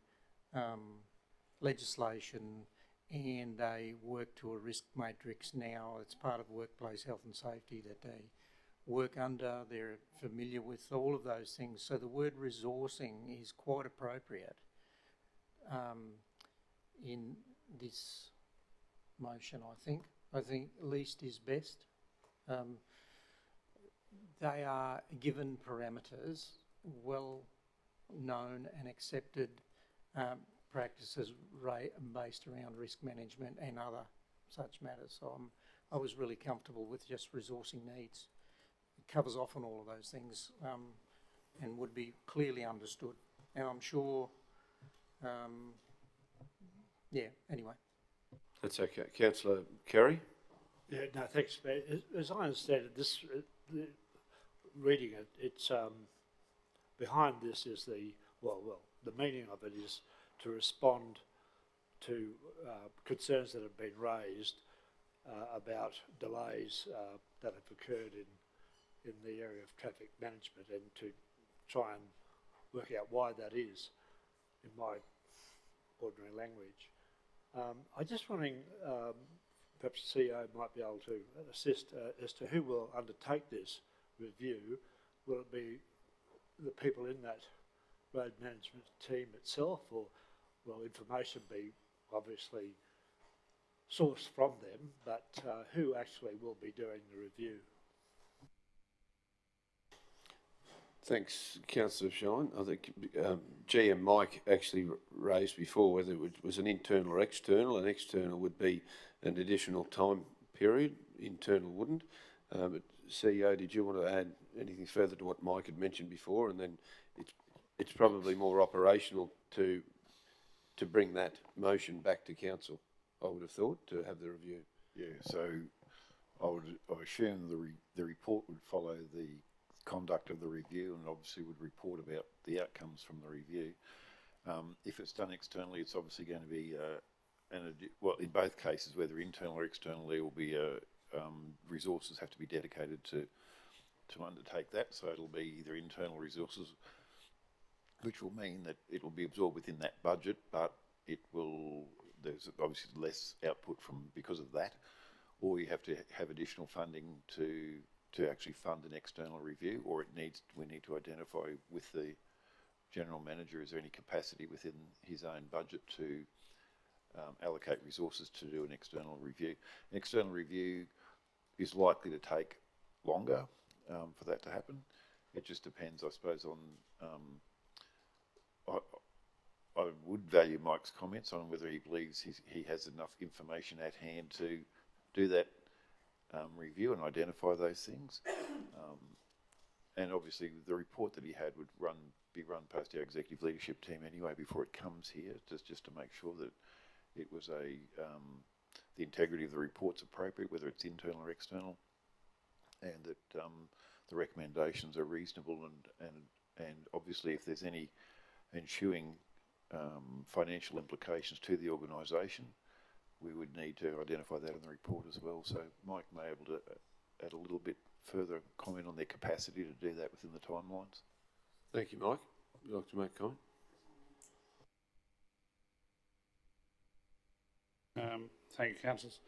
Q: legislation, and they work to a risk matrix now. It's part of workplace health and safety that they work under. They're familiar with all of those things. So the word resourcing is quite appropriate in this motion, I think. I think least is best. They are given parameters, well known and accepted practices based around risk management and other such matters. So I was really comfortable with just resourcing needs. It covers off on all of those things and would be clearly understood. And I'm sure, anyway.
B: That's okay. Councillor Carey?
H: Yeah, no, thanks, Mayor. As I understand it, reading it, it's behind this is the meaning of it is to respond to concerns that have been raised about delays that have occurred in the area of traffic management, and to try and work out why that is, in my ordinary language. I'm just wondering, perhaps the CEO might be able to assist as to who will undertake this review. Will it be the people in that road management team itself, or will information be obviously sourced from them, but who actually will be doing the review?
B: Thanks, Councillor Shine. I think GM Mike actually raised before whether it was an internal or external. An external would be an additional time period, internal wouldn't. But CEO, did you want to add anything further to what Mike had mentioned before? And then it's probably more operational to bring that motion back to council, I would have thought, to have the review.
N: Yeah, so I assume the report would follow the conduct of the review, and obviously would report about the outcomes from the review. If it's done externally, it's obviously going to be, well, in both cases, whether internal or external, there will be resources have to be dedicated to undertake that. So it'll be either internal resources, which will mean that it will be absorbed within that budget, but there's obviously less output because of that, or you have to have additional funding to actually fund an external review, or we need to identify with the General Manager, is there any capacity within his own budget to allocate resources to do an external review. An external review is likely to take longer for that to happen. It just depends, I suppose, on I would value Mike's comments on whether he believes he has enough information at hand to do that review and identify those things. And obviously the report that he had would be run past our executive leadership team anyway before it comes here, just to make sure that it was the integrity of the report's appropriate, whether it's internal or external, and that the recommendations are reasonable, and obviously if there's any ensuing financial implications to the organisation, we would need to identify that in the report as well. So Mike may be able to add a little bit further comment on their capacity to do that within the timelines.
B: Thank you, Mike. Would you like to make a comment?
M: Thank you, councillors.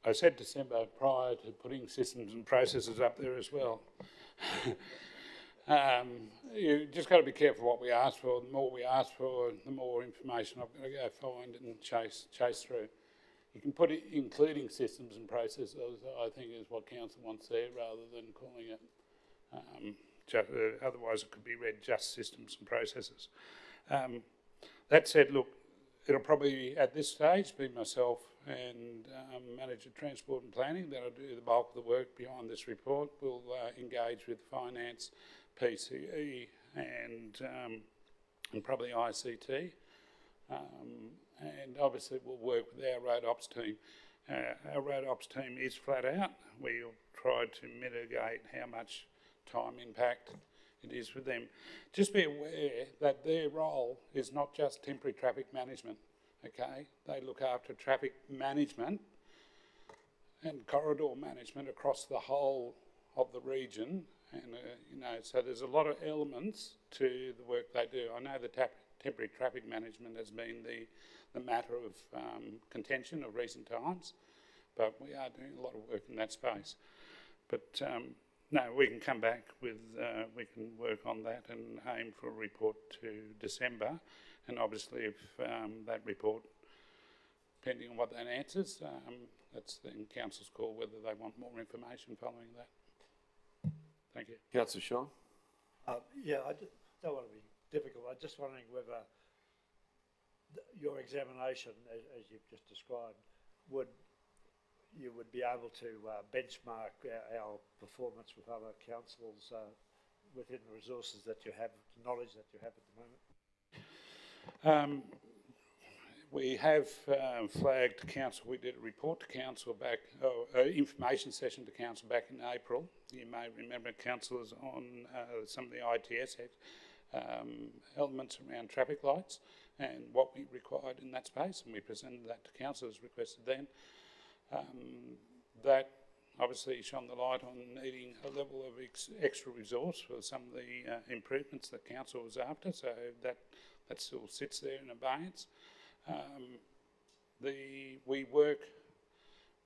M: I said December prior to putting systems and processes up there as well. You just got to be careful what we ask for. The more we ask for, the more information I've got to go find and chase through. You can put it including systems and processes, I think, is what council wants there, rather than calling it. Otherwise, it could be read just systems and processes. That said, look, it'll probably at this stage be myself and Manager Transport and Planning that'll do the bulk of the work behind this report. We'll engage with Finance, PCE, and probably ICT. And obviously we'll work with our road ops team. Our road ops team is flat out. We'll try to mitigate how much time impact it is with them. Just be aware that their role is not just temporary traffic management, okay? They look after traffic management and corridor management across the whole of the region. And, so there's a lot of elements to the work they do. I know the temporary traffic management has been the matter of contention of recent times, but we are doing a lot of work in that space. But no, we can come back with, we can work on that and aim for a report to December. And obviously if that report, depending on what that answers, that's then council's call whether they want more information following that. Thank you.
B: Councillor Shaw.
H: Yeah, I don't want to be difficult. I'm just wondering whether your examination, as you've just described, you would be able to benchmark our performance with other councils within the resources that you have, the knowledge that you have at the moment?
M: We have flagged to council. We did a report to council back, information session to council back in April. You may remember councillors on some of the ITS elements around traffic lights and what we required in that space, and we presented that to council as requested then. That obviously shone the light on needing a level of extra resource for some of the improvements that council was after, so that still sits there in abeyance. We work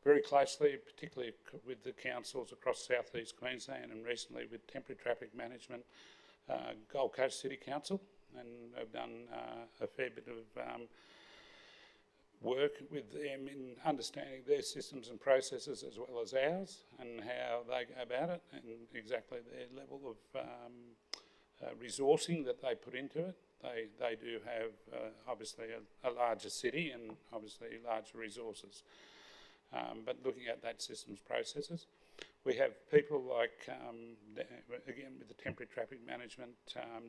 M: very closely, particularly with the councils across South East Queensland and recently with Temporary Traffic Management, Gold Coast City Council, and I've done a fair bit of work with them in understanding their systems and processes as well as ours and how they go about it and exactly their level of resourcing that they put into it. They do have obviously a larger city and obviously larger resources. But looking at that systems processes, we have people like, again with the Temporary Traffic Management,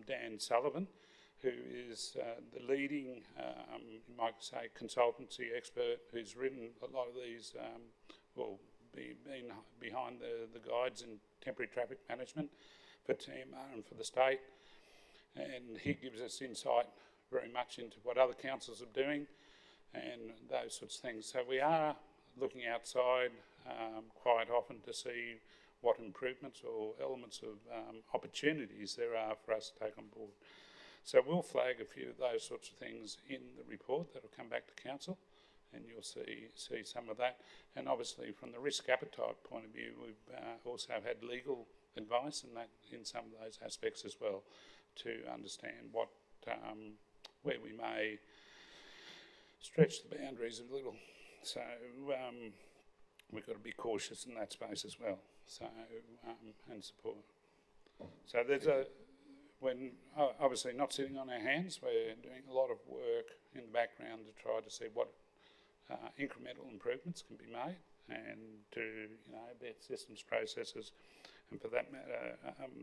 M: Dan Sullivan, who is the leading, you might say, consultancy expert who's written a lot of these, well, been behind the guides in temporary traffic management for TMR and for the state, and he gives us insight very much into what other councils are doing and those sorts of things. So we are looking outside quite often to see what improvements or elements of opportunities there are for us to take on board. So we'll flag a few of those sorts of things in the report that will come back to council, and you'll see some of that. And obviously from the risk appetite point of view, we've also had legal advice in some of those aspects as well, to understand what where we may stretch the boundaries a little. So we've got to be cautious in that space as well. So and support. So there's when obviously not sitting on our hands, we're doing a lot of work in the background to try to see what incremental improvements can be made, and to their systems, processes, and for that matter,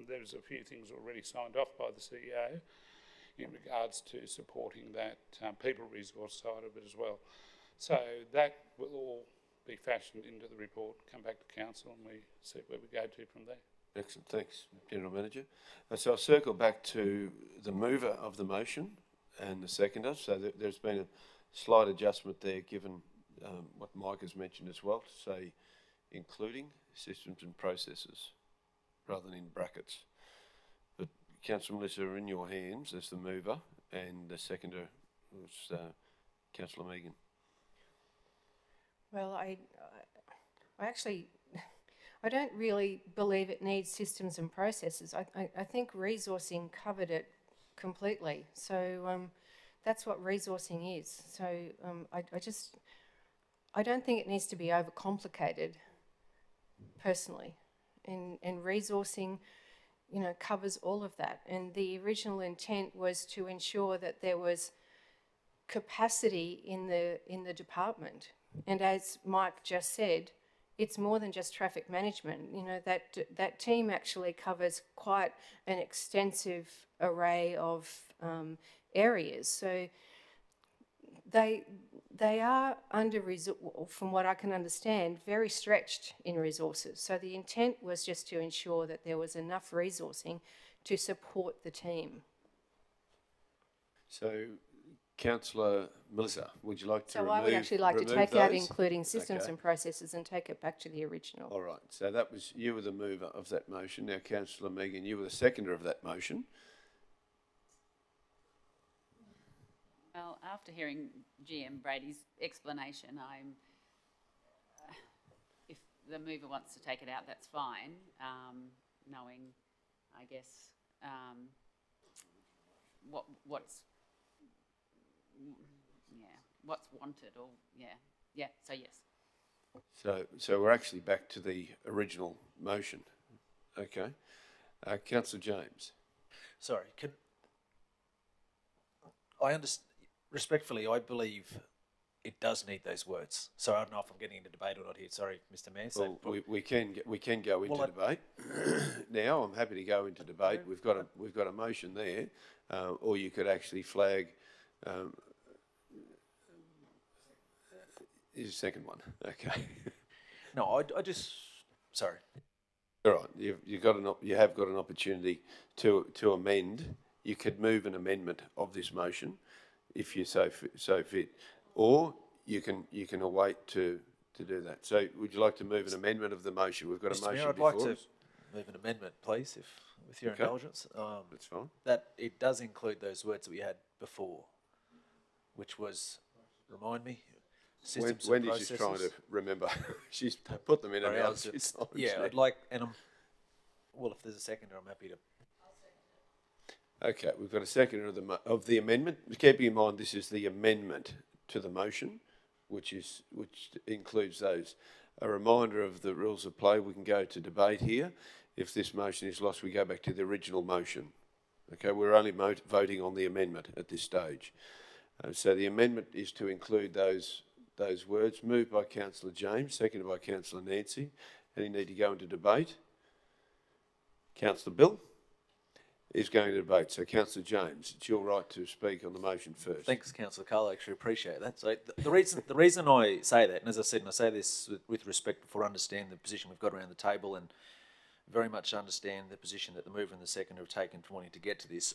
M: there's a few things already signed off by the CEO in regards to supporting that people resource side of it as well. So that will all be fashioned into the report, come back to council, and we see where we go to from there.
B: Excellent, thanks, General Manager. So I'll circle back to the mover of the motion and the seconder. So there's been a slight adjustment there, given what Mike has mentioned as well, to say including systems and processes rather than in brackets. But Councillor Melissa, in your hands as the mover, and the seconder was Councillor Megan.
L: Well, I actually, I don't really believe it needs systems and processes. I think resourcing covered it completely. So that's what resourcing is. So I don't think it needs to be overcomplicated, personally. And resourcing, covers all of that. And the original intent was to ensure that there was capacity in the department. And as Mike just said, it's more than just traffic management. That team actually covers quite an extensive array of areas. So they are from what I can understand, very stretched in resources. So the intent was just to ensure that there was enough resourcing to support the team.
B: So, Councillor Melissa, would you like to
L: I would actually like to take
B: those?
L: out including systems
B: Okay.
L: and processes and take it back to the original.
B: All right, so that was, you were the mover of that motion. Now, Councillor Megan, you were the seconder of that motion.
G: Well, after hearing GM Brady's explanation, if the mover wants to take it out, that's fine, knowing, I guess, what's wanted, or so yes.
B: So we're actually back to the original motion. Okay. Councillor James.
A: Sorry, I understand, respectfully, I believe it does need those words. So I don't know if I'm getting into debate or not here. Sorry, Mr. Mayor.
B: Well, we can go into debate now. I'm happy to go into debate. We've got a motion there, or you could actually flag. Is the second one okay?
A: No, I just sorry.
B: All right, you have got an opportunity to amend. You could move an amendment of this motion, if you so fit, or you can await to do that. So, would you like to move an amendment of the motion? We've got a
A: Mr.
B: motion
A: Mayor, I'd
B: before
A: like to
B: us.
A: move an amendment, please, with your
B: Okay.
A: indulgence.
B: That's fine.
A: That it does include those words that we had before, which was, remind me, systems and
B: Wendy's
A: processes.
B: just trying to remember. She's put them in her
A: Sorry,
B: mouth.
A: yeah, I'd like, and well, if there's a seconder, I'm happy to.
B: Okay, we've got a seconder of the amendment. Keeping in mind, this is the amendment to the motion, which includes those. A reminder of the rules of play: we can go to debate here. If this motion is lost, we go back to the original motion. Okay, we're only voting on the amendment at this stage. So the amendment is to include those words. Moved by Councillor James, seconded by Councillor Nancy. Any need to go into debate? Councillor Bill? is going to debate. So, Councillor James, it's your right to speak on the motion first.
A: Thanks, Councillor Carl. I actually appreciate that. So the reason I say that, and as I said, and I say this with respect for understanding the position we've got around the table, and very much understand the position that the mover and the seconder have taken for wanting to get to this.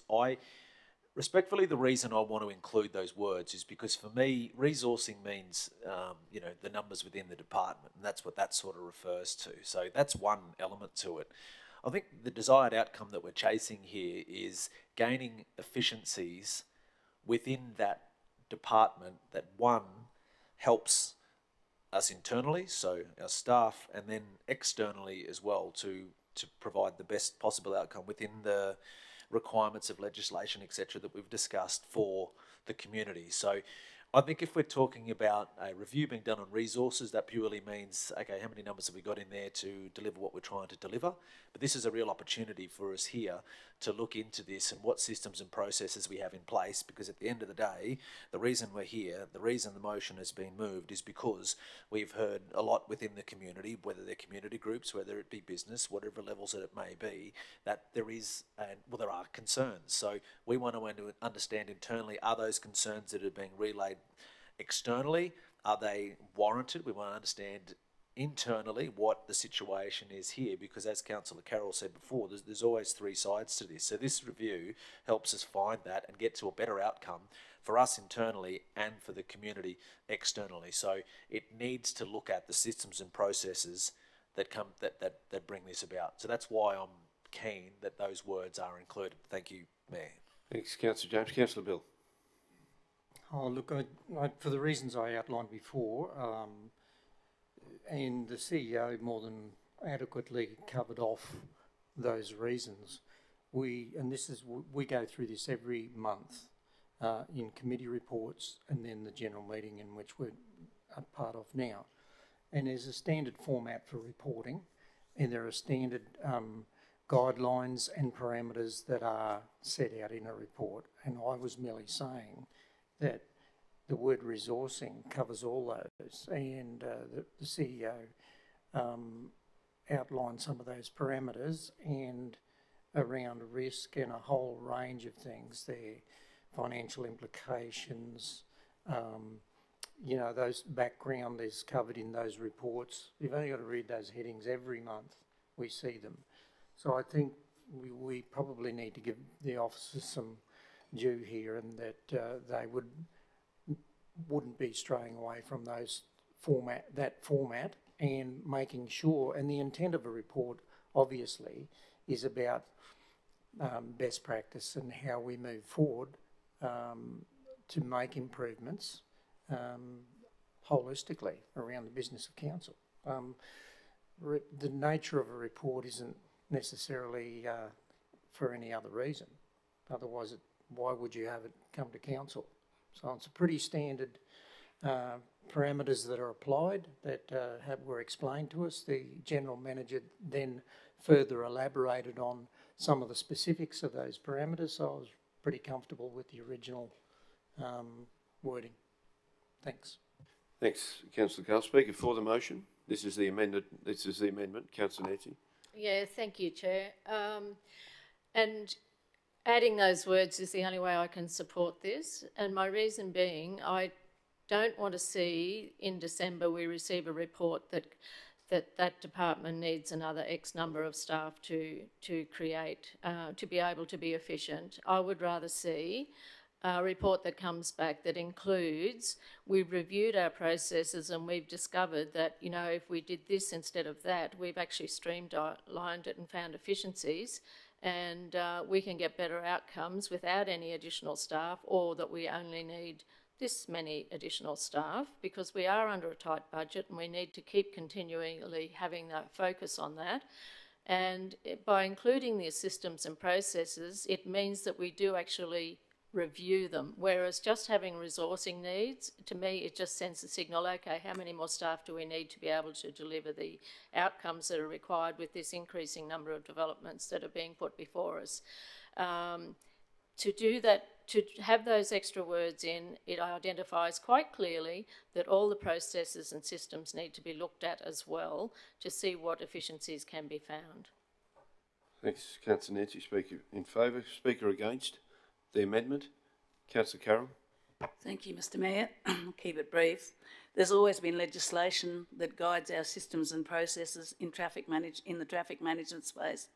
A: Respectfully, the reason I want to include those words is because for me, resourcing means, the numbers within the department, and that's what that sort of refers to. So that's one element to it. I think the desired outcome that we're chasing here is gaining efficiencies within that department that, one, helps us internally, so our staff, and then externally as well to provide the best possible outcome within the requirements of legislation, etc., that we've discussed for the community. So I think if we're talking about a review being done on resources, that purely means, okay, how many numbers have we got in there to deliver what we're trying to deliver? But this is a real opportunity for us here to look into this and what systems and processes we have in place, because at the end of the day, the reason we're here, the reason the motion has been moved is because we've heard a lot within the community, whether they're community groups, whether it be business, whatever levels that it may be, that there are concerns. So we want to understand internally, are those concerns that are being relayed externally, are they warranted? We want to understand internally what the situation is here, because as Councillor Carroll said before, there's always three sides to this. So this review helps us find that and get to a better outcome for us internally and for the community externally. So it needs to look at the systems and processes that bring this about. So that's why I'm keen that those words are included. Thank you, Mayor.
B: Thanks, Councillor James. Councillor Bill.
Q: Oh, look, for the reasons I outlined before, and the CEO more than adequately covered off those reasons. We go through this every month in committee reports and then the general meeting in which we're a part of now. And there's a standard format for reporting, and there are standard guidelines and parameters that are set out in a report. And I was merely saying that the word resourcing covers all those, and the CEO outlined some of those parameters and around risk and a whole range of things there, financial implications, those background is covered in those reports. You've only got to read those headings every month, we see them. So I think we probably need to give the officers some due here, and that they wouldn't be straying away from that format and making sure, and the intent of a report obviously is about best practice and how we move forward to make improvements holistically around the business of council. The nature of a report isn't necessarily for any other reason. Otherwise, why would you have it come to council? So it's a pretty standard parameters that are applied that were explained to us. The General Manager then further elaborated on some of the specifics of those parameters, so I was pretty comfortable with the original wording. Thanks.
B: Thanks, Councillor Carl. Speaker for the motion. This is the amendment. Councillor Nancy.
F: Yeah, thank you, Chair. And adding those words is the only way I can support this. And my reason being, I don't want to see in December we receive a report that department needs another X number of staff to create, to be able to be efficient. I would rather see a report that comes back that includes, we've reviewed our processes and we've discovered that, if we did this instead of that, we've actually streamlined it and found efficiencies, and we can get better outcomes without any additional staff, or that we only need this many additional staff, because we are under a tight budget and we need to keep continually having that focus on that. And by including these systems and processes, it means that we do actually review them, whereas just having resourcing needs, to me it just sends a signal, okay, how many more staff do we need to be able to deliver the outcomes that are required with this increasing number of developments that are being put before us. To do that, to have those extra words in, it identifies quite clearly that all the processes and systems need to be looked at as well to see what efficiencies can be found.
B: Thanks, Councillor Nancy. Speaker in favour. Speaker against the amendment. Councillor Carroll.
C: Thank you, Mr Mayor. I'll keep it brief. There's always been legislation that guides our systems and processes in the traffic management space.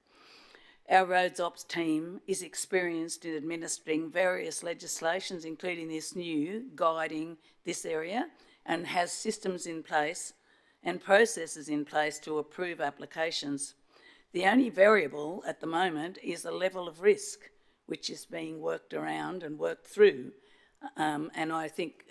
C: Our roads ops team is experienced in administering various legislations, including this new, guiding this area, and has systems in place and processes in place to approve applications. The only variable at the moment is the level of risk, which is being worked around and worked through. And I think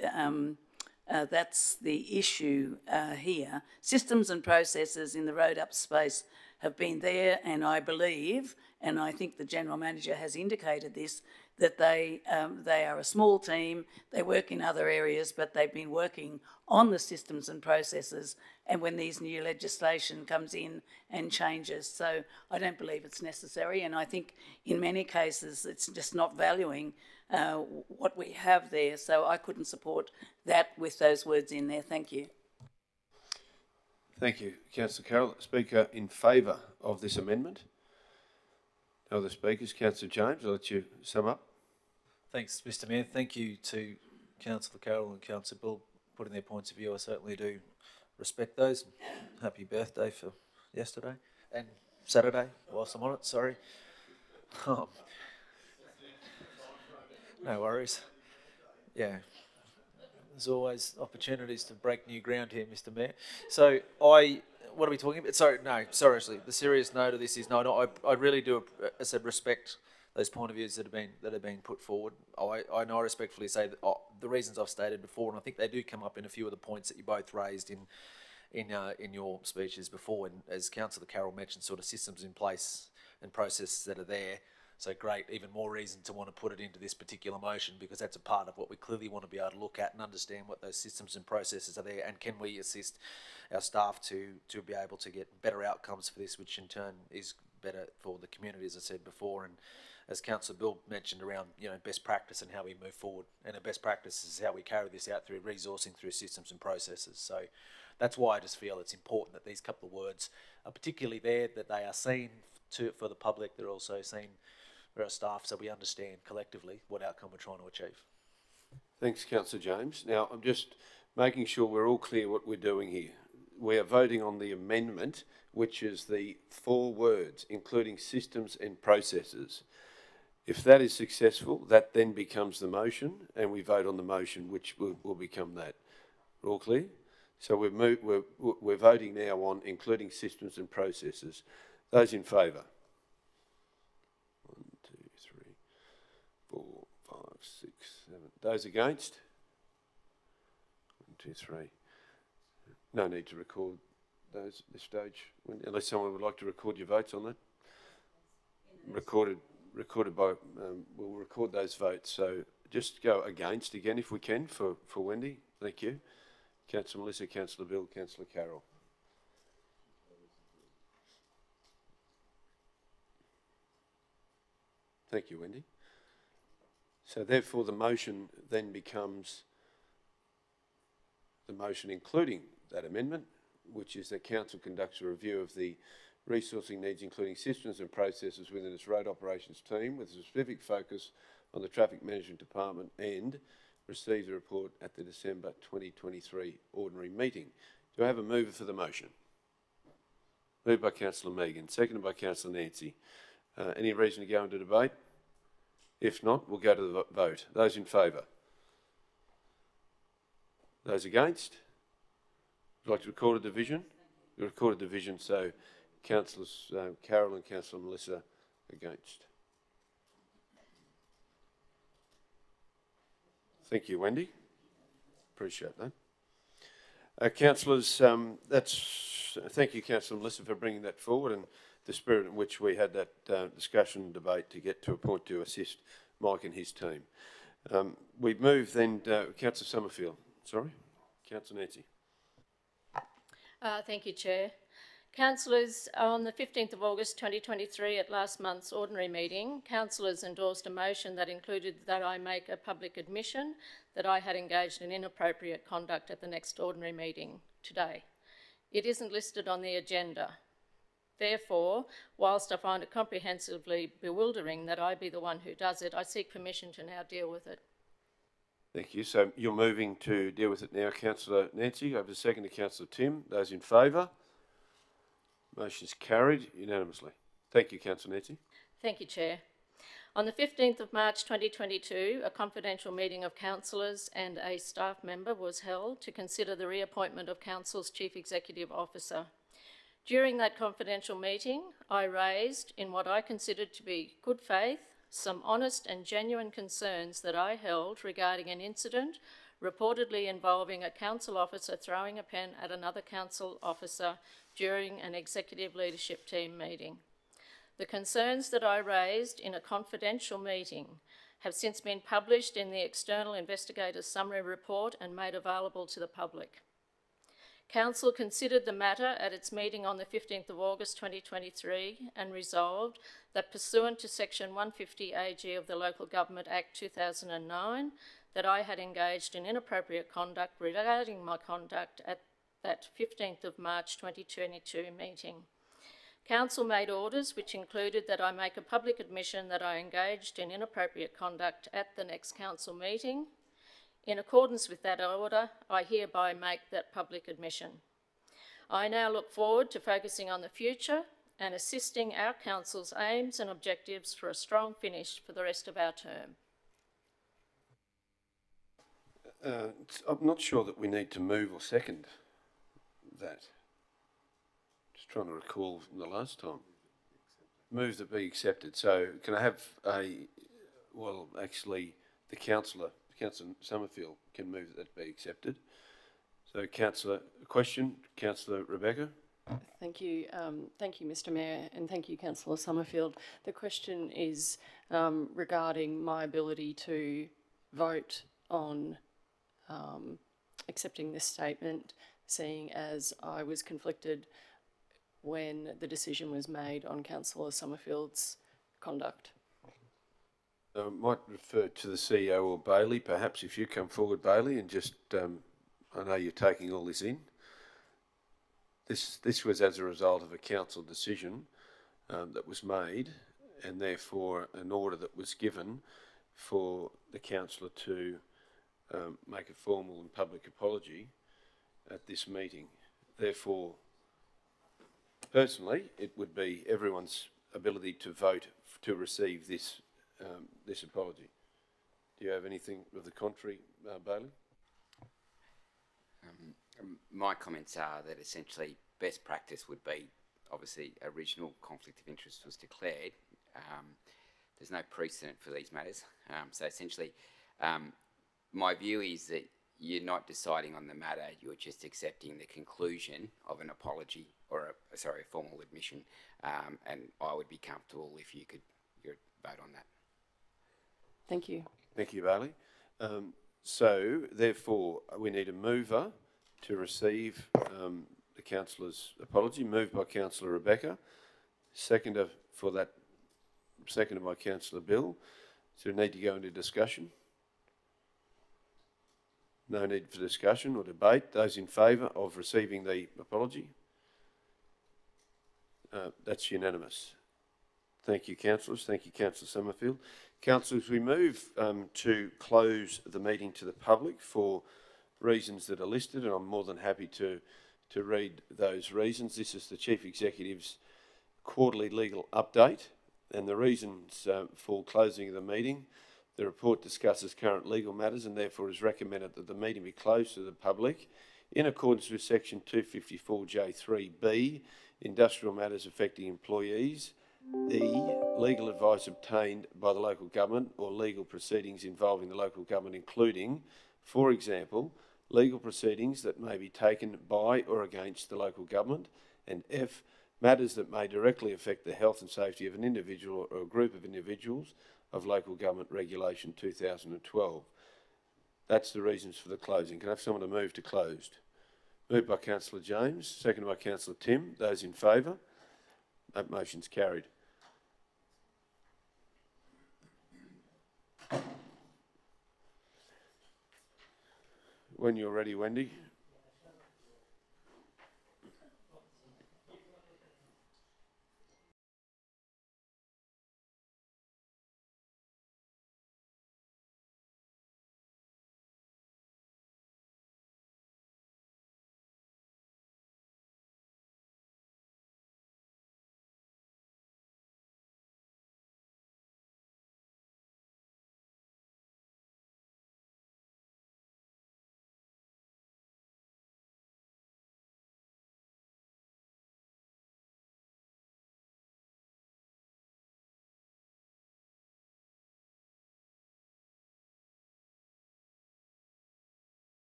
C: that's the issue here. Systems and processes in the road up space have been there, and I believe, and I think the General Manager has indicated this, that they are a small team, they work in other areas, but they've been working on the systems and processes, and when these new legislation comes in and changes. So I don't believe it's necessary, and I think in many cases it's just not valuing what we have there. So I couldn't support that with those words in there. Thank you.
B: Thank you, Councillor Carroll. Speaker in favour of this amendment. No other speakers. Councillor James, I'll let you sum up.
A: Thanks, Mr Mayor. Thank you to Councillor Carroll and Councillor Bill putting their points of view. I certainly do respect those. Happy birthday for yesterday and Saturday, whilst I'm on it, sorry. No worries. Yeah. There's always opportunities to break new ground here, Mr Mayor. So what are we talking about? Sorry, seriously, the serious note of this is no, I really do, as I said, respect those point of views that have been put forward. I know I respectfully say that the reasons I've stated before, and I think they do come up in a few of the points that you both raised in your speeches before, and as Councillor Carroll mentioned, sort of systems in place and processes that are there. So great, even more reason to want to put it into this particular motion, because that's a part of what we clearly want to be able to look at and understand what those systems and processes are there, and can we assist our staff to be able to get better outcomes for this, which in turn is better for the community, as I said before. And as Councillor Bill mentioned around, best practice and how we move forward, and a best practice is how we carry this out through resourcing, through systems and processes. So that's why I just feel it's important that these couple of words are particularly there, that they are seen for the public, they're also seen for our staff, so we understand collectively what outcome we're trying to achieve.
B: Thanks, Councillor James. Now, I'm just making sure we're all clear what we're doing here. We are voting on the amendment, which is the 4 words, including systems and processes. If that is successful, that then becomes the motion, and we vote on the motion, which will become that. We're all clear? So we're voting now on including systems and processes. Those in favour? 1, 2, 3, 4, 5, 6, 7. Those against? 1, 2, 3. No need to record those at this stage, unless someone would like to record your votes on that. Recorded by, we'll record those votes. So just go against again if we can for Wendy. Thank you. Councillor Melissa, Councillor Bill, Councillor Carroll. Thank you, Wendy. So therefore the motion then becomes the motion including that amendment, which is that Council conducts a review of the resourcing needs, including systems and processes within its road operations team, with a specific focus on the Traffic Management Department, and receives a report at the December 2023 ordinary meeting. Do I have a mover for the motion? Moved by Councillor Megan, seconded by Councillor Nancy. Any reason to go into debate? If not, we'll go to the vote. Those in favour? Those against? Would you like to record a division? You record a division, so Councillors Carroll and Councillor Melissa against. Thank you, Wendy. Appreciate that. Councillors, thank you, Councillor Melissa, for bringing that forward, and the spirit in which we had that discussion and debate to get to a point to assist Mike and his team. We move then to Councillor Summerfield. Sorry, Councillor Nancy.
F: Thank you, Chair. Councillors, on the 15th of August 2023 at last month's ordinary meeting, councillors endorsed a motion that included that I make a public admission that I had engaged in inappropriate conduct at the next ordinary meeting today. It isn't listed on the agenda. Therefore, whilst I find it comprehensively bewildering that I be the one who does it, I seek permission to now deal with it.
B: Thank you. So you're moving to deal with it now, Councillor Nancy. Over a second to Councillor Tim. Those in favour? Motion's carried unanimously. Thank you, Councillor Nancy.
F: Thank you, Chair. On the 15th of March 2022, a confidential meeting of councillors and a staff member was held to consider the reappointment of Council's Chief Executive Officer. During that confidential meeting, I raised, in what I considered to be good faith, some honest and genuine concerns that I held regarding an incident reportedly involving a council officer throwing a pen at another council officer during an executive leadership team meeting. The concerns that I raised in a confidential meeting have since been published in the External Investigator's Summary Report and made available to the public. Council considered the matter at its meeting on the 15th of August 2023 and resolved that pursuant to Section 150 AG of the Local Government Act 2009, that I had engaged in inappropriate conduct regarding my conduct at that 15th of March 2022 meeting. Council made orders which included that I make a public admission that I engaged in inappropriate conduct at the next council meeting. In accordance with that order, I hereby make that public admission. I now look forward to focusing on the future and assisting our council's aims and objectives for a strong finish for the rest of our term.
B: I'm not sure that we need to move or second that. Just trying to recall from the last time. Move that be accepted. So can I have well, actually, the Councillor Summerfield can move that be accepted. So Councillor, question, Councillor Rebecca.
D: Thank you, Mr. Mayor, and thank you, Councillor Summerfield. The question is regarding my ability to vote on accepting this statement, seeing as I was conflicted when the decision was made on Councillor Summerfield's conduct.
B: Might refer to the CEO or Bailey, perhaps, if you come forward, Bailey, and just, I know you're taking all this in. This was as a result of a council decision that was made, and therefore an order that was given for the councillor to make a formal and public apology at this meeting. Therefore, personally, it would be everyone's ability to vote to receive this this apology. Do you have anything of the contrary, Bailey?
R: My comments are that essentially best practice would be, obviously, original conflict of interest was declared. There's no precedent for these matters. So essentially, my view is that you're not deciding on the matter, you're just accepting the conclusion of an apology or a formal admission, and I would be comfortable if you could vote on that.
D: Thank you.
B: Thank you, Bailey. So, therefore, we need a mover to receive the councillor's apology. Moved by Councillor Rebecca. Seconder for that, seconded by Councillor Bill. Is there a need to go into discussion? No need for discussion or debate. Those in favour of receiving the apology? That's unanimous. Thank you, councillors. Thank you, Councillor Summerfield. Councillors, we move to close the meeting to the public for reasons that are listed, and I'm more than happy to read those reasons. This is the Chief Executive's quarterly legal update, and the reasons for closing of the meeting. The report discusses current legal matters and therefore is recommended that the meeting be closed to the public in accordance with Section 254J3B, Industrial Matters Affecting Employees, E, legal advice obtained by the local government or legal proceedings involving the local government, including, for example, legal proceedings that may be taken by or against the local government, and F, matters that may directly affect the health and safety of an individual or a group of individuals of Local Government Regulation 2012. That's the reasons for the closing. Can I have someone to move to closed? Moved by Councillor James, seconded by Councillor Tim. Those in favour? That motion's carried. When you're ready, Wendy.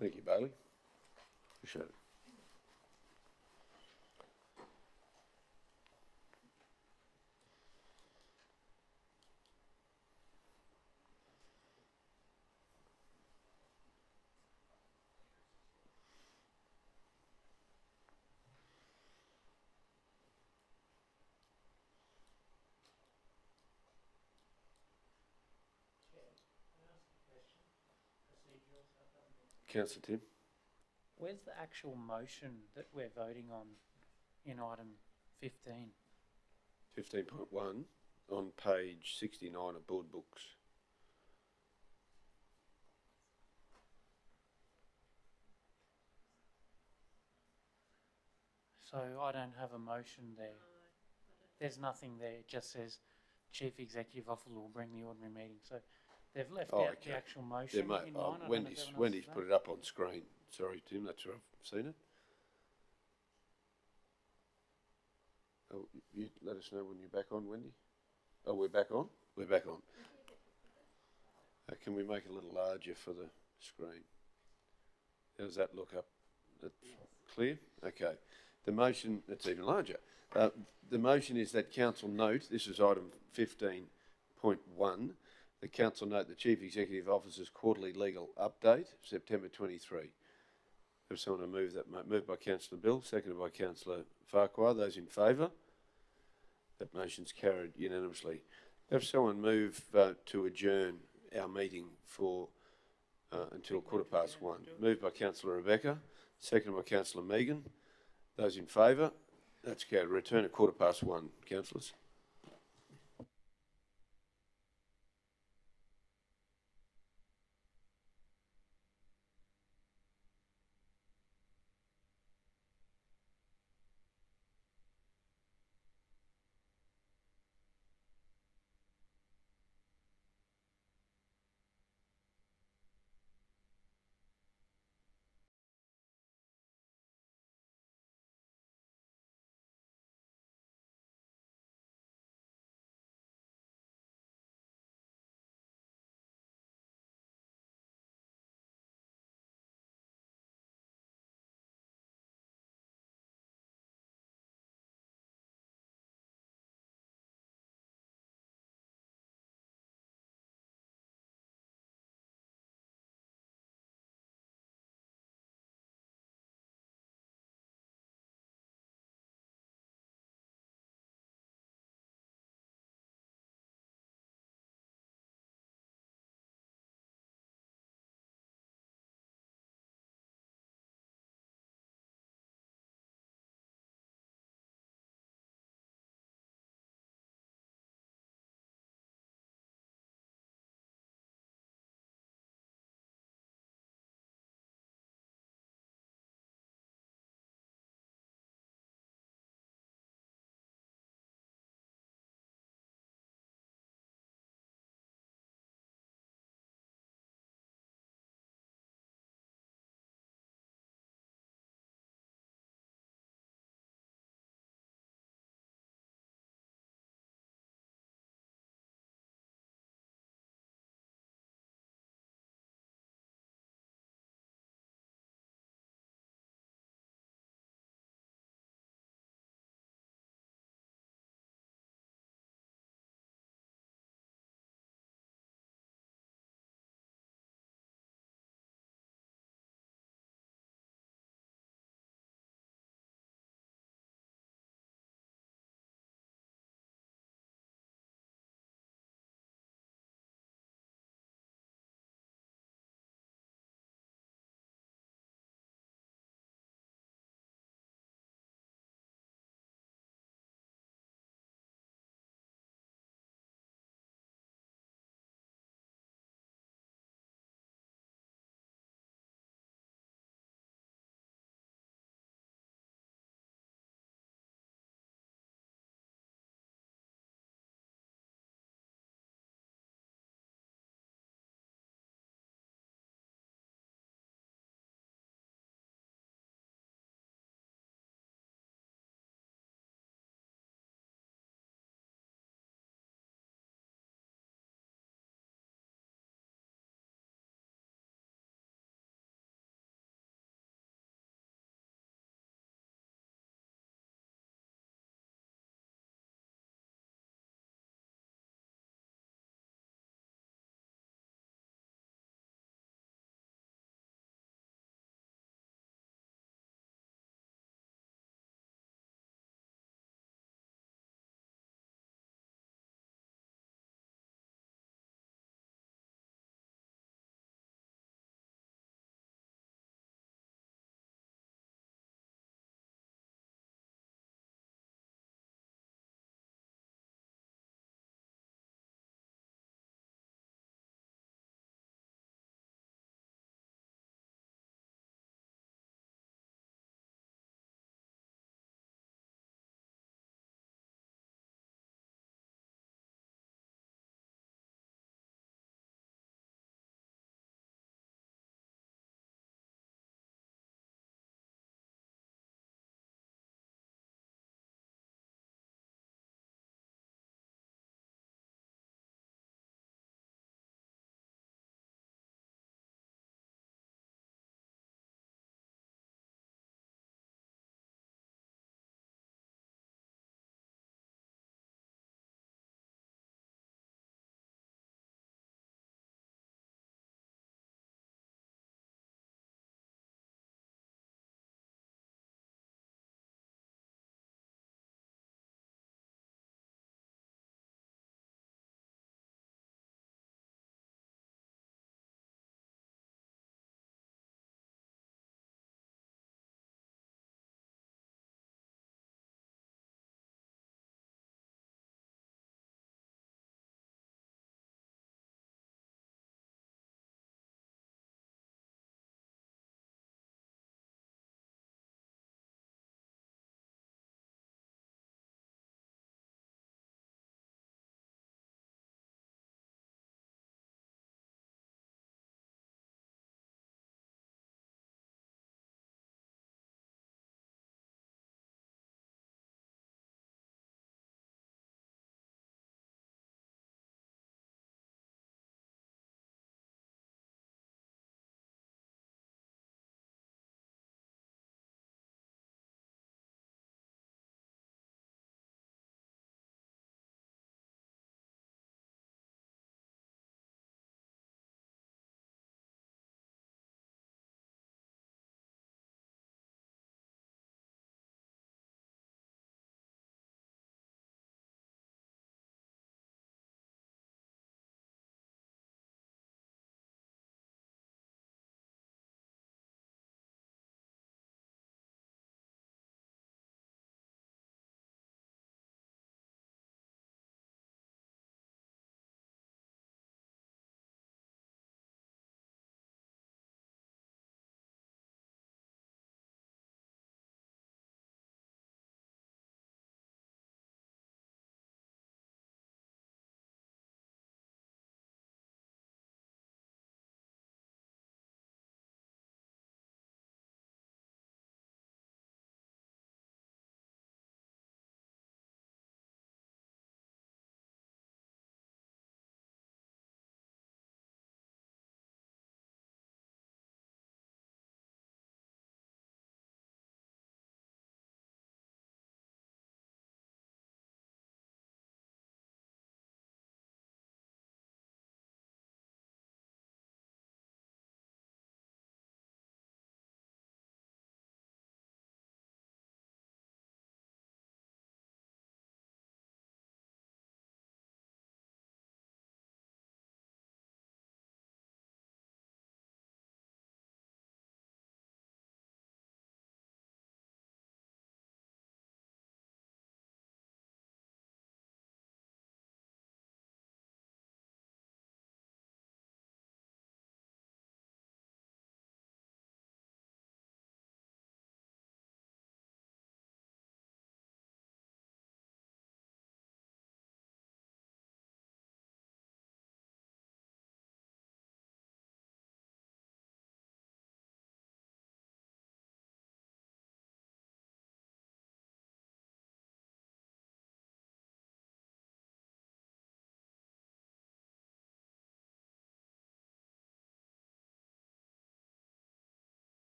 B: Thank you, Bailey. Appreciate it. Councillor Tim.
J: Where's the actual motion that we're voting on in item 15?
B: 15.1 on page 69 of board books.
J: So I don't have a motion there. There's nothing there. It just says Chief Executive Officer will bring the ordinary meeting. So they've left out the actual motion in mine. I don't know if everyone else
B: Wendy's
J: has
B: put it up on screen. Sorry, Tim, that's where I've seen it. Oh, you let us know when you're back on, Wendy. Oh, we're back on? We're back on. Can we make it a little larger for the screen? How does that look up? That's clear? Okay. The motion, that's even larger. The motion is that council note, this is item 15.1, the council note the Chief Executive Officer's quarterly legal update, September 23. Have someone to move that? Moved by Councillor Bill, seconded by Councillor Farquhar. Those in favour? That motion's carried unanimously. Have someone move to adjourn our meeting for until 1:15. Moved by Councillor Rebecca, seconded by Councillor Megan. Those in favour? That's carried. Return at 1:15, councillors.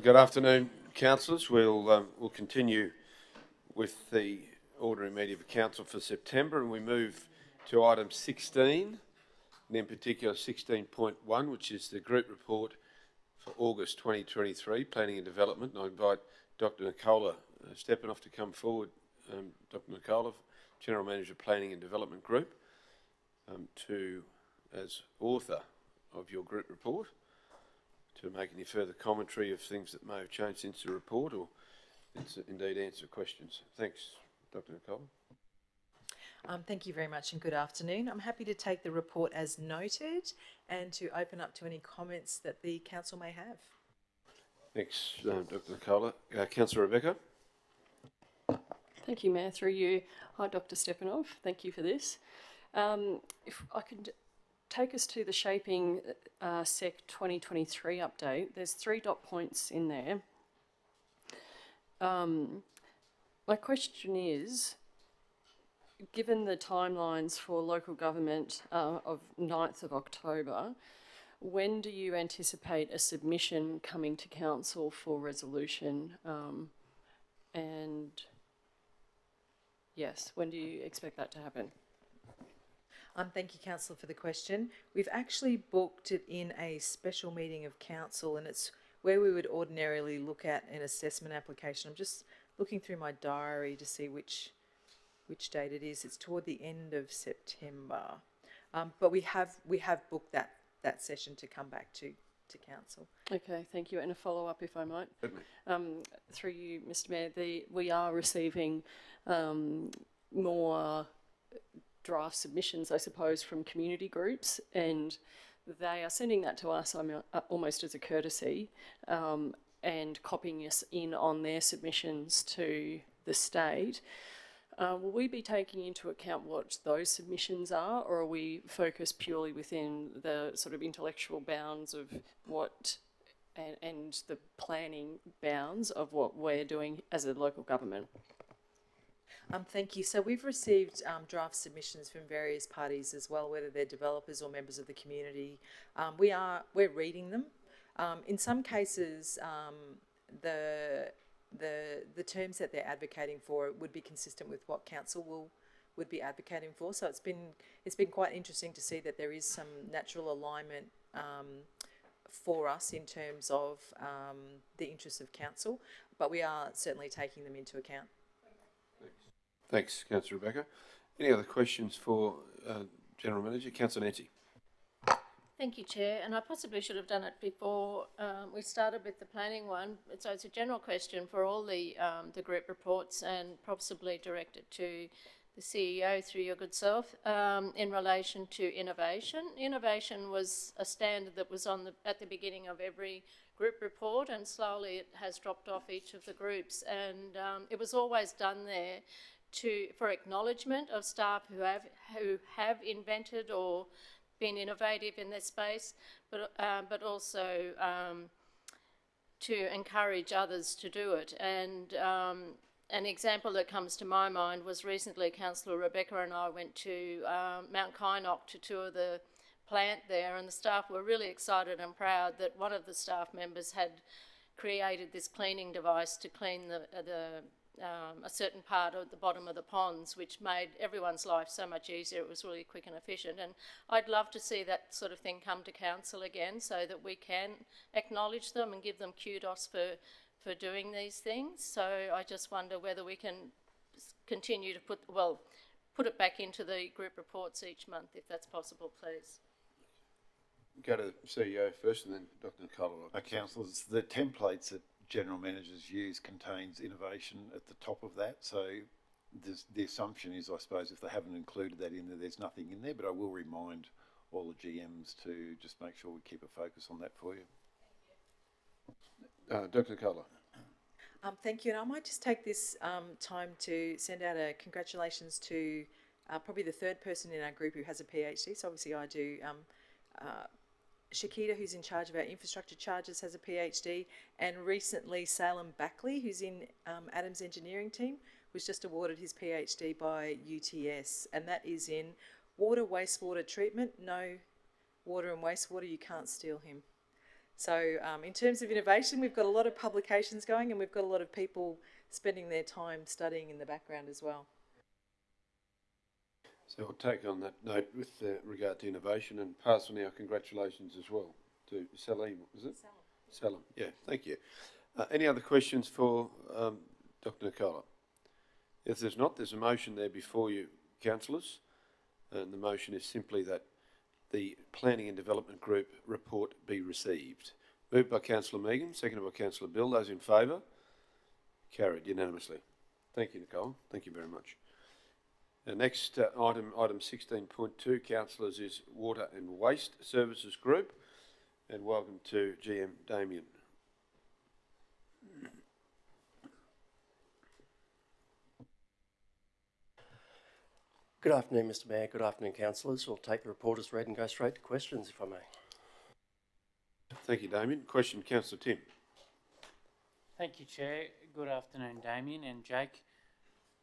B: Good afternoon, councillors. We'll continue with the ordinary meeting of council for September, and we move to item 16, and in particular 16.1, which is the group report for August 2023, Planning and Development. And I invite Dr. Nicola Stepanoff to come forward. Dr. Nicola, General Manager, Planning and Development Group, as author of your group report, to make any further commentary of things that may have changed since the report, or indeed answer questions. Thanks, Dr. Nicola.
O: Thank you very much and good afternoon. I'm happy to take the report as noted and to open up to any comments that the council may have.
B: Thanks, Dr. Nicola. Councillor Rebecca.
D: Thank you, Mayor. Through you. Hi, Dr. Stepanoff. Thank you for this. If I could take us to the Shaping SEC 2023 update. There's 3 dot points in there. My question is, given the timelines for local government of 9th of October, when do you anticipate a submission coming to council for resolution? And yes, when do you expect that to happen?
O: Thank you, Councillor, for the question. We've actually booked it in a special meeting of council, and it's where we would ordinarily look at an assessment application. I'm just looking through my diary to see which date it is. It's toward the end of September, but we have booked that session to come back to council.
D: Okay, thank you. And a follow-up, if I might. Through you, Mr. Mayor, we are receiving more draft submissions, I suppose, from community groups, and they are sending that to us almost as a courtesy, and copying us in on their submissions to the state. Will we be taking into account what those submissions are, or are we focused purely within the sort of intellectual bounds of what and the planning bounds of what we're doing as a local government?
O: Thank you. So we've received draft submissions from various parties as well, whether they're developers or members of the community. We're reading them. In some cases, the terms that they're advocating for would be consistent with what council would be advocating for. So it's been quite interesting to see that there is some natural alignment for us in terms of the interests of council, but we are certainly taking them into account.
B: Thanks, Councillor Rebecca. Any other questions for General Manager? Councillor Nancy.
F: Thank you, Chair. And I possibly should have done it before we started with the planning one. So it's a general question for all the group reports, and possibly directed to the CEO through your good self, in relation to innovation. Innovation was a standard that was at the beginning of every group report, and slowly it has dropped off each of the groups. And it was always done there for acknowledgement of staff who have invented or been innovative in their space, but also to encourage others to do it. And an example that comes to my mind was recently Councillor Rebecca and I went to Mount Kynoch to tour the plant there, and the staff were really excited and proud that one of the staff members had created this cleaning device to clean a certain part of the bottom of the ponds, which made everyone's life so much easier. It was really quick and efficient, and I'd love to see that sort of thing come to council again, so that we can acknowledge them and give them kudos for doing these things. So I just wonder whether we can continue to put it back into the group reports each month, if that's possible, please.
B: Go to the CEO first, and then Dr. Nicola.
N: Councillors, the templates that general managers use contains innovation at the top of that, so the assumption is, I suppose, if they haven't included that in there, there's nothing in there, but I will remind all the GMs to just make sure we keep a focus on that for you.
B: Dr. Nicola.
O: Thank you, and I might just take this time to send out a congratulations to probably the third person in our group who has a PhD, so obviously I do. Shakita, who's in charge of our infrastructure charges, has a PhD, and recently Salem Backley, who's in Adam's engineering team, was just awarded his PhD by UTS, and that is in water, wastewater treatment. No water and wastewater, you can't steal him. So in terms of innovation, we've got a lot of publications going, and we've got a lot of people spending their time studying in the background as well.
B: So I'll take on that note with regard to innovation and pass on our congratulations as well to Salim, was it? Salim, yeah, thank you. Any other questions for Dr. Nicola? If there's not, there's a motion there before you, councillors, and the motion is simply that the Planning and Development Group report be received. Moved by Councillor Megan, seconded by Councillor Bill. Those in favour? Carried unanimously. Thank you, Nicole. Thank you very much. The next item 16.2, councillors, is Water and Waste Services Group, and welcome to GM Damien.
S: Good afternoon, Mr Mayor. Good afternoon, councillors. We'll take the report as read and go straight to questions, if I may.
B: Thank you, Damien. Question, Councillor Tim.
J: Thank you, Chair. Good afternoon, Damien and Jake.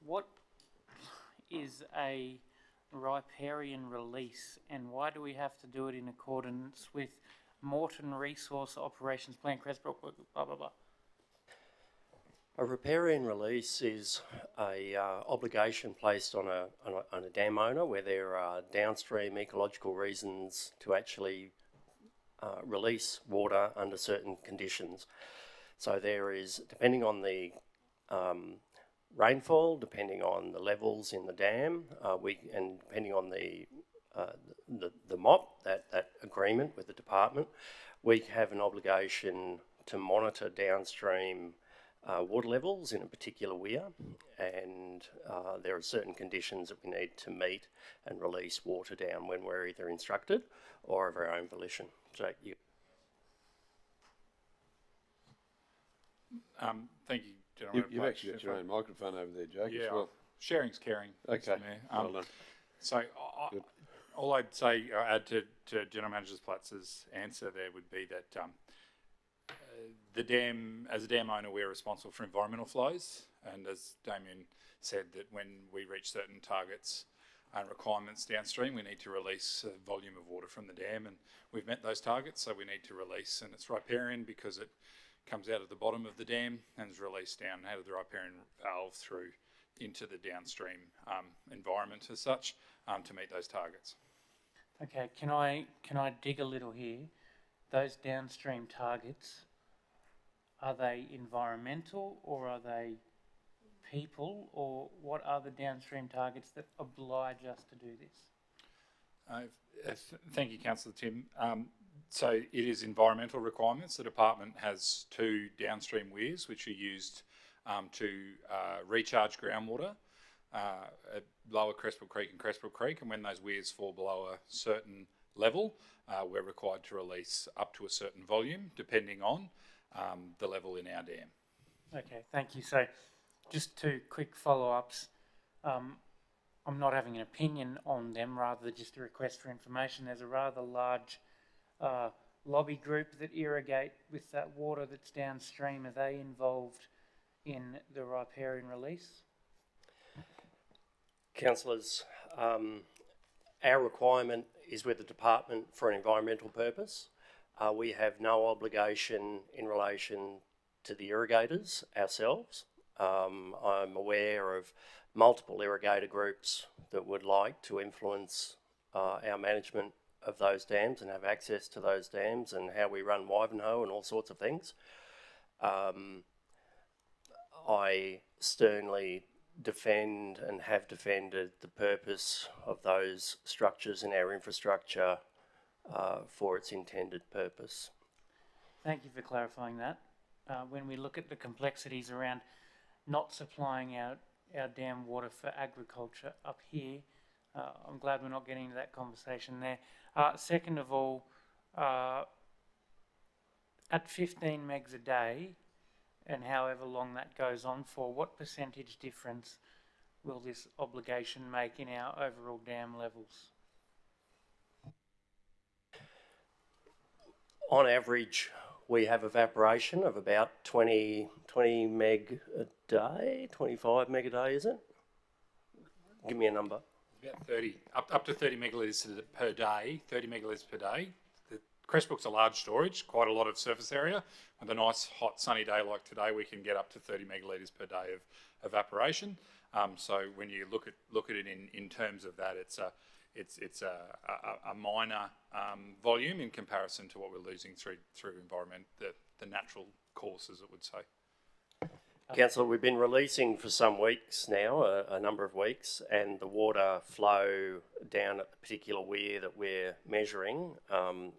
J: What is a riparian release, and why do we have to do it in accordance with Moreton Resource Operations Plan, Cresbrook, blah, blah, blah?
S: A riparian release is a obligation placed on a dam owner where there are downstream ecological reasons to actually release water under certain conditions. So there is, depending on the rainfall, depending on the levels in the dam, and depending on the MOP, that agreement with the department, we have an obligation to monitor downstream water levels in a particular weir, and there are certain conditions that we need to meet and release water down when we're either instructed or of our own volition. Jake, you.
M: Thank you, gentlemen.
B: You've actually got your own microphone over there, Jake,
M: yeah,
B: as well.
M: Sharing's caring.
B: Okay,
M: well done. So all I'd say, or add to General Manager Platz's answer there would be that the dam, as a dam owner, we're responsible for environmental flows, and as Damien said, that when we reach certain targets and requirements downstream, we need to release a volume of water from the dam, and we've met those targets, so we need to release, and it's riparian because it comes out of the bottom of the dam and is released down out of the riparian valve through into the downstream environment as such to meet those targets.
J: Okay, can I dig a little here? Those downstream targets, are they environmental or are they people, or what are the downstream targets that oblige us to do this?
M: Thank you, Councillor Tim. So it is environmental requirements. The department has 2 downstream weirs which are used to recharge groundwater at Lower Cresbrook Creek and Cresbrook Creek, and when those weirs fall below a certain level, we're required to release up to a certain volume depending on the level in our dam.
J: Okay, thank you. So just 2 quick follow-ups. I'm not having an opinion on them, rather just a request for information. There's a rather large lobby group that irrigate with that water that's downstream. Are they involved in the riparian release?
S: Councillors, our requirement is with the department for an environmental purpose. We have no obligation in relation to the irrigators ourselves. I'm aware of multiple irrigator groups that would like to influence our management of those dams and have access to those dams and how we run Wivenhoe and all sorts of things. I sternly defend and have defended the purpose of those structures in our infrastructure for its intended purpose.
J: Thank you for clarifying that. When we look at the complexities around not supplying our dam water for agriculture up here, I'm glad we're not getting into that conversation there. Second of all, at 15 megs a day, and however long that goes on for, what percentage difference will this obligation make in our overall dam levels?
S: On average, we have evaporation of about 20 meg a day, 25 meg a day, is it? Give me a number.
M: About 30, up to 30 megalitres per day, 30 megalitres per day. The Crestbrook's a large storage, quite a lot of surface area. With a nice hot sunny day like today, we can get up to 30 megalitres per day of evaporation. So when you look at it in terms of that, it's a minor volume in comparison to what we're losing through environment, the natural course, as it would say.
S: Councillor, we've been releasing for some weeks now, a number of weeks, and the water flow down at the particular weir that we're measuring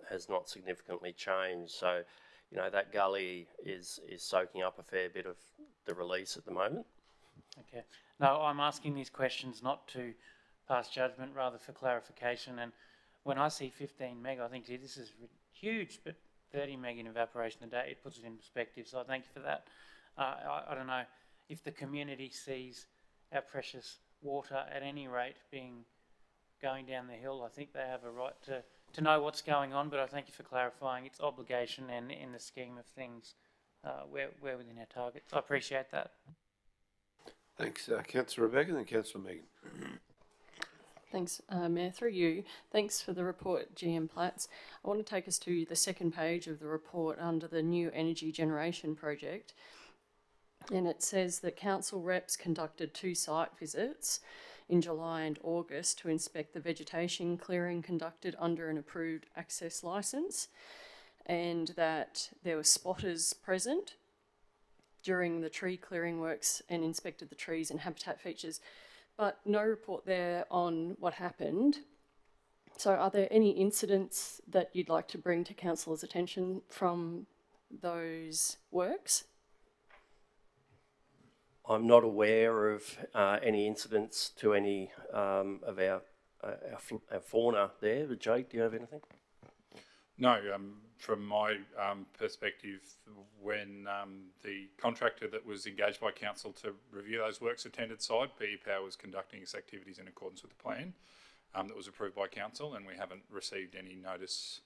S: has not significantly changed. So, you know, that gully is soaking up a fair bit of the release at the moment.
J: Okay. No, I'm asking these questions not to pass judgment, rather for clarification. And when I see 15 meg, I think, gee, this is huge, but 30 meg in evaporation a day, it puts it in perspective. So I thank you for that. I don't know if the community sees our precious water at any rate going down the hill. I think they have a right to know what's going on, but I thank you for clarifying its obligation, and in the scheme of things, we're within our targets. I appreciate that.
B: Thanks, Councillor Rebecca, then Councillor Megan.
D: Thanks, Mayor, through you. Thanks for the report, GM Platts. I want to take us to the second page of the report under the new energy generation project. And it says that council reps conducted 2 site visits in July and August to inspect the vegetation clearing conducted under an approved access licence, and that there were spotters present during the tree clearing works and inspected the trees and habitat features, but no report there on what happened. So are there any incidents that you'd like to bring to councillors' attention from those works?
S: I'm not aware of any incidents to any of our fauna there. But Jake, do you have anything?
M: No, from my perspective, when the contractor that was engaged by council to review those works attended site, PE Power was conducting its activities in accordance with the plan that was approved by council, and we haven't received any notice.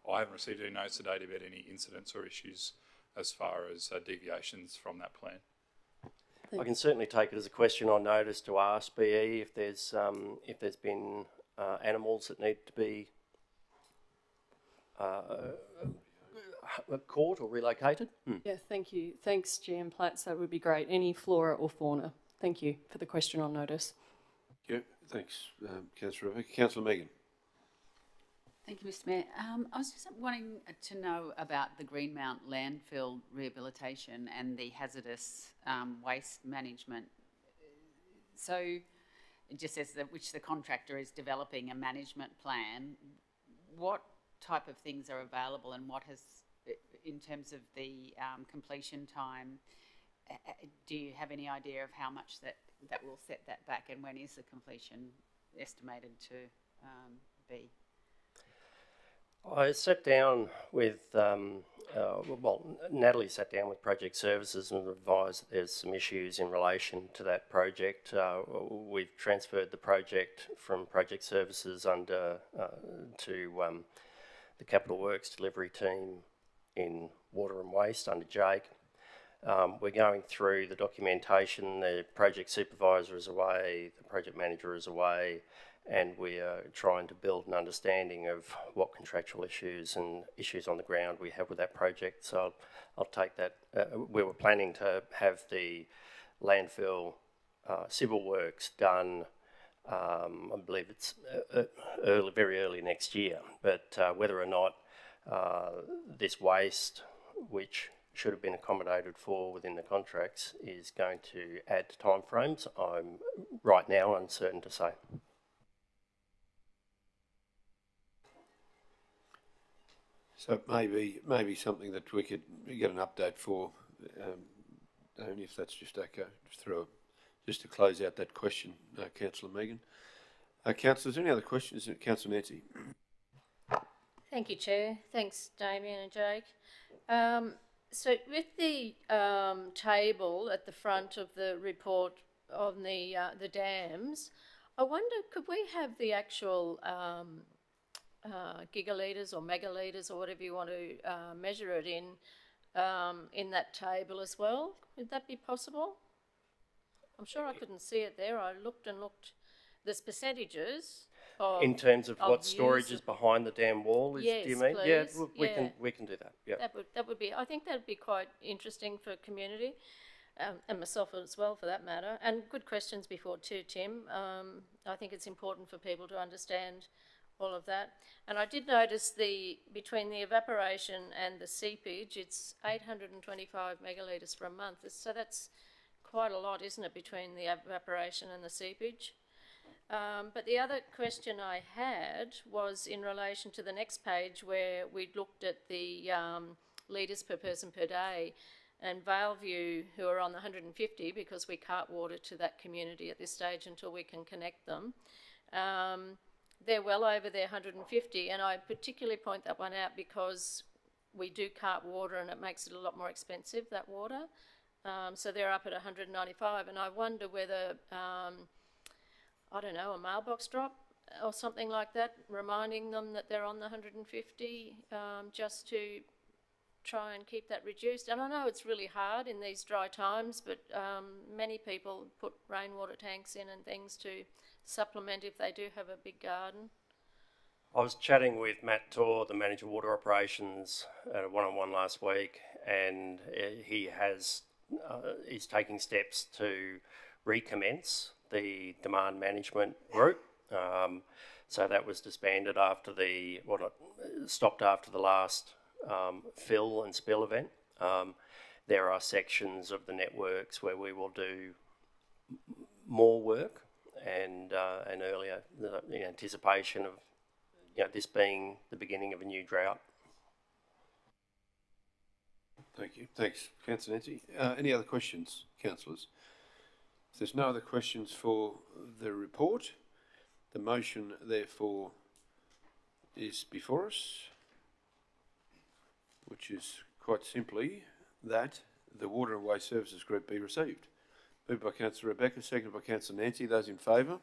M: I haven't received any notice today about any incidents or issues as far as deviations from that plan.
S: I can certainly take it as a question on notice to ask BE if there's been animals that need to be caught or relocated.
D: Yeah, thank you. Thanks, GM Platts. That would be great. Any flora or fauna. Thank you for the question on notice.
B: Yeah, thanks, Councillor Rebecca. Councillor Megan.
G: Thank you, Mr Mayor. I was just wanting to know about the Greenmount landfill rehabilitation and the hazardous waste management. So it just says that which the contractor is developing a management plan. What type of things are available, and what has, in terms of the completion time, do you have any idea of how much that will set that back, and when is the completion estimated to be?
S: I sat down with, Natalie sat down with Project Services and advised that there's some issues in relation to that project. We've transferred the project from Project Services under to the Capital Works delivery team in Water and Waste under Jake. We're going through the documentation. The project supervisor is away, the project manager is away, and we are trying to build an understanding of what contractual issues and issues on the ground we have with that project. So I'll take that. We were planning to have the landfill civil works done, I believe it's very early next year, but whether or not this waste, which should have been accommodated for within the contracts, is going to add to timeframes, I'm right now uncertain to say.
B: So maybe something that we could get an update for, only if that's just okay, just to close out that question, Councillor Megan. Councillors, any other questions? Councillor Nancy.
F: Thank you, Chair. Thanks, Damien and Jake. So with the table at the front of the report on the dams, I wonder, could we have the actual gigalitres or megalitres or whatever you want to measure it in that table as well? Would that be possible? I'm sure I couldn't see it there. I looked and looked. There's percentages of
S: in terms of what storage
F: use
S: is behind the dam wall.
F: Yes,
S: do you mean?
F: please.
S: Yeah,
F: Yeah.
S: we can do that. Yeah.
F: That would be. I think that would be quite interesting for community, and myself as well, for that matter. And good questions before too, Tim. I think it's important for people to understand all of that. And I did notice between the evaporation and the seepage, it's 825 megalitres per month. So that's quite a lot, isn't it, between the evaporation and the seepage? But the other question I had was in relation to the next page where we looked at the litres per person per day, and Valeview, who are on the 150 because we can't water to that community at this stage until we can connect them. They're well over their 150, and I particularly point that one out because we do cart water and it makes it a lot more expensive, that water. So they're up at 195, and I wonder whether, I don't know, a mailbox drop or something like that, reminding them that they're on the 150, just to try and keep that reduced. And I know it's really hard in these dry times, but many people put rainwater tanks in and things to supplement if they do have a big garden.
S: I was chatting with Matt Torr, the manager of water operations, at a one-on-one last week, and he has is taking steps to recommence the demand management group. So that was disbanded after stopped after the last fill and spill event. There are sections of the networks where we will do more work, and earlier in anticipation of this being the beginning of a new drought.
B: Thank you. Thanks, Councillor Nancy. Any other questions, councillors? If there's no other questions for the report, the motion therefore is before us, which is quite simply that the Water and Waste Services Group be received. Moved by Councillor Rebecca, seconded by Councillor Nancy. Those in favour?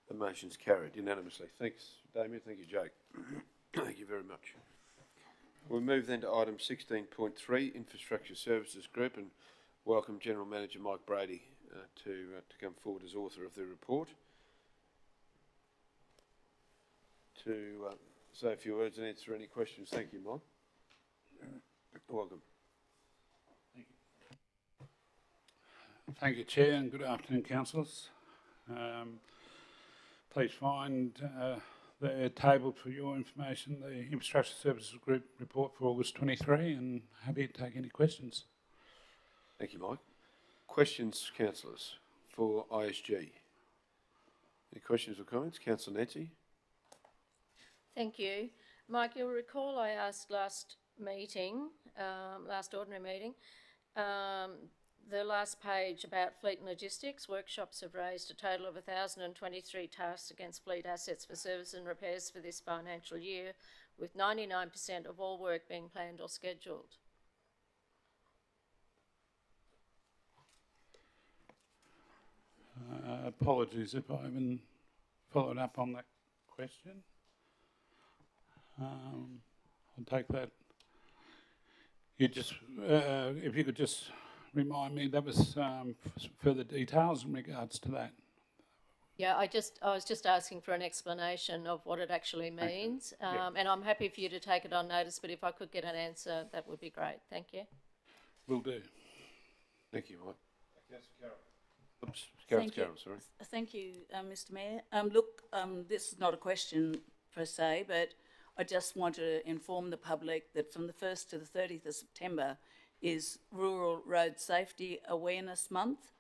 B: The motion's carried unanimously. Thanks, Damien. Thank you, Jake. Thank you very much. We'll move then to item 16.3, Infrastructure Services Group, and welcome General Manager Mike Brady to come forward as author of the report. To say a few words and answer any questions. Thank you, Mike. Welcome.
M: Thank you, Chair, and good afternoon, councillors. Please find the table for your information, the Infrastructure Services Group report for August 23, and happy to take any questions.
B: Thank you, Mike. Questions, councillors, for ISG? Any questions or comments? Councillor Nancy?
F: Thank you. Mike, you'll recall I asked last ordinary meeting, the last page about fleet and logistics. Workshops have raised a total of 1,023 tasks against fleet assets for service and repairs for this financial year, with 99% of all work being planned or scheduled.
M: Apologies if I haven't followed up on that question. I'll take that. If you could just remind me, that was further details in regards to that.
F: Yeah, I was just asking for an explanation of what it actually means, and I'm happy for you to take it on notice, but if I could get an answer, that would be great. Thank you.
M: Will do.
B: Thank you, Mike. Oops,
C: Thank
B: Carol,
C: you.
B: sorry.
C: Thank you, Mr Mayor. Look, this is not a question per se, but I just want to inform the public that from the 1st to the 30th of September is Rural Road Safety Awareness Month,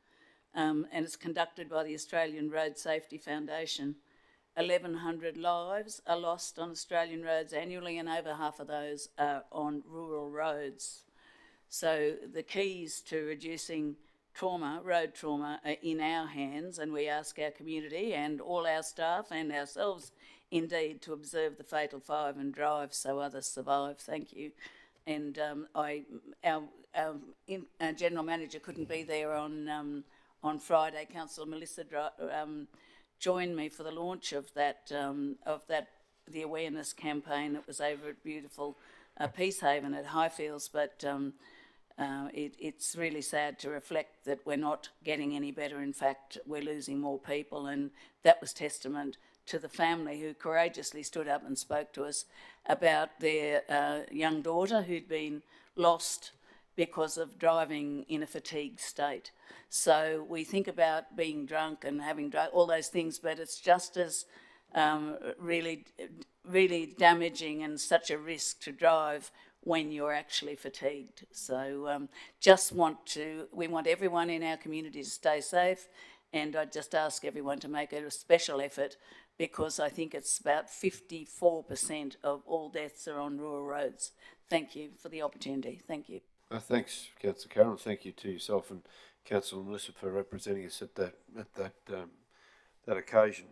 C: and it's conducted by the Australian Road Safety Foundation. 1,100 lives are lost on Australian roads annually, and over half of those are on rural roads. So the keys to reducing trauma, road trauma, are in our hands, and we ask our community and all our staff and ourselves indeed to observe the Fatal Five and drive so others survive. Thank you. And our General Manager couldn't be there on Friday. Councillor Melissa joined me for the launch of the awareness campaign that was over at beautiful Peacehaven at Highfields, but it's really sad to reflect that we're not getting any better. In fact, we're losing more people, and that was testament to the family who courageously stood up and spoke to us about their young daughter who'd been lost because of driving in a fatigued state. So we think about being drunk and having all those things, but it's just as really damaging and such a risk to drive when you're actually fatigued. So we want everyone in our community to stay safe, and I just ask everyone to make a special effort, because I think it's about 54% of all deaths are on rural roads. Thank you for the opportunity. Thank you.
B: Thanks, Councillor Carroll. Thank you to yourself and Councillor Melissa for representing us at that occasion.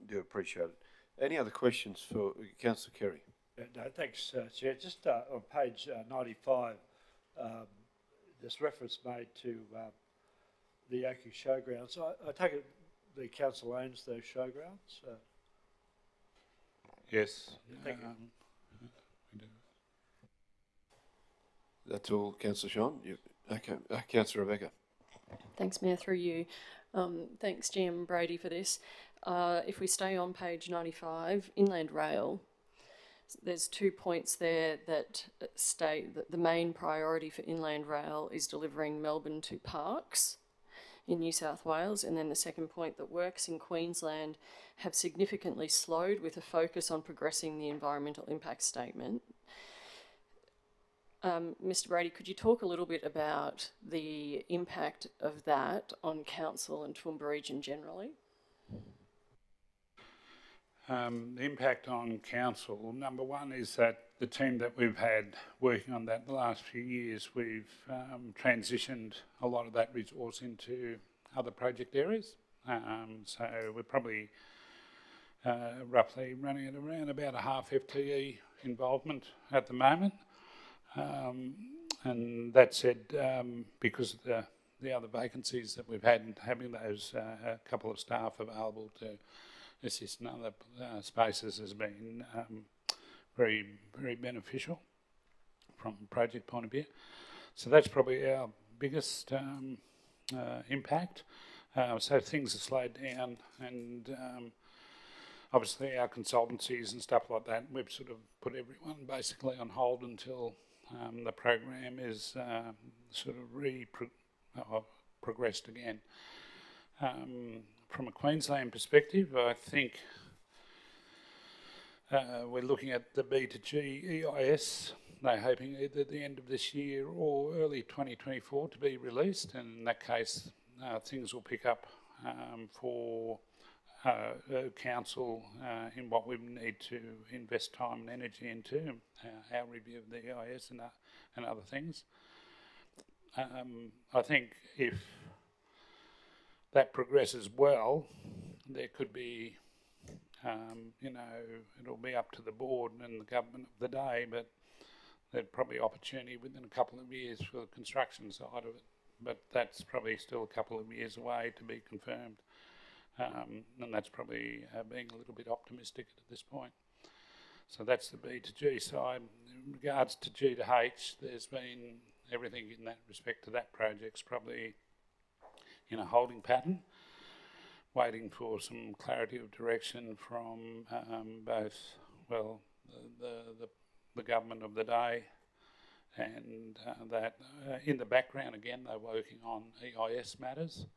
B: Do appreciate it. Any other questions for Councillor Kerry?
H: No, thanks, Chair. Just on page 95, there's reference made to the Oakey Showgrounds. I take it the council owns those showgrounds?
M: Yes.
H: Thank you.
M: We do.
B: That's all, Councillor Sean. Okay, Councillor Rebecca.
D: Thanks, Mayor, through you. Thanks, GM Brady, for this. If we stay on page 95, Inland Rail, there's 2 points there that state that the main priority for Inland Rail is delivering Melbourne to Parkes in New South Wales, and then the second point, that works in Queensland have significantly slowed with a focus on progressing the environmental impact statement. Mr. Brady, could you talk a little bit about the impact of that on council and Toowoomba region generally?
M: The impact on council, number one, is that the team that we've had working on that the last few years, we've transitioned a lot of that resource into other project areas. So we're probably roughly running at around about a half FTE involvement at the moment. And that said, because of the other vacancies that we've had, having those a couple of staff available to assist in other spaces has been very, very beneficial from a project point of view. So that's probably our biggest impact. So things are slowed down, and obviously our consultancies and stuff like that, we've sort of put everyone basically on hold until the program is sort of progressed again. From a Queensland perspective, I think we're looking at the B2G EIS. They're hoping either the end of this year or early 2024 to be released, and in that case things will pick up for council in what we need to invest time and energy into, our review of the EIS and other things. I think if that progresses well, there could be, it'll be up to the board and the government of the day, but there's probably opportunity within a couple of years for the construction side of it. But that's probably still a couple of years away to be confirmed. And that's probably being a little bit optimistic at this point. So that's the B to G side. In regards to G to H, there's been everything in that respect to that project's probably in a holding pattern, waiting for some clarity of direction from both, well, the government of the day, and that in the background again they're working on EIS matters,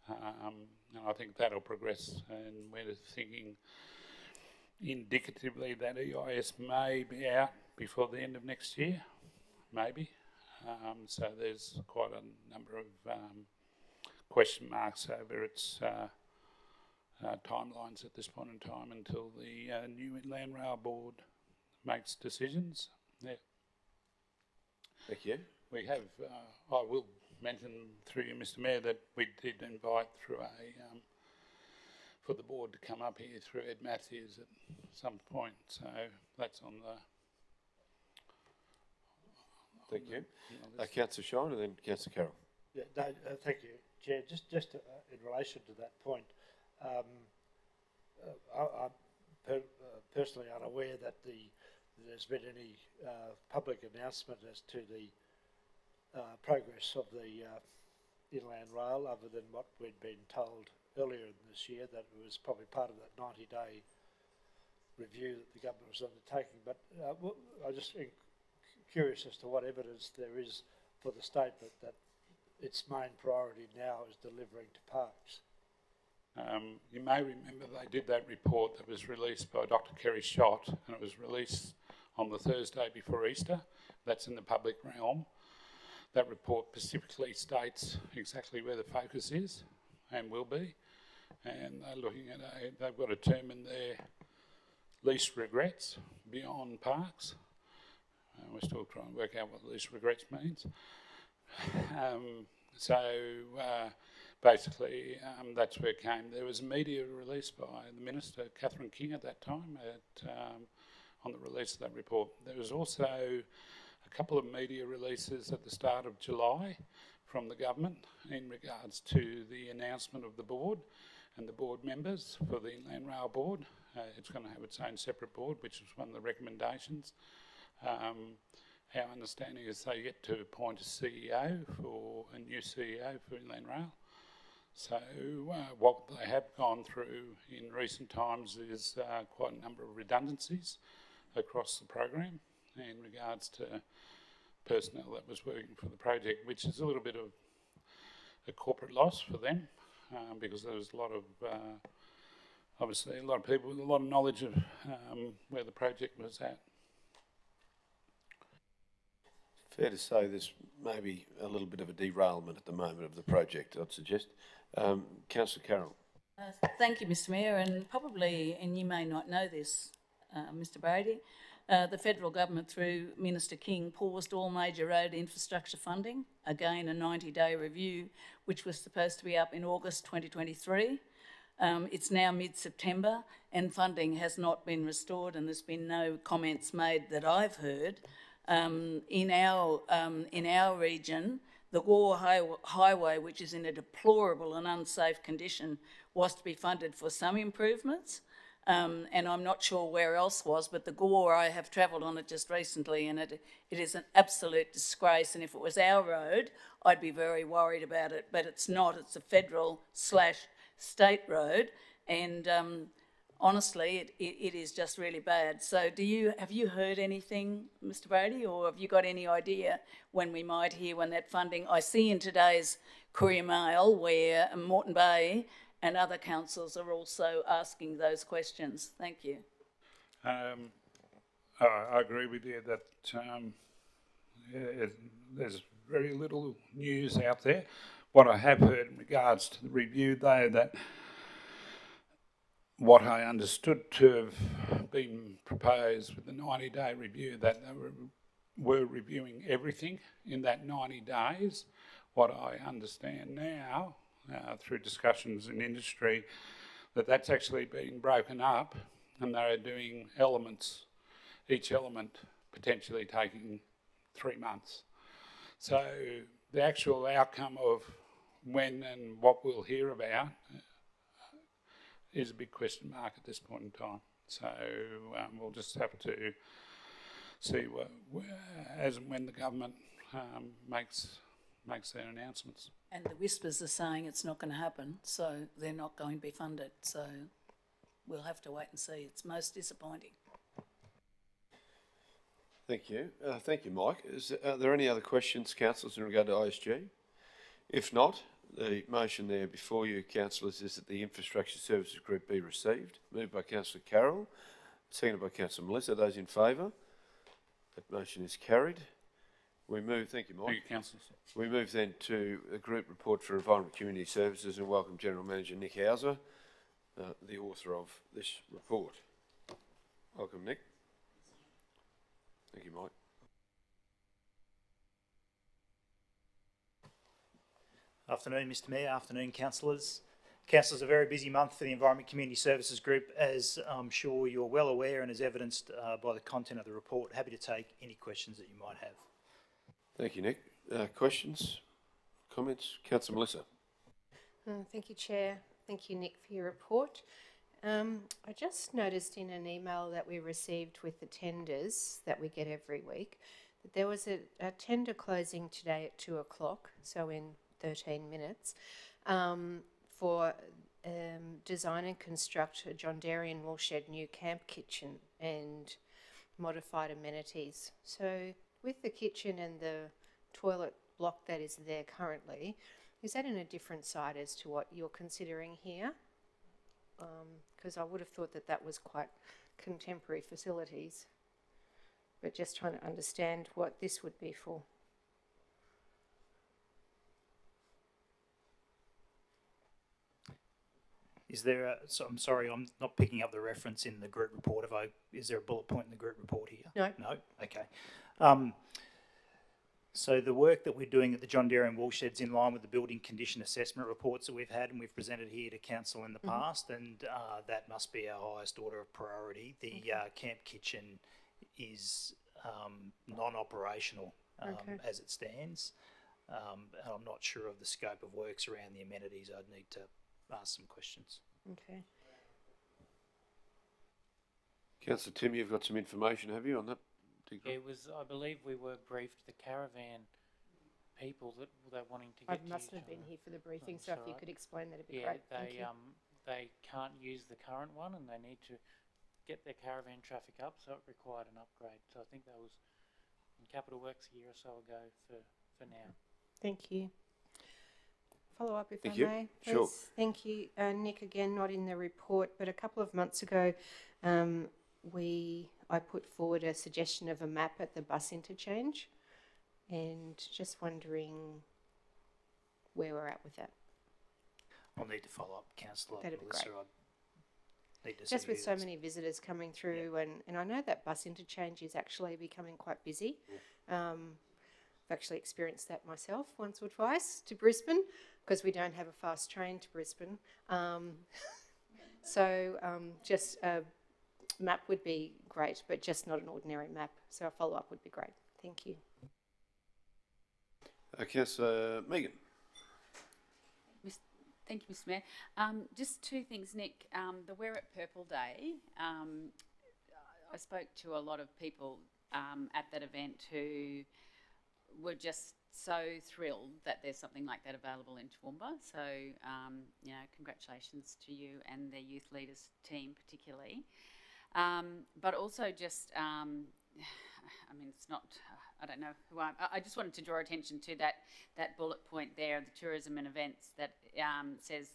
M: and I think that'll progress, and we're thinking indicatively that EIS may be out before the end of next year, maybe. So there's quite a number of question marks over its timelines at this point in time until the new Inland Rail Board makes decisions. Yeah.
B: Thank you.
M: We have, I will mention through you, Mr. Mayor, that we did invite through for the board to come up here through Ed Matthews at some point, so that's on the...
B: Thank you. Councillor Shine and then Councillor Carroll.
H: Yeah, no, thank you, Chair. Just in relation to that point, I'm personally unaware that there's been any public announcement as to the progress of the Inland Rail, other than what we'd been told earlier in this year that it was probably part of that 90-day review that the government was undertaking. But I'm just curious as to what evidence there is for the statement that its main priority now is delivering to parks.
M: You may remember they did that report that was released by Dr. Kerry Schott, and it was released on the Thursday before Easter. That's in the public realm. That report specifically states exactly where the focus is and will be, and they're looking at they've got a term in there, least regrets beyond parks. We're still trying to work out what least regrets means. Basically, that's where it came. There was a media release by the Minister, Catherine King, at that time, on the release of that report. There was also a couple of media releases at the start of July from the government in regards to the announcement of the board and the board members for the Inland Rail Board. It's going to have its own separate board, which was one of the recommendations. Our understanding is they get to appoint a CEO a new CEO for Inland Rail. So what they have gone through in recent times is quite a number of redundancies across the program in regards to personnel that was working for the project, which is a little bit of a corporate loss for them because there was a lot of, obviously a lot of people with a lot of knowledge of where the project was at.
B: Fair to say there's maybe a little bit of a derailment at the moment of the project, I'd suggest. Councillor Carroll.
C: Thank you, Mr Mayor, and probably, and you may not know this, Mr Brady, the federal government through Minister King paused all major road infrastructure funding, again a 90-day review, which was supposed to be up in August 2023. It's now mid-September and funding has not been restored, and there's been no comments made that I've heard. In our region, the Gore Highway, which is in a deplorable and unsafe condition, was to be funded for some improvements, and I'm not sure where else was, but the Gore, I have travelled on it just recently, and it is an absolute disgrace, and if it was our road, I'd be very worried about it, but it's not. It's a federal/state road, and honestly, it is just really bad. So have you heard anything, Mr Brady, or have you got any idea when we might hear when that funding? I see in today's Courier Mail where Moreton Bay and other councils are also asking those questions. Thank you.
M: I agree with you that there's very little news out there. What I have heard in regards to the review, though, that what I understood to have been proposed with the 90-day review, that they were reviewing everything in that 90 days. What I understand now, through discussions in industry, that's actually been broken up and they're doing elements, each element potentially taking 3 months. So the actual outcome of when and what we'll hear about is a big question mark at this point in time. So we'll just have to see as and when the government makes their announcements.
C: And the whispers are saying it's not going to happen, so they're not going to be funded. So we'll have to wait and see. It's most disappointing.
B: Thank you. Thank you, Mike. Are there any other questions, councillors, in regard to ISG? If not, the motion there before you, councillors, is that the Infrastructure Services Group be received. Moved by Councillor Carroll, seconded by Councillor Melissa. Those in favour? That motion is carried. We move, thank you, Mike.
M: Thank you, councillors.
B: We move then to the Group Report for Environment Community Services and welcome General Manager Nick Hauser, the author of this report. Welcome, Nick. Thank you, Mike.
T: Afternoon, Mr Mayor. Afternoon, councillors. Councillors, a very busy month for the Environment Community Services Group, as I'm sure you're well aware and as evidenced by the content of the report. Happy to take any questions that you might have.
B: Thank you, Nick. Questions, comments? Councillor Melissa.
L: Thank you, Chair. Thank you, Nick, for your report. I just noticed in an email that we received with the tenders that we get every week that there was a tender closing today at 2 o'clock, so in 13 minutes, for design and construct a John Dairy and Woolshed new camp kitchen and modified amenities. So with the kitchen and the toilet block that is there currently, is that in a different site as to what you're considering here? Because I would have thought that that was quite contemporary facilities, but just trying to understand what this would be for.
T: Is there I'm sorry, I'm not picking up the reference in the group report. Is there a bullet point in the group report here?
L: No.
T: No? Okay. So the work that we're doing at the John Dairy and Woolshed's in line with the building condition assessment reports that we've had and we've presented here to council in the past, and that must be our highest order of priority. The camp kitchen is non-operational as it stands. And I'm not sure of the scope of works around the amenities. I'd need to ask some questions.
L: Okay.
B: Councillor Tim, you've got some information, have you, on that?
J: Yeah, it was, I believe we were briefed, the caravan people that were wanting to get
L: I must have been here for the briefing, so if you could explain that a bit great. Thank you.
J: They can't use the current one and they need to get their caravan traffic up, so it required an upgrade. So I think that was in Capital Works a year or so ago for now.
L: Thank you. Follow up if I may, please.
B: Sure.
L: Thank you. Nick, again, not in the report, but a couple of months ago, I put forward a suggestion of a map at the bus interchange, and just wondering where we're at with that.
T: I'll need to follow up, Councillor
L: That'd be
T: Melissa.
L: great.
T: I'd need to
L: Just
T: see
L: with
T: who
L: so
T: that's-
L: many visitors coming through, and I know that bus interchange is actually becoming quite busy. I've actually experienced that myself once or twice to Brisbane, because we don't have a fast train to Brisbane. Just a map would be great, but just not an ordinary map. So a follow-up would be great. Thank you.
B: Councillor Megan.
G: Thank you, Mr Mayor. Just two things, Nick. The Wear It Purple Day, I spoke to a lot of people at that event who were just so thrilled that there's something like that available in Toowoomba. So, congratulations to you and the youth leaders team particularly. But also just, it's not, I don't know who I just wanted to draw attention to that bullet point there, the tourism and events that says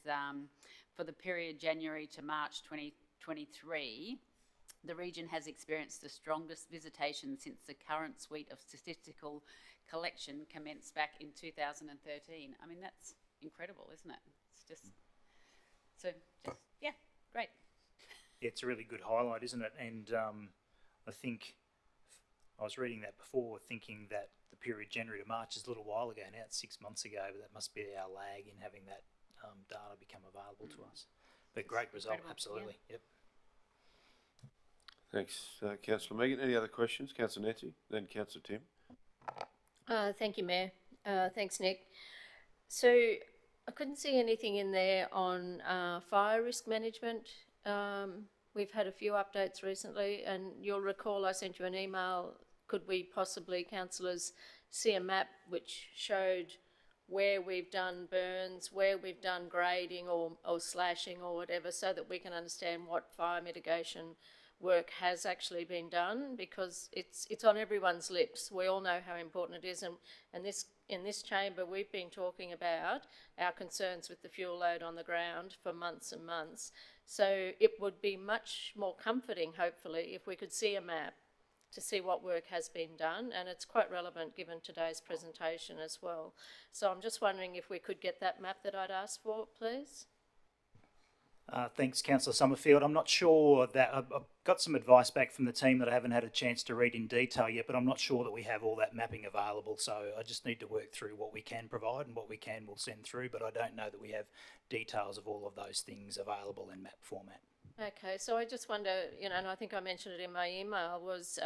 G: for the period January to March 2023, the region has experienced the strongest visitation since the current suite of statistical collection commenced back in 2013. I mean, that's incredible, isn't it? It's just, great.
T: It's a really good highlight, isn't it? And I think I was reading that before, thinking that the period January to March is a little while ago now, it's 6 months ago, but that must be our lag in having that data become available to us. But great result, absolutely. Yep.
B: Thanks, Councillor Megan. Any other questions? Councillor Nancy, then Councillor Tim.
F: Thank you, Mayor. Thanks, Nick. So I couldn't see anything in there on fire risk management. We've had a few updates recently, and you'll recall I sent you an email. Could we possibly, councillors, see a map which showed where we've done burns, where we've done grading or slashing or whatever, so that we can understand what fire mitigation work has actually been done, because it's on everyone's lips. We all know how important it is, and in this chamber we've been talking about our concerns with the fuel load on the ground for months and months. So it would be much more comforting, hopefully, if we could see a map to see what work has been done, and it's quite relevant given today's presentation as well. So I'm just wondering if we could get that map that I'd asked for, please.
T: Thanks, Councillor Summerfield. I'm not sure that I've got some advice back from the team that I haven't had a chance to read in detail yet, but I'm not sure that we have all that mapping available. So I just need to work through what we can provide, and what we can we'll send through, but I don't know that we have details of all of those things available in map format.
F: Okay, so I just wonder, and I think I mentioned it in my email, was,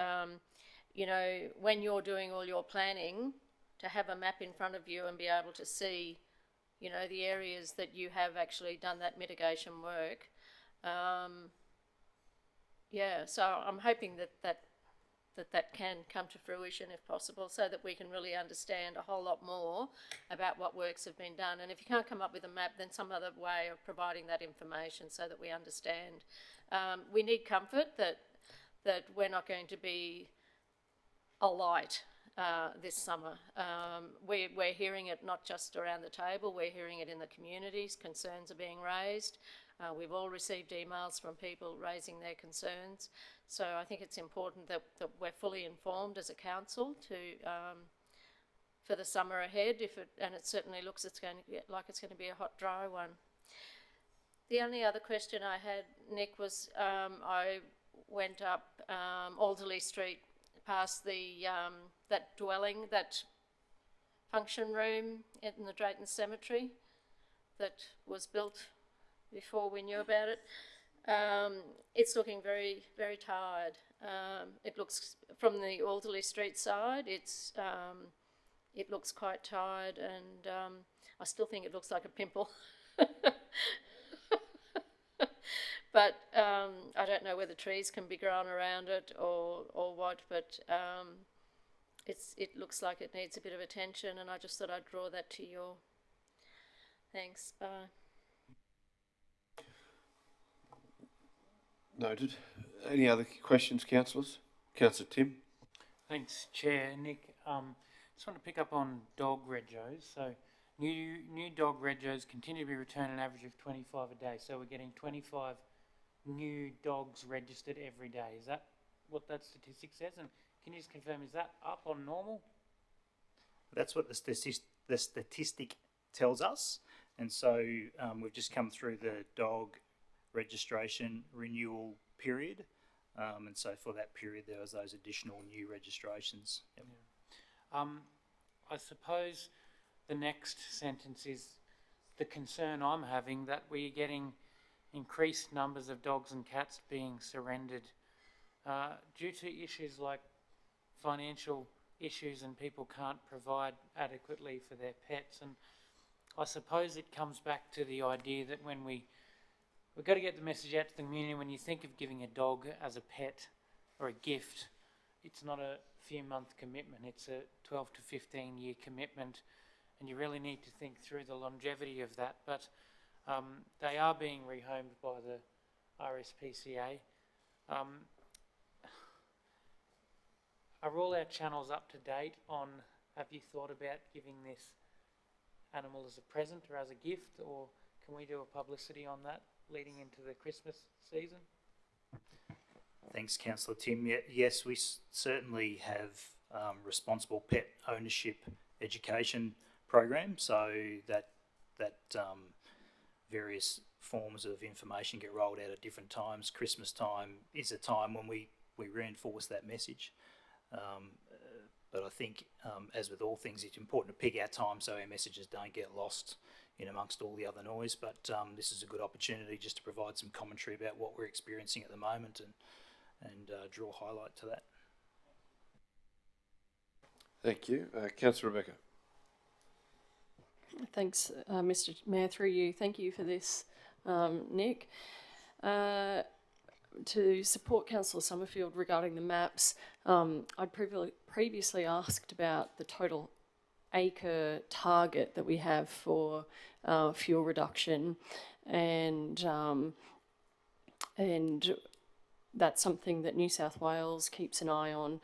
F: when you're doing all your planning, to have a map in front of you and be able to see the areas that you have actually done that mitigation work. So I'm hoping that that can come to fruition if possible, so that we can really understand a whole lot more about what works have been done. And if you can't come up with a map, then some other way of providing that information so that we understand. We need comfort that we're not going to be a light this summer. We're hearing it not just around the table, we're hearing it in the communities. Concerns are being raised. We've all received emails from people raising their concerns. So I think it's important that we're fully informed as a council to for the summer ahead. And it certainly looks it's going to be a hot, dry one. The only other question I had, Nick, was I went up Alderley Street past that dwelling, that function room in the Drayton Cemetery that was built before we knew about it. It's looking very, very tired. It looks, from the Alderley Street side, it looks quite tired, and I still think it looks like a pimple. But I don't know whether trees can be grown around it or what, but it looks like it needs a bit of attention, and I just thought I'd draw that to your... Thanks, bye.
B: Noted. Any other questions, councillors? Councillor Tim.
J: Thanks, Chair. Nick, just want to pick up on dog regos. So new dog regos continue to be returned an average of 25 a day. So we're getting 25 new dogs registered every day. Is that what that statistic says? And can you just confirm, is that up on normal?
T: That's what the statistic tells us. And so we've just come through the dog registration renewal period. And so for that period, there was those additional new registrations. Yep.
J: Yeah. I suppose the next sentence is the concern I'm having that we're getting increased numbers of dogs and cats being surrendered due to issues like financial issues, and people can't provide adequately for their pets. And I suppose it comes back to the idea that when we've got to get the message out to the community. When you think of giving a dog as a pet or a gift, it's not a few month commitment, it's a 12 to 15 year commitment, and you really need to think through the longevity of that. But they are being rehomed by the RSPCA. Are all our channels up to date on, have you thought about giving this animal as a present or as a gift, or can we do a publicity on that leading into the Christmas season?
T: Thanks, Councillor Tim. Yes, we certainly have responsible pet ownership education program, so that various forms of information get rolled out at different times. Christmas time is a time when we reinforce that message. But I think, as with all things, it's important to pick our time so our messages don't get lost in amongst all the other noise. But this is a good opportunity just to provide some commentary about what we're experiencing at the moment and draw highlight to that.
B: Thank you. Councillor Rebecca.
D: Thanks, Mr. Mayor, through you. Thank you for this, Nick. To support Councillor Summerfield regarding the maps, I'd previously asked about the total acre target that we have for fuel reduction, and that's something that New South Wales keeps an eye on,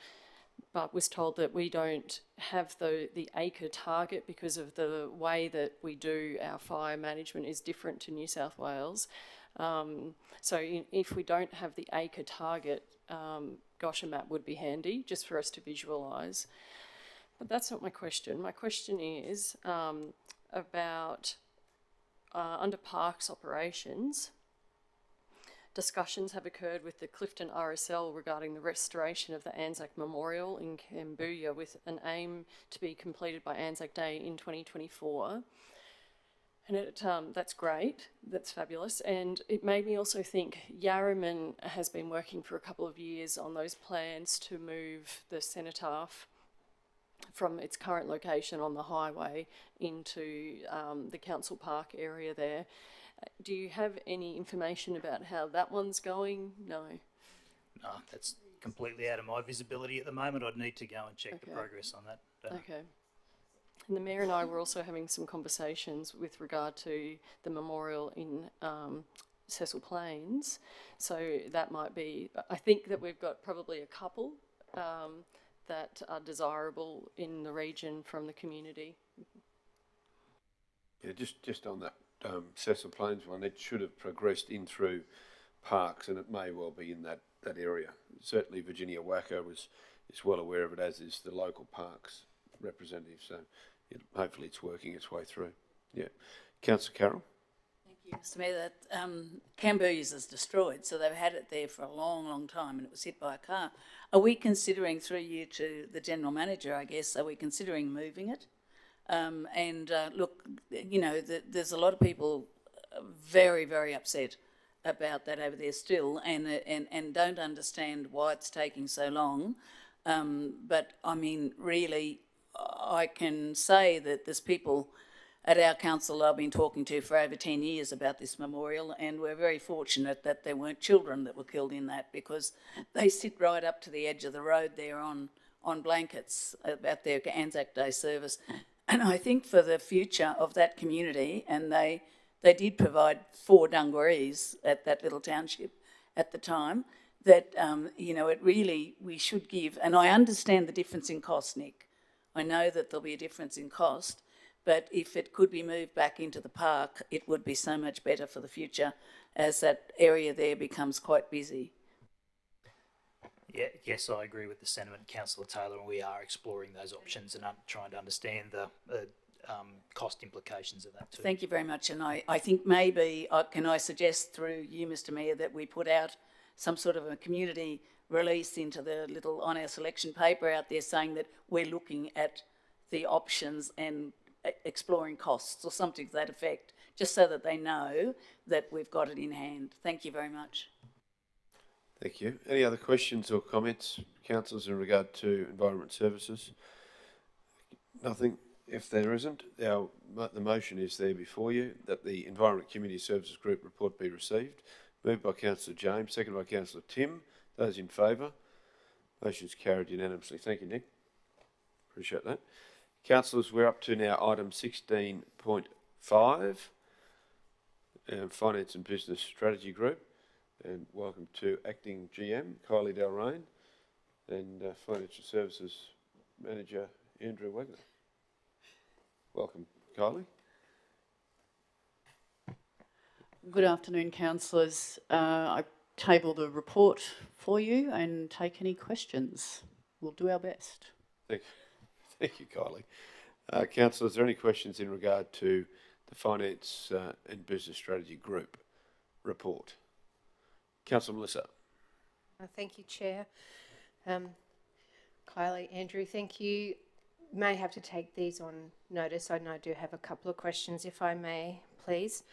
D: but was told that we don't have the acre target because of the way that we do our fire management is different to New South Wales. So if we don't have the acre target, gosh, a map would be handy just for us to visualise. But that's not my question. My question is about under parks operations. Discussions have occurred with the Clifton RSL regarding the restoration of the Anzac Memorial in Cambodia with an aim to be completed by Anzac Day in 2024. And that's great, that's fabulous. And it made me also think Yarraman has been working for a couple of years on those plans to move the cenotaph from its current location on the highway into the council park area there. Do you have any information about how that one's going? No.
T: No, that's completely out of my visibility at the moment. I'd need to go and check the progress on that.
D: Okay. And the Mayor and I were also having some conversations with regard to the memorial in Cecil Plains. So that might be, I think that we've got probably a couple that are desirable in the region from the community.
B: Yeah, just on that Cecil Plains one, it should have progressed in through parks, and it may well be in that area. Certainly Virginia Wacko is well aware of it, as is the local parks representative, so hopefully it's working its way through. Yeah. Councillor Carroll?
C: Thank you, Mr Mayor. That Camboose is destroyed, so they've had it there for a long, long time, and it was hit by a car. Are we considering, through you to the General Manager, I guess, are we considering moving it? Look, you know, there's a lot of people very, very upset about that over there still, and don't understand why it's taking so long. But I mean, really, I can say that there's people at our council I've been talking to for over 10 years about this memorial, and we're very fortunate that there weren't children that were killed in that, because they sit right up to the edge of the road there on blankets about their Anzac Day service. And I think for the future of that community, and they did provide 4 dungarees at that little township at the time, that, you know, it really, we should give, and I understand the difference in cost, Nick. I know that there'll be a difference in cost, but if it could be moved back into the park, it would be so much better for the future, as that area there becomes quite busy.
T: Yeah, yes, I agree with the sentiment, Councillor Taylor, and we are exploring those options and trying to understand the cost implications of that too.
C: Thank you very much, and I think maybe, can I suggest through you, Mr Mayor, that we put out some sort of a community release into the little on our selection paper out there, saying that we're looking at the options and exploring costs or something to that effect, just so that they know that we've got it in hand. Thank you very much.
B: Thank you. Any other questions or comments, councillors, in regard to Environment Services? Nothing. If there isn't, the motion is there before you that the Environment Community Services Group report be received. Moved by Councillor James, seconded by Councillor Tim. Those in favour? Motion is carried unanimously. Thank you, Nick. Appreciate that. Councillors, we're up to now item 16.5, Finance and Business Strategy Group. And welcome to Acting GM, Kylie Dalrain, and Financial Services Manager, Andrew Wagner. Welcome, Kylie.
P: Good afternoon, councillors. I table the report for you and take any questions. We'll do our best.
B: Thank you, Kylie. Councillors, are there any questions in regard to the Finance and Business Strategy Group report? Councillor Melissa.
L: Thank you, Chair. Kylie, Andrew, thank you. May have to take these on notice. I know I do have a couple of questions, if I may, please.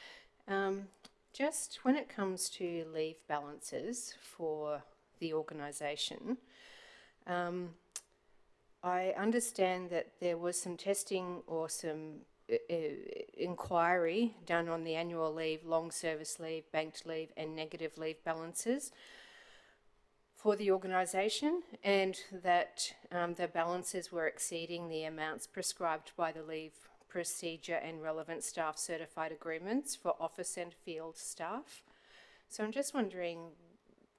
L: Just when it comes to leave balances for the organisation, I understand that there was some testing or some inquiry done on the annual leave, long service leave, banked leave and negative leave balances for the organisation, and that the balances were exceeding the amounts prescribed by the leave procedure and relevant staff certified agreements for office and field staff. So I'm just wondering,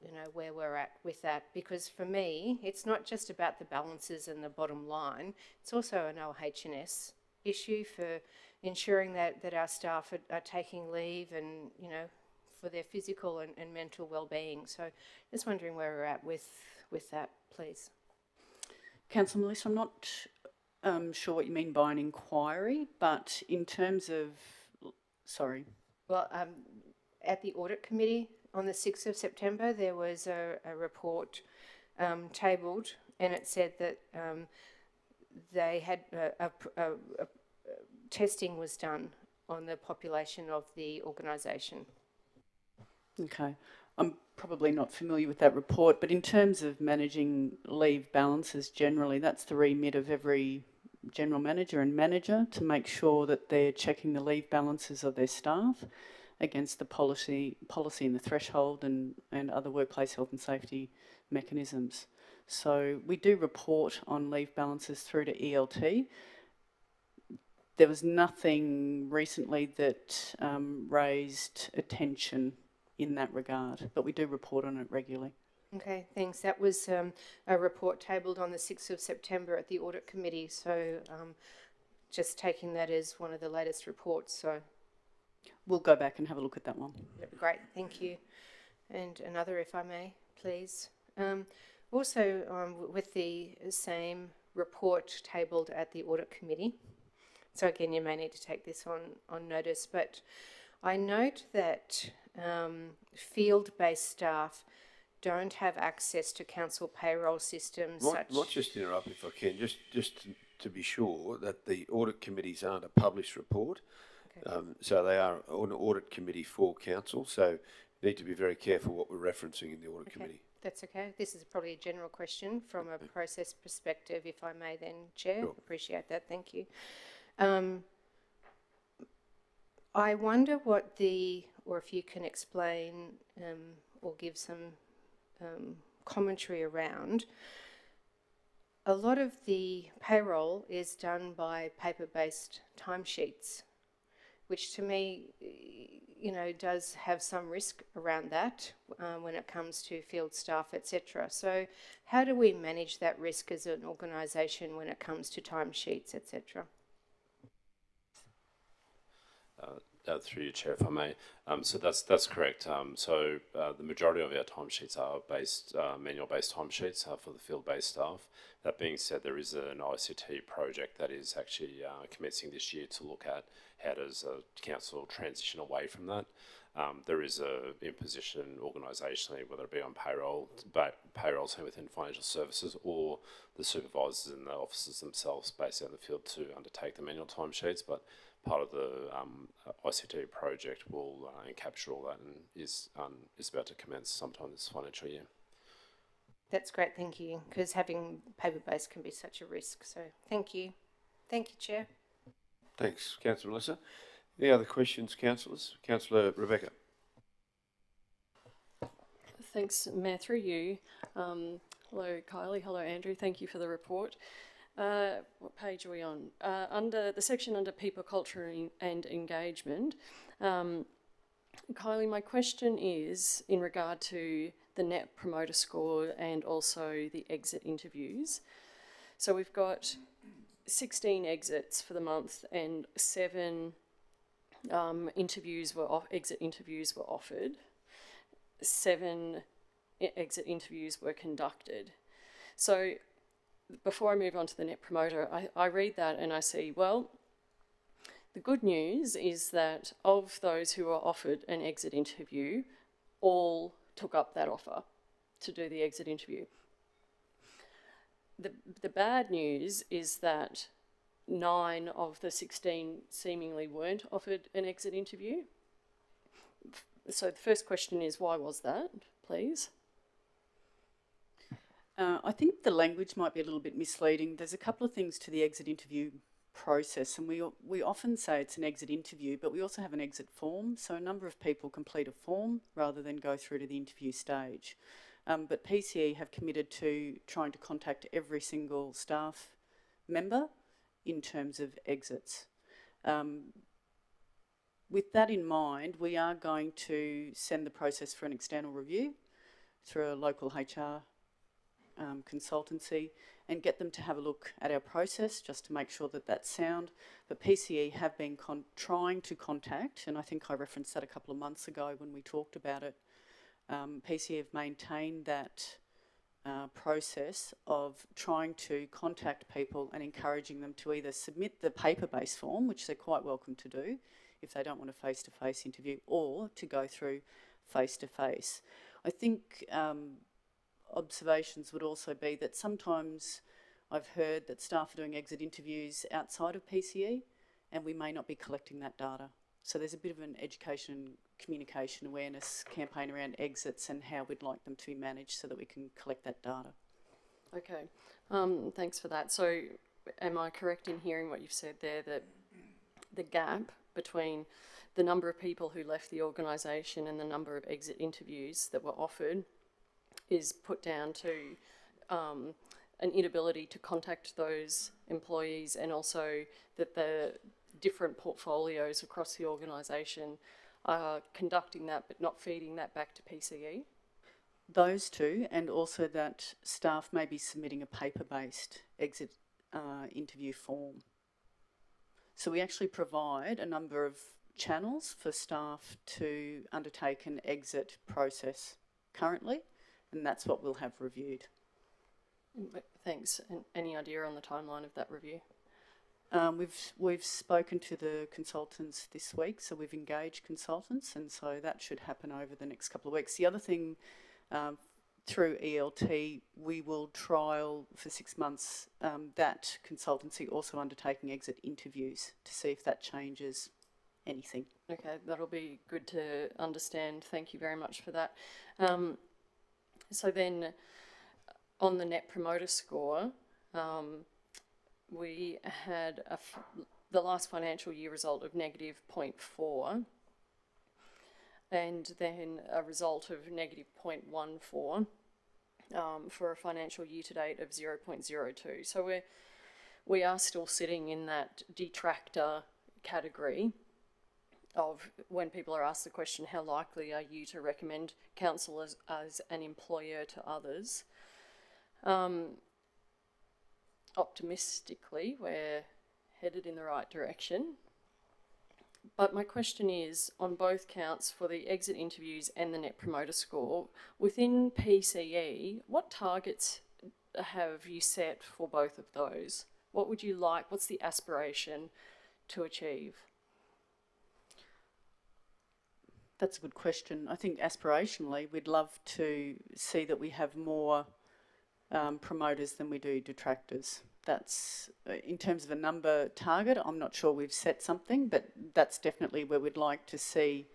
L: you know, where we're at with that, because for me, it's not just about the balances and the bottom line, it's also an LH&S issue for ensuring that our staff are taking leave and, you know, for their physical and mental well-being. So just wondering where we're at with that, please.
P: Councillor Melissa, I'm not sure what you mean by an inquiry, but in terms of, sorry.
L: Well, at the Audit Committee on the 6th of September, there was a report tabled, and it said that they had testing was done on the population of the organisation.
P: Okay. I'm probably not familiar with that report, but in terms of managing leave balances generally, that's the remit of every general manager and manager, to make sure that they're checking the leave balances of their staff against the policy and the threshold and other workplace health and safety mechanisms. So we do report on leave balances through to ELT. There was nothing recently that raised attention in that regard, but we do report on it regularly.
L: Okay, thanks. That was a report tabled on the 6th of September at the Audit Committee, so just taking that as one of the latest reports. So
P: we'll go back and have a look at that one.
L: Great, thank you. And another, if I may, please. Also, with the same report tabled at the Audit Committee, so again, you may need to take this on notice, but I note that field-based staff don't have access to council payroll systems.
B: Might just interrupt if I can, just to be sure that the audit committees aren't a published report. Okay. So they are an audit committee for council, so you need to be very careful what we're referencing in the audit committee.
L: That's okay. This is probably a general question from a process perspective, if I may then, Chair. Sure. Appreciate that, thank you. I wonder what or if you can explain or give some commentary around, a lot of the payroll is done by paper-based timesheets, which to me, does have some risk around that when it comes to field staff, etc. So how do we manage that risk as an organisation when it comes to timesheets, etc.?
K: Through you, Chair, if I may. So that's correct. So the majority of our timesheets are manual-based timesheets for the field-based staff. That being said, there is an ICT project that is actually commencing this year to look at how does council transition away from that. There is a imposition organisationally, whether it be on payroll team within financial services or the supervisors and the officers themselves based out in the field to undertake the manual timesheets, but part of the ICT project will capture all that and is about to commence sometime this financial year.
L: That's great, thank you, because having paper-based can be such a risk. So thank you. Thank you, Chair.
B: Thanks, Councillor Melissa. Any other questions, councillors? Councillor Rebecca.
D: Thanks, Mayor, through you. Hello, Kylie. Hello, Andrew. Thank you for the report. What page are we on? Under the section under people, culture and engagement. Kylie, my question is in regard to the Net Promoter Score and also the exit interviews. So we've got 16 exits for the month and 7 exit interviews were offered. 7 exit interviews were conducted. So before I move on to the Net Promoter, I read that and I see, well, the good news is that of those who were offered an exit interview, all took up that offer to do the exit interview. The bad news is that 9 of the 16 seemingly weren't offered an exit interview. So the first question is, why was that, please?
P: I think the language might be a little bit misleading. There's a couple of things to the exit interview process, and we often say it's an exit interview, but we also have an exit form. So a number of people complete a form rather than go through to the interview stage. But PCE have committed to trying to contact every single staff member in terms of exits. With that in mind, we are going to send the process for an external review through a local HR consultancy and get them to have a look at our process just to make sure that that's sound. But PCE have been trying to contact, and I think I referenced that a couple of months ago when we talked about it. PCE have maintained that process of trying to contact people and encouraging them to either submit the paper-based form, which they're quite welcome to do if they don't want a face-to-face interview, or to go through face-to-face. I think observations would also be that sometimes I've heard that staff are doing exit interviews outside of PCE and we may not be collecting that data. So there's a bit of an education, communication awareness campaign around exits and how we'd like them to be managed so that we can collect that data.
D: Okay, thanks for that. So am I correct in hearing what you've said there, that the gap between the number of people who left the organisation and the number of exit interviews that were offered is put down to an inability to contact those employees, and also that the different portfolios across the organisation are conducting that but not feeding that back to PCE?
P: Those two, and also that staff may be submitting a paper-based exit interview form. So we actually provide a number of channels for staff to undertake an exit process currently, and that's what we'll have reviewed.
D: Thanks. And any idea on the timeline of that review?
P: We've spoken to the consultants this week, so we've engaged consultants, and so that should happen over the next couple of weeks. The other thing, through ELT, we will trial for 6 months that consultancy also undertaking exit interviews to see if that changes anything.
D: Okay, that'll be good to understand. Thank you very much for that. So then, on the Net Promoter Score, we had the last financial year result of -0.4, and then a result of -0.14 for a financial year to date of 0.02. So we are still sitting in that detractor category of when people are asked the question, how likely are you to recommend council as an employer to others? Optimistically, we're headed in the right direction. But my question is, on both counts for the exit interviews and the Net Promoter Score, within PCE, what targets have you set for both of those? What would you like, what's the aspiration to achieve?
P: That's a good question. I think aspirationally, we'd love to see that we have more promoters than we do detractors. That's, in terms of a number target, I'm not sure we've set something, but that's definitely where we'd like to see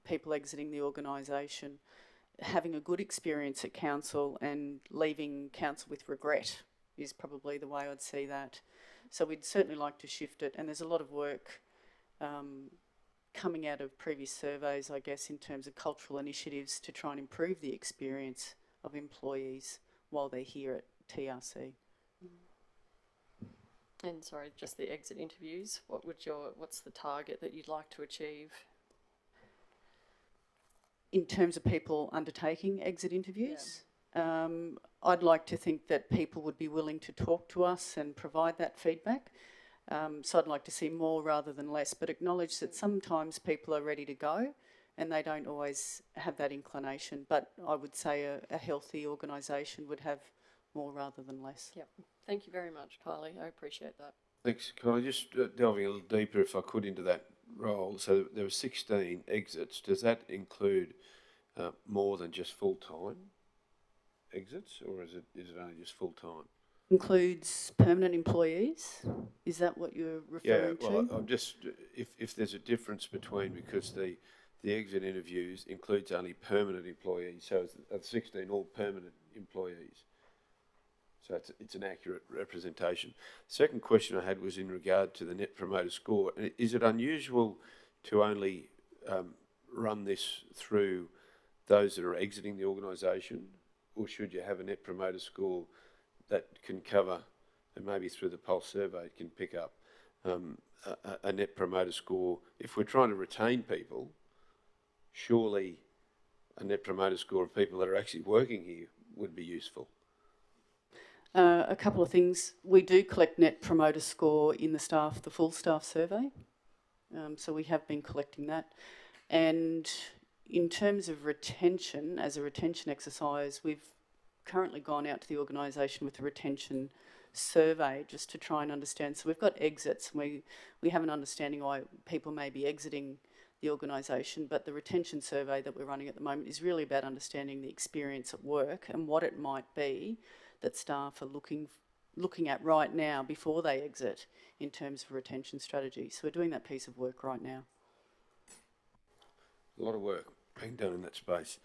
P: people exiting the organisation, having a good experience at council and leaving council with regret is probably the way I'd see that. So we'd certainly like to shift it, and there's a lot of work coming out of previous surveys, I guess, in terms of cultural initiatives to try and improve the experience of employees while they're here at TRC.
D: And sorry, just the exit interviews. What's the target that you'd like to achieve?
P: In terms of people undertaking exit interviews, I'd like to think that people would be willing to talk to us and provide that feedback. So I'd like to see more rather than less, but acknowledge that sometimes people are ready to go and they don't always have that inclination. But I would say a healthy organisation would have more rather than less.
D: Yep. Thank you very much, Kylie. I appreciate that.
B: Thanks. Can I just delving a little deeper, if I could, into that role? So there were 16 exits. Does that include more than just full-time exits, or is it only just full-time?
P: Includes permanent employees? Is that what you're referring to?
B: Yeah, well, I'm just, if there's a difference between, because the exit interviews includes only permanent employees, so it's 16 all permanent employees. So it's an accurate representation. Second question I had was in regard to the Net Promoter Score. Is it unusual to only run this through those that are exiting the organisation, or should you have a Net Promoter Score that can cover, and maybe through the Pulse survey it can pick up a Net Promoter Score? If we're trying to retain people, surely a Net Promoter Score of people that are actually working here would be useful.
P: A couple of things. We do collect Net Promoter Score in the full staff survey. So we have been collecting that. And in terms of retention, as a retention exercise, we've currently gone out to the organisation with a retention survey just to try and understand. So we've got exits, and we have an understanding why people may be exiting the organisation, but the retention survey that we're running at the moment is really about understanding the experience at work and what it might be that staff are looking at right now before they exit in terms of retention strategy. So we're doing that piece of work right now.
B: A lot of work being done in that space.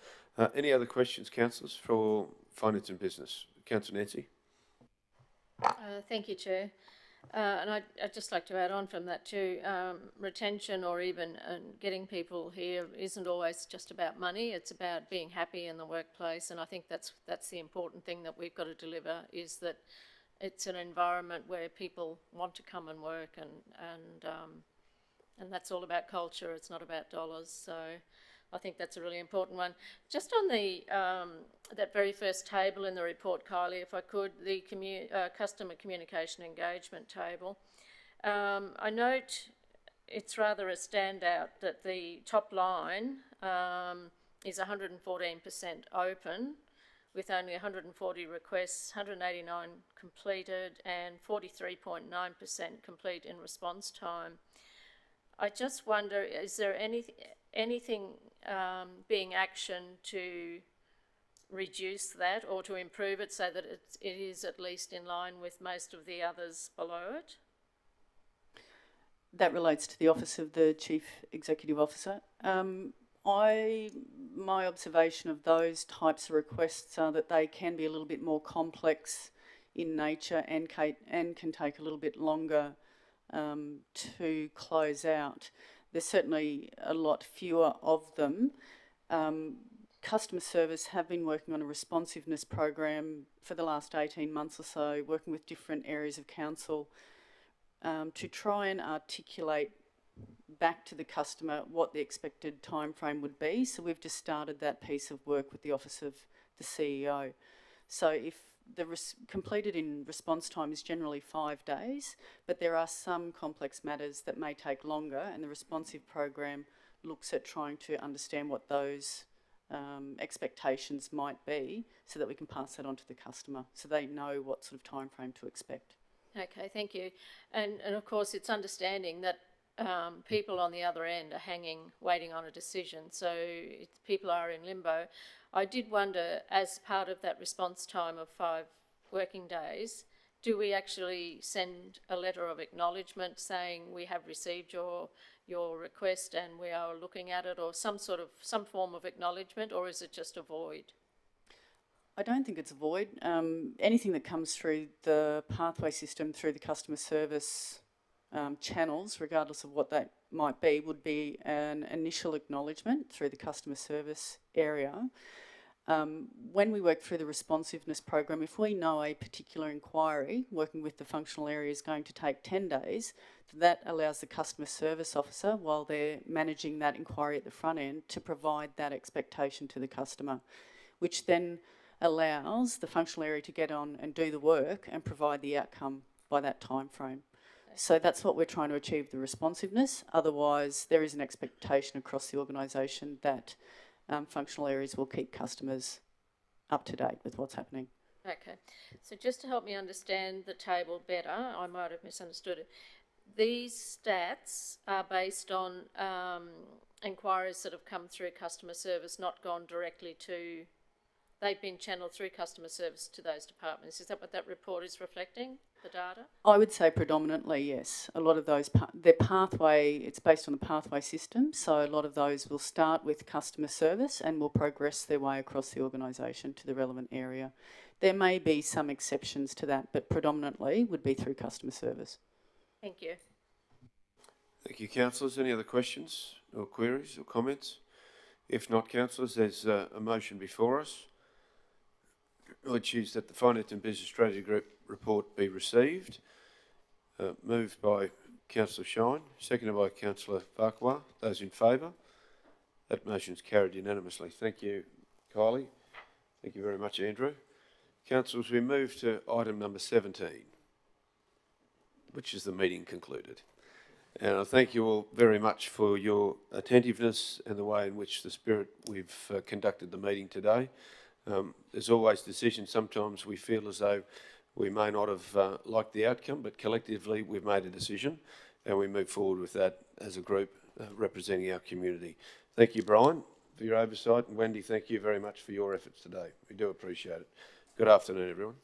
B: Any other questions, councillors, for Finance and Business? Councillor Nancy.
F: Thank you, Chair. And I'd just like to add on from that too, retention or even getting people here isn't always just about money, it's about being happy in the workplace, and I think that's the important thing that we've got to deliver, is that it's an environment where people want to come and work, and that's all about culture, it's not about dollars. So I think that's a really important one. Just on the that very first table in the report, Kylie, if I could, the customer communication engagement table. I note it's rather a standout that the top line is 114% open, with only 140 requests, 189 completed, and 43.9% complete in response time. I just wonder, is there anything being actioned to reduce that or to improve it so that it is at least in line with most of the others below it?
P: That relates to the Office of the Chief Executive Officer. My observation of those types of requests are that they can be a little bit more complex in nature and can take a little bit longer to close out. There's certainly a lot fewer of them. Customer service have been working on a responsiveness program for the last 18 months or so, working with different areas of council to try and articulate back to the customer what the expected time frame would be. So we've just started that piece of work with the Office of the CEO. So if the completed in response time is generally 5 days, but there are some complex matters that may take longer, and the responsive program looks at trying to understand what those expectations might be so that we can pass that on to the customer so they know what sort of time frame to expect.
F: Okay, thank you. And of course it's understanding that people on the other end are hanging, waiting on a decision, so people are in limbo. I did wonder, as part of that response time of 5 working days, do we actually send a letter of acknowledgement saying we have received your request and we are looking at it, or some form of acknowledgement, or is it just a void?
P: I don't think it's a void. Anything that comes through the pathway system, through the customer service channels, regardless of what that might be, would be an initial acknowledgement through the customer service area. When we work through the responsiveness program, if we know a particular inquiry working with the functional area is going to take 10 days, that allows the customer service officer, while they're managing that inquiry at the front end, to provide that expectation to the customer, which then allows the functional area to get on and do the work and provide the outcome by that time frame. So that's what we're trying to achieve, the responsiveness. Otherwise, there is an expectation across the organisation that functional areas will keep customers up to date with what's happening.
F: Okay, so just to help me understand the table better, I might have misunderstood it. These stats are based on inquiries that have come through customer service, not gone directly to... They've been channelled through customer service to those departments. Is that what that report is reflecting, the data?
P: I would say predominantly, yes. A lot of those, their pathway, it's based on the pathway system, so a lot of those will start with customer service and will progress their way across the organisation to the relevant area. There may be some exceptions to that, but predominantly would be through customer service.
F: Thank you.
B: Thank you, councillors. Any other questions or queries or comments? If not, councillors, there's a motion before us, which is that the Finance and Business Strategy Group report be received. Moved by Councillor Shine, seconded by Councillor Farquhar. Those in favour? That motion's carried unanimously. Thank you, Kylie. Thank you very much, Andrew. Councillors, we move to item number 17, which is the meeting concluded. And I thank you all very much for your attentiveness and the way in which the spirit we've conducted the meeting today. There's always decisions. Sometimes we feel as though we may not have liked the outcome, but collectively we've made a decision and we move forward with that as a group representing our community. Thank you, Brian, for your oversight, and Wendy, thank you very much for your efforts today. We do appreciate it. Good afternoon, everyone.